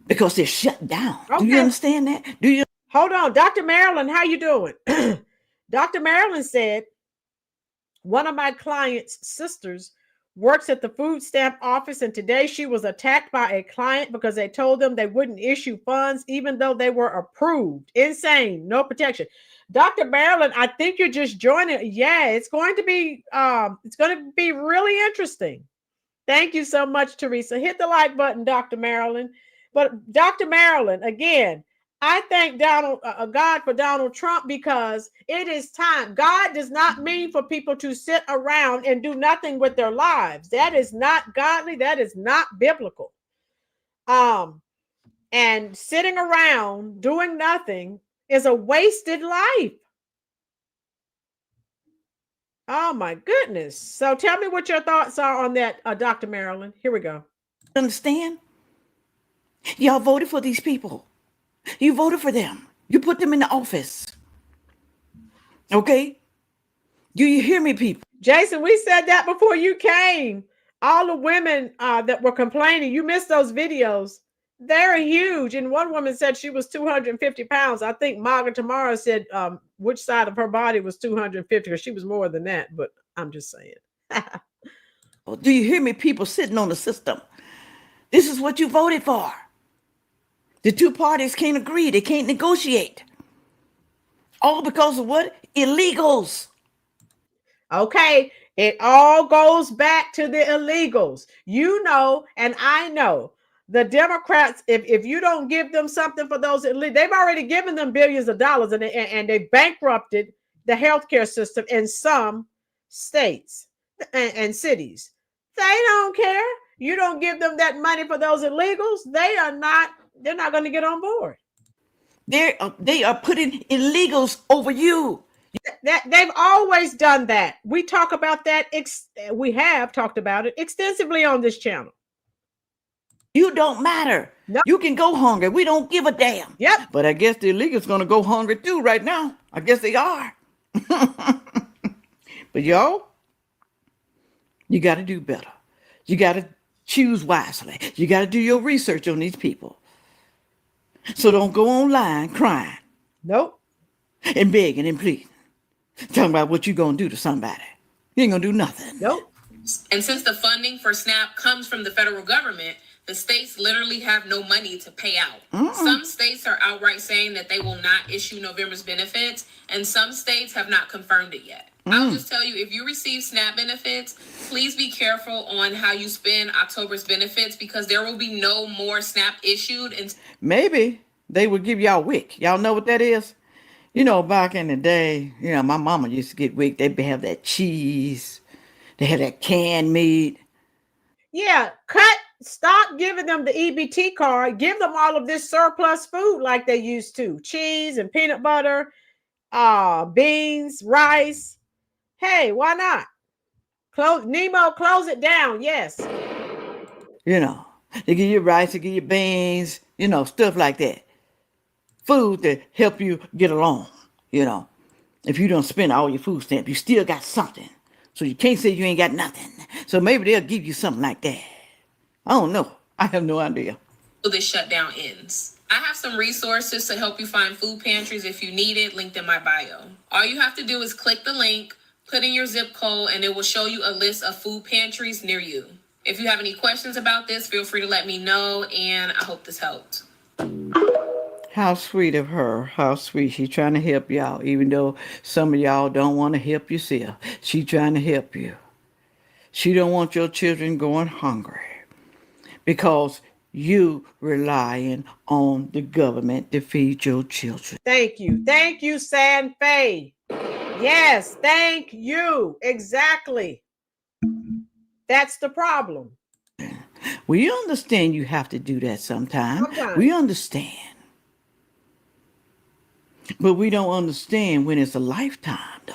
Because they're shut down. Okay. Do you understand that? Do you? Hold on. Dr. Marilyn, how you doing? Dr. Marilyn said, one of my client's sisters works at the food stamp office, and today she was attacked by a client because they told them they wouldn't issue funds even though they were approved. Insane. No protection. Dr. Marilyn, I think you're just joining. Yeah, it's going to be really interesting. Thank you so much, Teresa. Hit the like button, Dr. Marilyn. But Dr. Marilyn, again, I thank God for Donald Trump, because it is time. God does not mean for people to sit around and do nothing with their lives. That is not godly. That is not biblical. And sitting around doing nothing is a wasted life. Oh my goodness. So tell me what your thoughts are on that, Dr. Marilyn. Here we go. Understand? Y'all voted for these people. You voted for them. You put them in the office. Okay? Do you hear me, people? Jason, we said that before you came. All the women that were complaining, you missed those videos. They're huge. And one woman said she was 250 pounds. I think Margaret Tamara said which side of her body was 250, because she was more than that. But I'm just saying. Do you hear me, people sitting on the system? This is what you voted for. The two parties can't agree. They can't negotiate. All because of what? Illegals. Okay, it all goes back to the illegals. You know, and I know, the Democrats, if you don't give them something for those illegals, they've already given them billions of dollars, and they bankrupted the healthcare system in some states and cities. They don't care. You don't give them that money for those illegals, they're not going to get on board. They are putting illegals over you. They've always done that. We talk about that. We have talked about it extensively on this channel. You don't matter. Nope. You can go hungry. We don't give a damn. Yep. But I guess the illegals going to go hungry too right now. I guess they are. But y'all, you got to do better. You got to choose wisely. You got to do your research on these people. So don't go online crying. Nope. And begging and pleading. Talking about what you going to do to somebody. You ain't going to do nothing. Nope. And since the funding for SNAP comes from the federal government, the states literally have no money to pay out. Some states are outright saying that they will not issue November's benefits, and some states have not confirmed it yet. I'll just tell you, if you receive SNAP benefits, please be careful on how you spend October's benefits, because there will be no more SNAP issued. And maybe they will give y'all WIC. Y'all know what that is? You know, back in the day, you know, my mama used to get WIC. They'd have that cheese. They had that canned meat. Yeah, stop giving them the EBT card. Give them all of this surplus food like they used to. Cheese and peanut butter, beans, rice. Hey, why not? Close it down. Yes. You know, they give you rice, they give you beans, you know, stuff like that. Food to help you get along, you know. If you don't spend all your food stamps, you still got something. So you can't say you ain't got nothing. So maybe they'll give you something like that. I don't know. I have no idea. This shutdown ends. I have some resources to help you find food pantries if you need it, linked in my bio. All you have to do is click the link, put in your zip code, and it will show you a list of food pantries near you. If you have any questions about this, feel free to let me know, and I hope this helped. How sweet of her. How sweet. She's trying to help y'all, even though some of y'all don't want to help yourself. She's trying to help you. She don't want your children going hungry because you relying on the government to feed your children. Thank you. Thank you, San Fe. Yes, thank you. Exactly. That's the problem. We understand you have to do that sometimes. We understand. But we don't understand when it's a lifetime, though.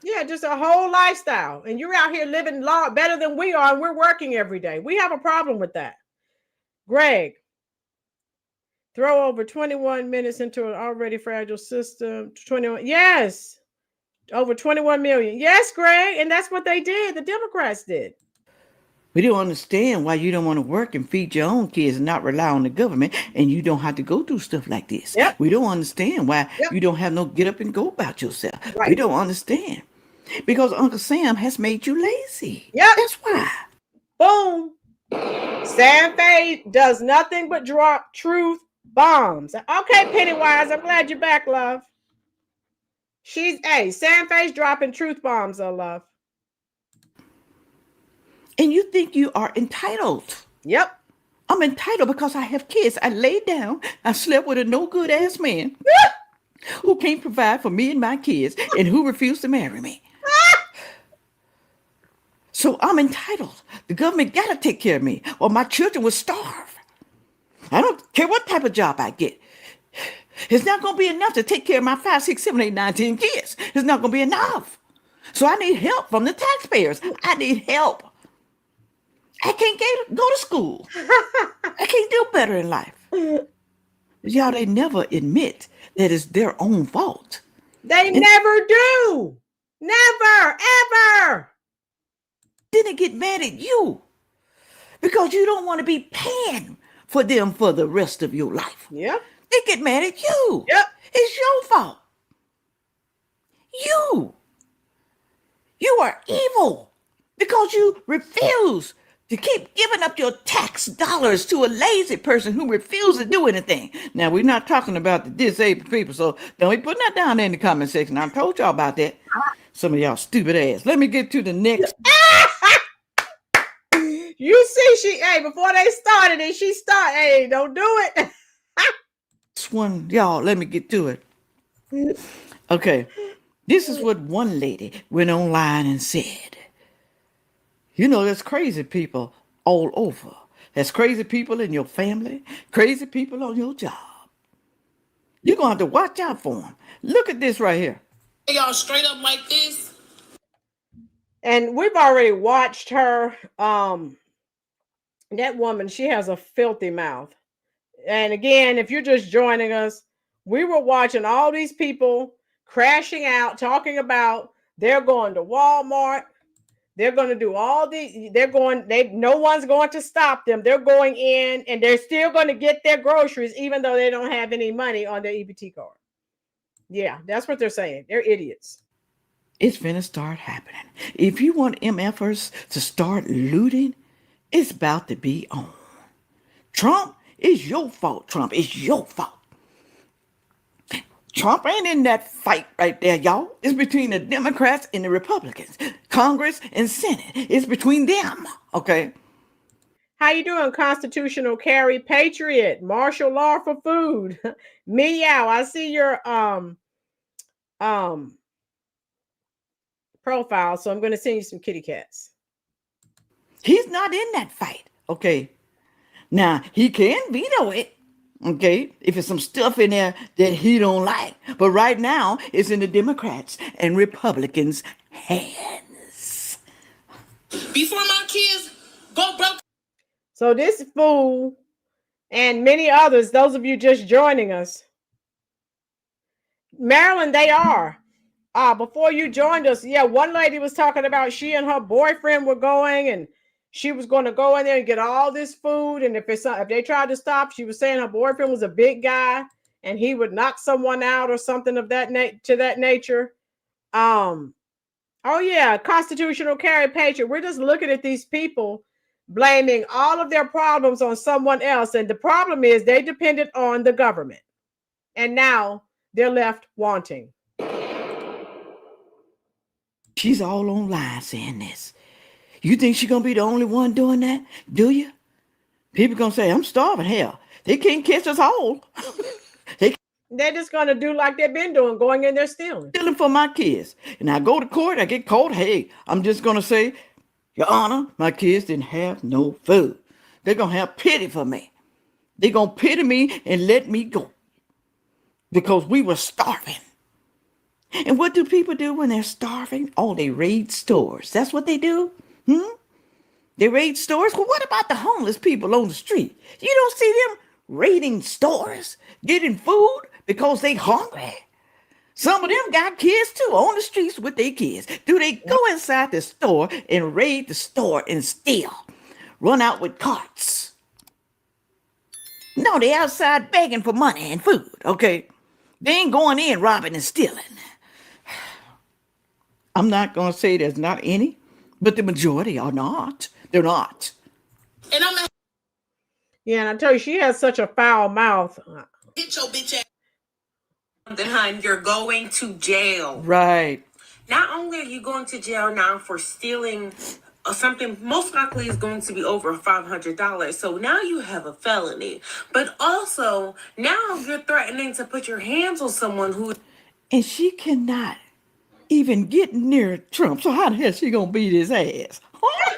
Yeah, just a whole lifestyle. And you're out here living better than we are, and we're working every day. We have a problem with that. Greg, throw over 21 minutes into an already fragile system. 21. Yes. Over 21 million. Yes, Greg. And that's what they did. The Democrats did. We don't understand why you don't want to work and feed your own kids and not rely on the government, and you don't have to go through stuff like this. Yep. We don't understand why Yep. you don't have no get up and go about yourself. We Right. don't understand because Uncle Sam has made you lazy. Yep. That's why. Boom. Sam Faye does nothing but drop truth bombs. Okay, Pennywise, I'm glad you're back, love. Sam Faye's dropping truth bombs, love. And you think you are entitled. Yep. I'm entitled because I have kids. I laid down. I slept with a no good ass man who can't provide for me and my kids and who refused to marry me. So I'm entitled. The government got to take care of me or my children will starve. I don't care what type of job I get. It's not going to be enough to take care of my 5, 6, 7, 8, 9, 10 kids. It's not going to be enough. So I need help from the taxpayers. I need help. I can't go to school. I can't do better in life. Y'all, they never admit that it's their own fault. They never do. Never, ever. Then they get mad at you because you don't want to be paying for them for the rest of your life. Yep. They get mad at you. Yep. It's your fault. You are evil because you refuse to keep giving up your tax dollars to a lazy person who refuses to do anything. Now, we're not talking about the disabled people, so don't be putting that down there in the comment section. I told y'all about that. Some of y'all stupid ass. Let me get to the next. You see, before they started it, she started, don't do it. This one, y'all, let me get to it. Okay, this is what one lady went online and said. You know, there's crazy people all over. There's crazy people in your family, crazy people on your job. You're going to have to watch out for them. Look at this right here. Y'all straight up like this. And we've already watched her. That woman, she has a filthy mouth. And again, if you're just joining us, we were watching all these people crashing out, talking about they're going to Walmart. They're going to do all these. No one's going to stop them. They're going in and they're still going to get their groceries, even though they don't have any money on their EBT card. Yeah, that's what they're saying. They're idiots. It's finna start happening. If you want MFers to start looting, it's about to be on. Trump, it's your fault, Trump. It's your fault. Trump ain't in that fight right there, y'all. It's between the Democrats and the Republicans. Congress and Senate. It's between them, okay? How you doing, constitutional carry patriot, martial law for food? Meow, I see your profile, so I'm going to send you some kitty cats. He's not in that fight, okay? Now, he can veto it, okay, if it's some stuff in there that he don't like. But right now, it's in the Democrats and Republicans' hands. Before my kids go broke. So this fool and many others, those of you just joining us, Maryland, they are. Before you joined us, yeah, one lady was talking about she and her boyfriend were going and she was going to go in there and get all this food. And if they tried to stop, she was saying her boyfriend was a big guy and he would knock someone out or something of that nature. Oh yeah, constitutional carry patriot. We're just looking at these people blaming all of their problems on someone else. And the problem is they depended on the government. And now they're left wanting. She's all online saying this. You think she's going to be the only one doing that? Do you? People going to say, I'm starving. Hell, they can't catch us all. They're just going to do like they've been doing, going in there stealing. Stealing for my kids. And I go to court, I get caught. Hey, I'm just going to say, Your Honor, my kids didn't have no food. They're going to have pity for me. They're going to pity me and let me go. Because we were starving. And what do people do when they're starving? Oh, they raid stores. That's what they do? They raid stores? Well, what about the homeless people on the street? You don't see them raiding stores, getting food because they hungry. Some of them got kids too on the streets with their kids. Do they go inside the store and raid the store and steal? run out with carts. No, they outside begging for money and food, okay? They ain't going in robbing and stealing. I'm not going to say there's not any, but the majority are not. They're not. And I'm not. Yeah, and I tell you, she has such a foul mouth. Get your bitch ass. Hun, you're going to jail. Right. Not only are you going to jail now for stealing something most likely is going to be over $500, so now you have a felony, but also now you're threatening to put your hands on someone who. And she cannot even get near Trump. So how the hell is she gonna beat his ass? Huh?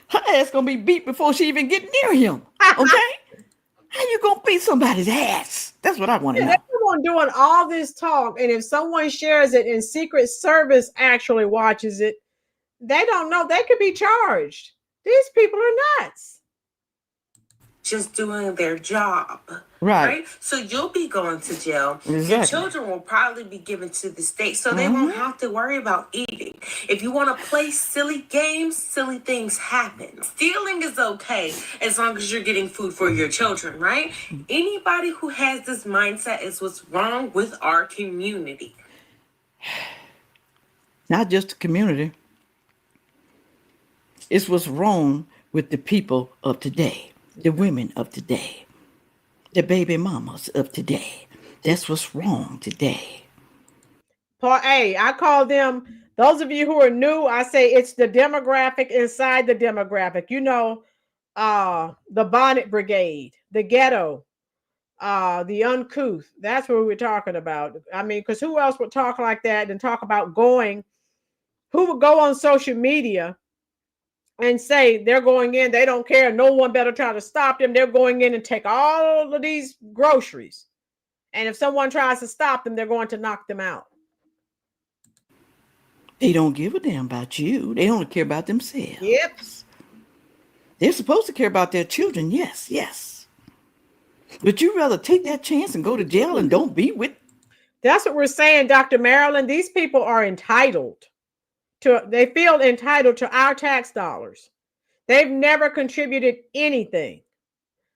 Her ass gonna be beat before she even get near him. Okay? How you gonna beat somebody's ass? That's what I want to know. Everyone doing all this talk, and if someone shares it and Secret Service actually watches it, they don't know. They could be charged. These people are nuts. Just doing their job. Right. So you'll be going to jail. Exactly. Your children will probably be given to the state, so they won't have to worry about eating. If you want to play silly games, silly things happen. Stealing is okay as long as you're getting food for your children, right? Anybody who has this mindset is what's wrong with our community. Not just the community. It's what's wrong with the people of today, the women of today, the baby mamas of today. That's what's wrong today. Part A, I call them, those of you who are new, I say it's the demographic inside the demographic. You know, the bonnet brigade, the ghetto, the uncouth. That's what we're talking about. I mean, because who else would talk like that and talk about going? Who would go on social media and say they're going in, they don't care, no one better try to stop them. They're going in and take all of these groceries. And if someone tries to stop them, they're going to knock them out. They don't give a damn about you. They only care about themselves. Yep. They're supposed to care about their children, yes. But you rather take that chance and go to jail and don't be with. That's what we're saying, Dr. Marilyn. These people are entitled. They feel entitled to our tax dollars. They've never contributed anything.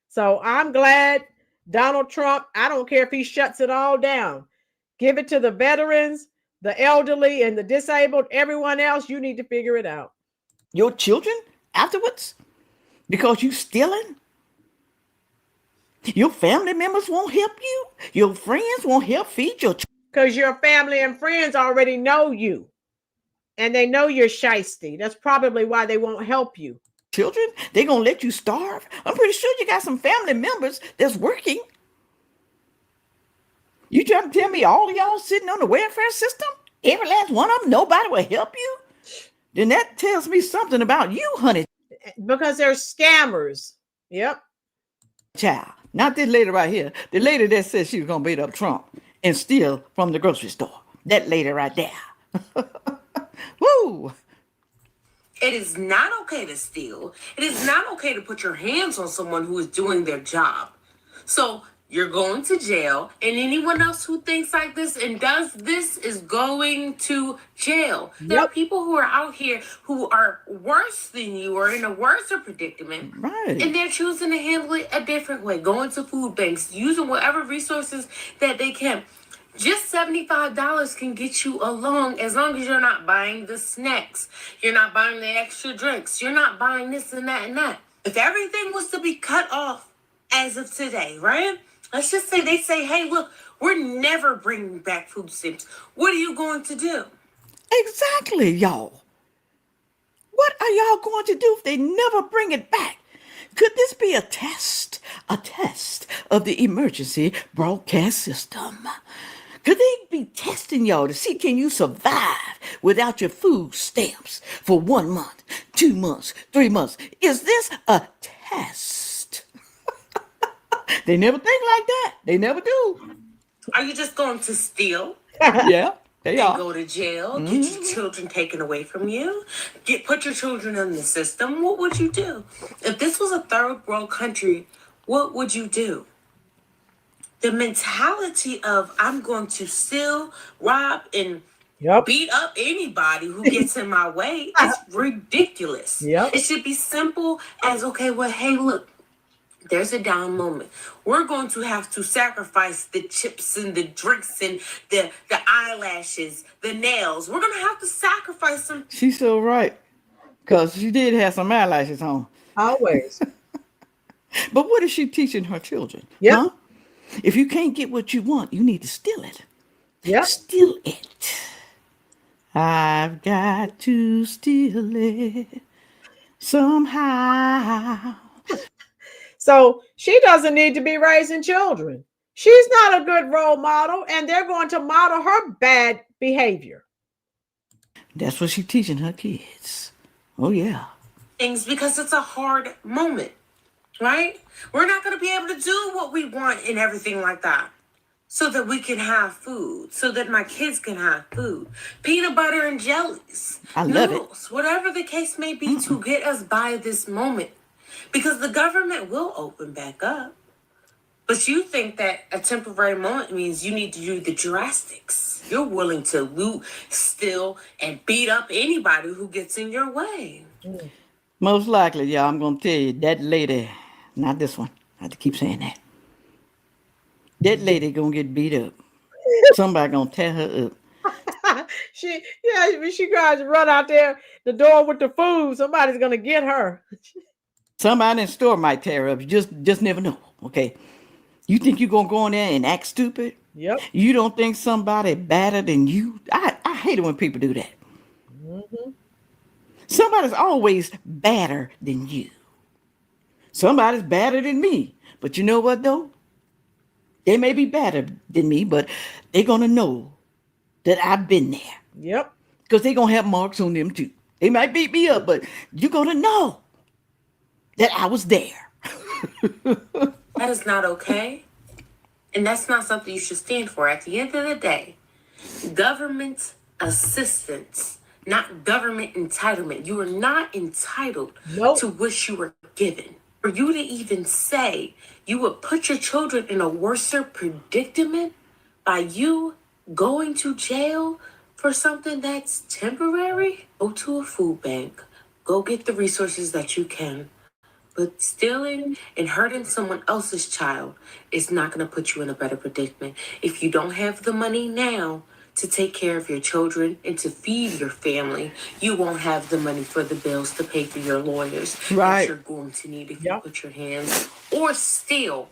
So I'm glad Donald Trump, I don't care if he shuts it all down. Give it to the veterans, the elderly, and the disabled. Everyone else, you need to figure it out. Your children afterwards? Because you stealing? Your family members won't help you? Your friends won't help feed your children? Because your family and friends already know you. And they know you're shiesty. That's probably why they won't help you. Children, they're going to let you starve. I'm pretty sure you got some family members that's working. You trying to tell me all of y'all sitting on the welfare system? Every last one of them, nobody will help you? Then that tells me something about you, honey. Because they're scammers. Yep. Child, not this lady right here. The lady that said she was going to beat up Trump and steal from the grocery store. That lady right there. Woo! It is not okay to steal. It is not okay to put your hands on someone who is doing their job. So you're going to jail, and anyone else who thinks like this and does this is going to jail. Yep. There are people who are out here who are worse than you or in a worse predicament. Right. And they're choosing to handle it a different way, going to food banks, using whatever resources that they can. Just $75 can get you along as long as you're not buying the snacks. You're not buying the extra drinks. You're not buying this and that and that. If everything was to be cut off as of today, right? Let's just say they say, hey, look, we're never bringing back food stamps. What are you going to do? Exactly, y'all. What are y'all going to do if they never bring it back? Could this be a test of the emergency broadcast system? Could they be testing y'all to see can you survive without your food stamps for 1 month, 2 months, 3 months? Is this a test? They never think like that. They never do. Are you just going to steal? Yeah, they are. Go to jail, get your children taken away from you, put your children in the system. What would you do? If this was a third world country, what would you do? The mentality of I'm going to steal, rob, and Yep. beat up anybody who gets in my way. It's ridiculous. Yep. It should be simple as, okay, well, hey, look, there's a down moment. We're going to have to sacrifice the chips and the drinks and the eyelashes, the nails. We're going to have to sacrifice some. She's so right. Because she did have some eyelashes on. Always. But what is she teaching her children? Yep. Huh? If you can't get what you want, you need to steal it. Yep. Steal it. I've got to steal it somehow. So she doesn't need to be raising children. She's not a good role model, and they're going to model her bad behavior. That's what she's teaching her kids. Oh, yeah. Things because it's a hard moment, right? We're not going to be able to do what we want and everything like that so that we can have food, so that my kids can have food. Peanut butter and jellies, I love noodles, whatever the case may be to get us by this moment. Because the government will open back up. But you think that a temporary moment means you need to do the drastics. You're willing to loot, steal, and beat up anybody who gets in your way. Most likely, y'all, I'm going to tell you, that lady, not this one, I have to keep saying that. That lady going to get beat up. Somebody going to tear her up. She tries to run out there the door with the food. Somebody's going to get her. Somebody in the store might tear her up. You just never know, okay? You think you're going to go in there and act stupid? Yep. You don't think somebody better than you? I hate it when people do that. Mm-hmm. Somebody's always better than you. Somebody's better than me. But you know what, though? They may be better than me, but they're going to know that I've been there. Yep. Because they're going to have marks on them, too. They might beat me up, but you're going to know that I was there. That is not okay. And that's not something you should stand for. At the end of the day, government assistance, not government entitlement. You are not entitled to what you were given. For you to even say you would put your children in a worse predicament by you going to jail for something that's temporary, go to a food bank. Go get the resources that you can. But stealing and hurting someone else's child is not going to put you in a better predicament. If you don't have the money now to take care of your children and to feed your family, you won't have the money for the bills to pay for your lawyers that you're going to need if you put your hands or steal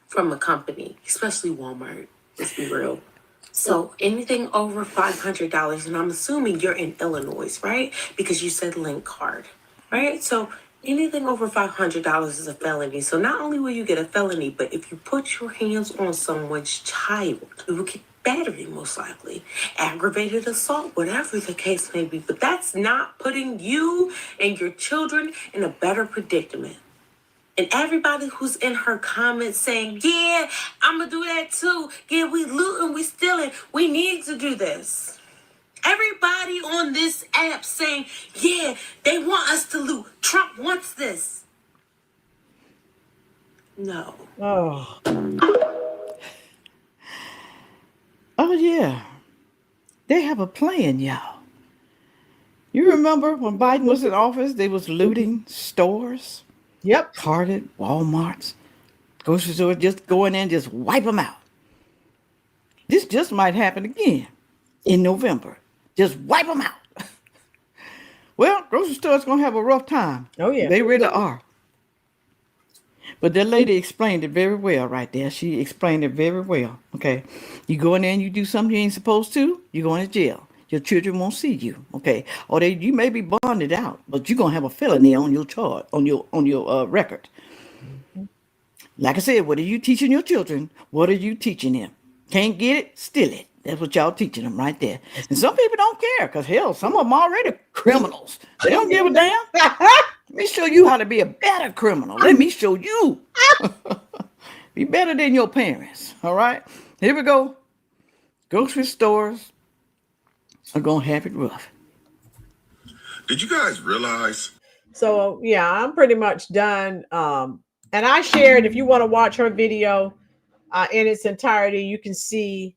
from a company, especially Walmart. Let's be real. So anything over $500, and I'm assuming you're in Illinois, right? Because you said link card, right? So anything over $500 is a felony. So not only will you get a felony, but if you put your hands on someone's child, you will get battery, most likely, aggravated assault, whatever the case may be. But that's not putting you and your children in a better predicament. And everybody who's in her comments saying, yeah, I'm going to do that too. Yeah, we looting, we stealing. We need to do this. Everybody on this app saying, yeah, they want us to loot. Trump wants this. No. Oh, yeah. They have a plan, y'all. You remember when Biden was in office, they was looting stores? Yep. Target, Walmarts, grocery store, just go in there and just wipe them out. This just might happen again in November. Just wipe them out. Well, grocery stores going to have a rough time. Oh, yeah. They really are. But that lady explained it very well right there. She explained it very well. Okay. You go in there and you do something you ain't supposed to, you're going to jail. Your children won't see you. Okay. Or you may be bonded out, but you're going to have a felony on your charge, on your record. Mm-hmm. Like I said, what are you teaching your children? What are you teaching them? Can't get it? Steal it. That's what y'all teaching them right there. And some people don't care because, hell, some of them already criminals. They don't give a damn. Let me show you how to be a better criminal. Let me show you. Be better than your parents. All right? Here we go. Grocery stores are going to have it rough. Did you guys realize? So, yeah, I'm pretty much done. And I shared, if you want to watch her video in its entirety, you can see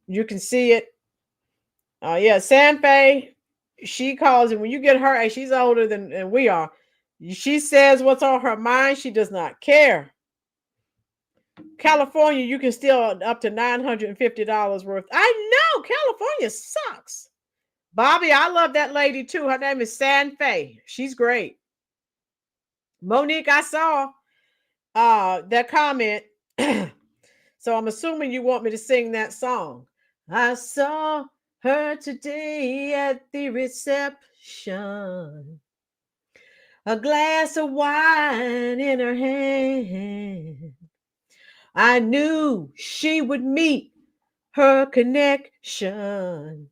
You can see it. Yeah, Sanfei, she calls, and when you get her, she's older than we are. She says what's on her mind. She does not care. California, you can steal up to $950 worth. I know California sucks. Bobby, I love that lady too. Her name is Sanfei. She's great. Monique, I saw that comment. So I'm assuming you want me to sing that song. I saw her today at the reception, a glass of wine in her hand. I knew she would meet her connection.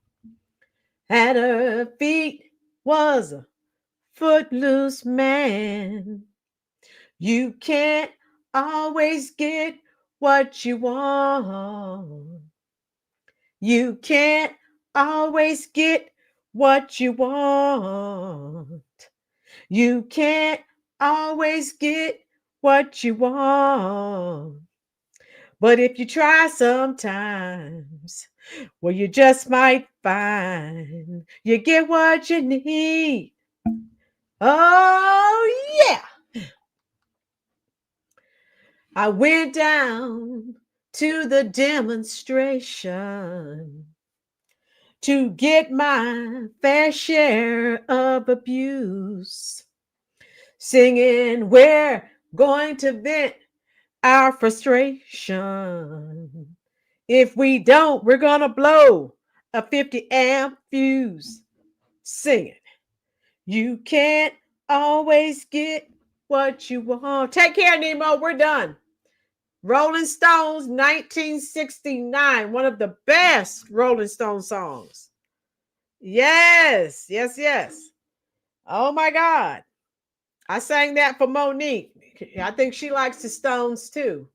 At her feet was a footloose man. You can't always get what you want. You can't always get what you want. You can't always get what you want. But if you try sometimes, well, you just might find you get what you need. Oh, yeah. I went down to the demonstration to get my fair share of abuse, singing, we're going to vent our frustration. If we don't, we're going to blow a 50 amp fuse. Singing, you can't always get what you want. Take care, Nemo. We're done. Rolling Stones, 1969. One of the best Rolling Stone songs. Yes, yes, yes. Oh my God. I sang that for Monique. I think she likes the Stones too.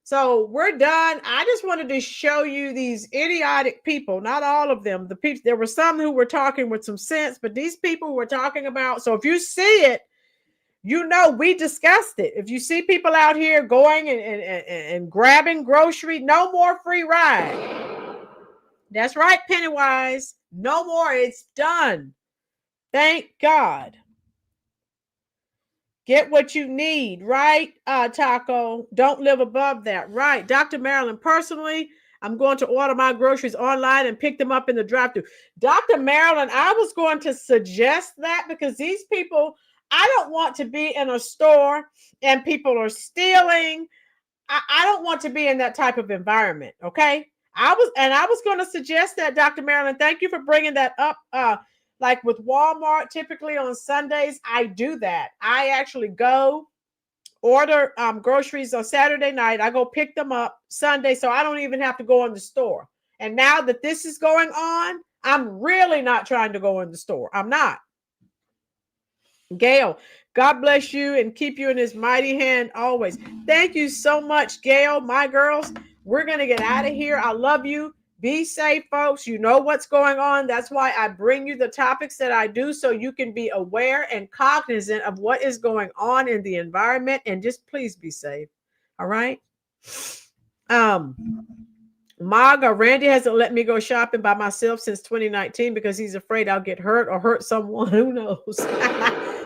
So we're done. I just wanted to show you these idiotic people, not all of them. The people, there were some who were talking with some sense, but these people were talking about. So if you see it, you know, we discussed it. If you see people out here going and grabbing grocery, no more free ride. That's right, Pennywise. No more. It's done. Thank God. Get what you need, right, Taco? Don't live above that, right? Dr. Marilyn, personally, I'm going to order my groceries online and pick them up in the drive-thru. Dr. Marilyn, I was going to suggest that because these people, I don't want to be in a store and people are stealing. I don't want to be in that type of environment, okay? I was going to suggest that, Dr. Marilyn. Thank you for bringing that up. Like with Walmart, typically on Sundays, I do that. I actually go order groceries on Saturday night. I go pick them up Sunday, so I don't even have to go in the store. And now that this is going on, I'm really not trying to go in the store. I'm not. Gail, God bless you and keep you in his mighty hand always. Thank you so much, Gail. My girls, we're going to get out of here. I love you. Be safe, folks. You know what's going on. That's why I bring you the topics that I do so you can be aware and cognizant of what is going on in the environment, and just please be safe. All right. Maga, Randy hasn't let me go shopping by myself since 2019 because he's afraid I'll get hurt or hurt someone. Who knows?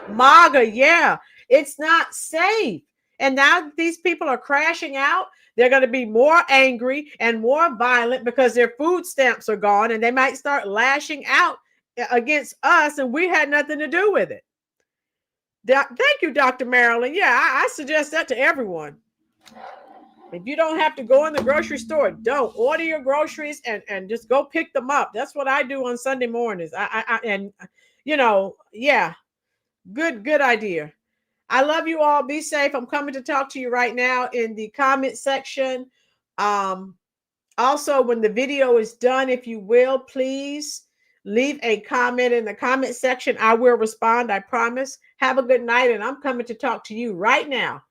Maga, yeah, it's not safe. And now these people are crashing out. They're going to be more angry and more violent because their food stamps are gone, and they might start lashing out against us, and we had nothing to do with it. Thank you, Dr. Marilyn. Yeah, I suggest that to everyone. If you don't have to go in the grocery store, don't order your groceries and just go pick them up. That's what I do on Sunday mornings. And you know, yeah, good idea. I love you all. Be safe. I'm coming to talk to you right now in the comment section. Also, when the video is done, if you will, please leave a comment in the comment section. I will respond. I promise. Have a good night. And I'm coming to talk to you right now.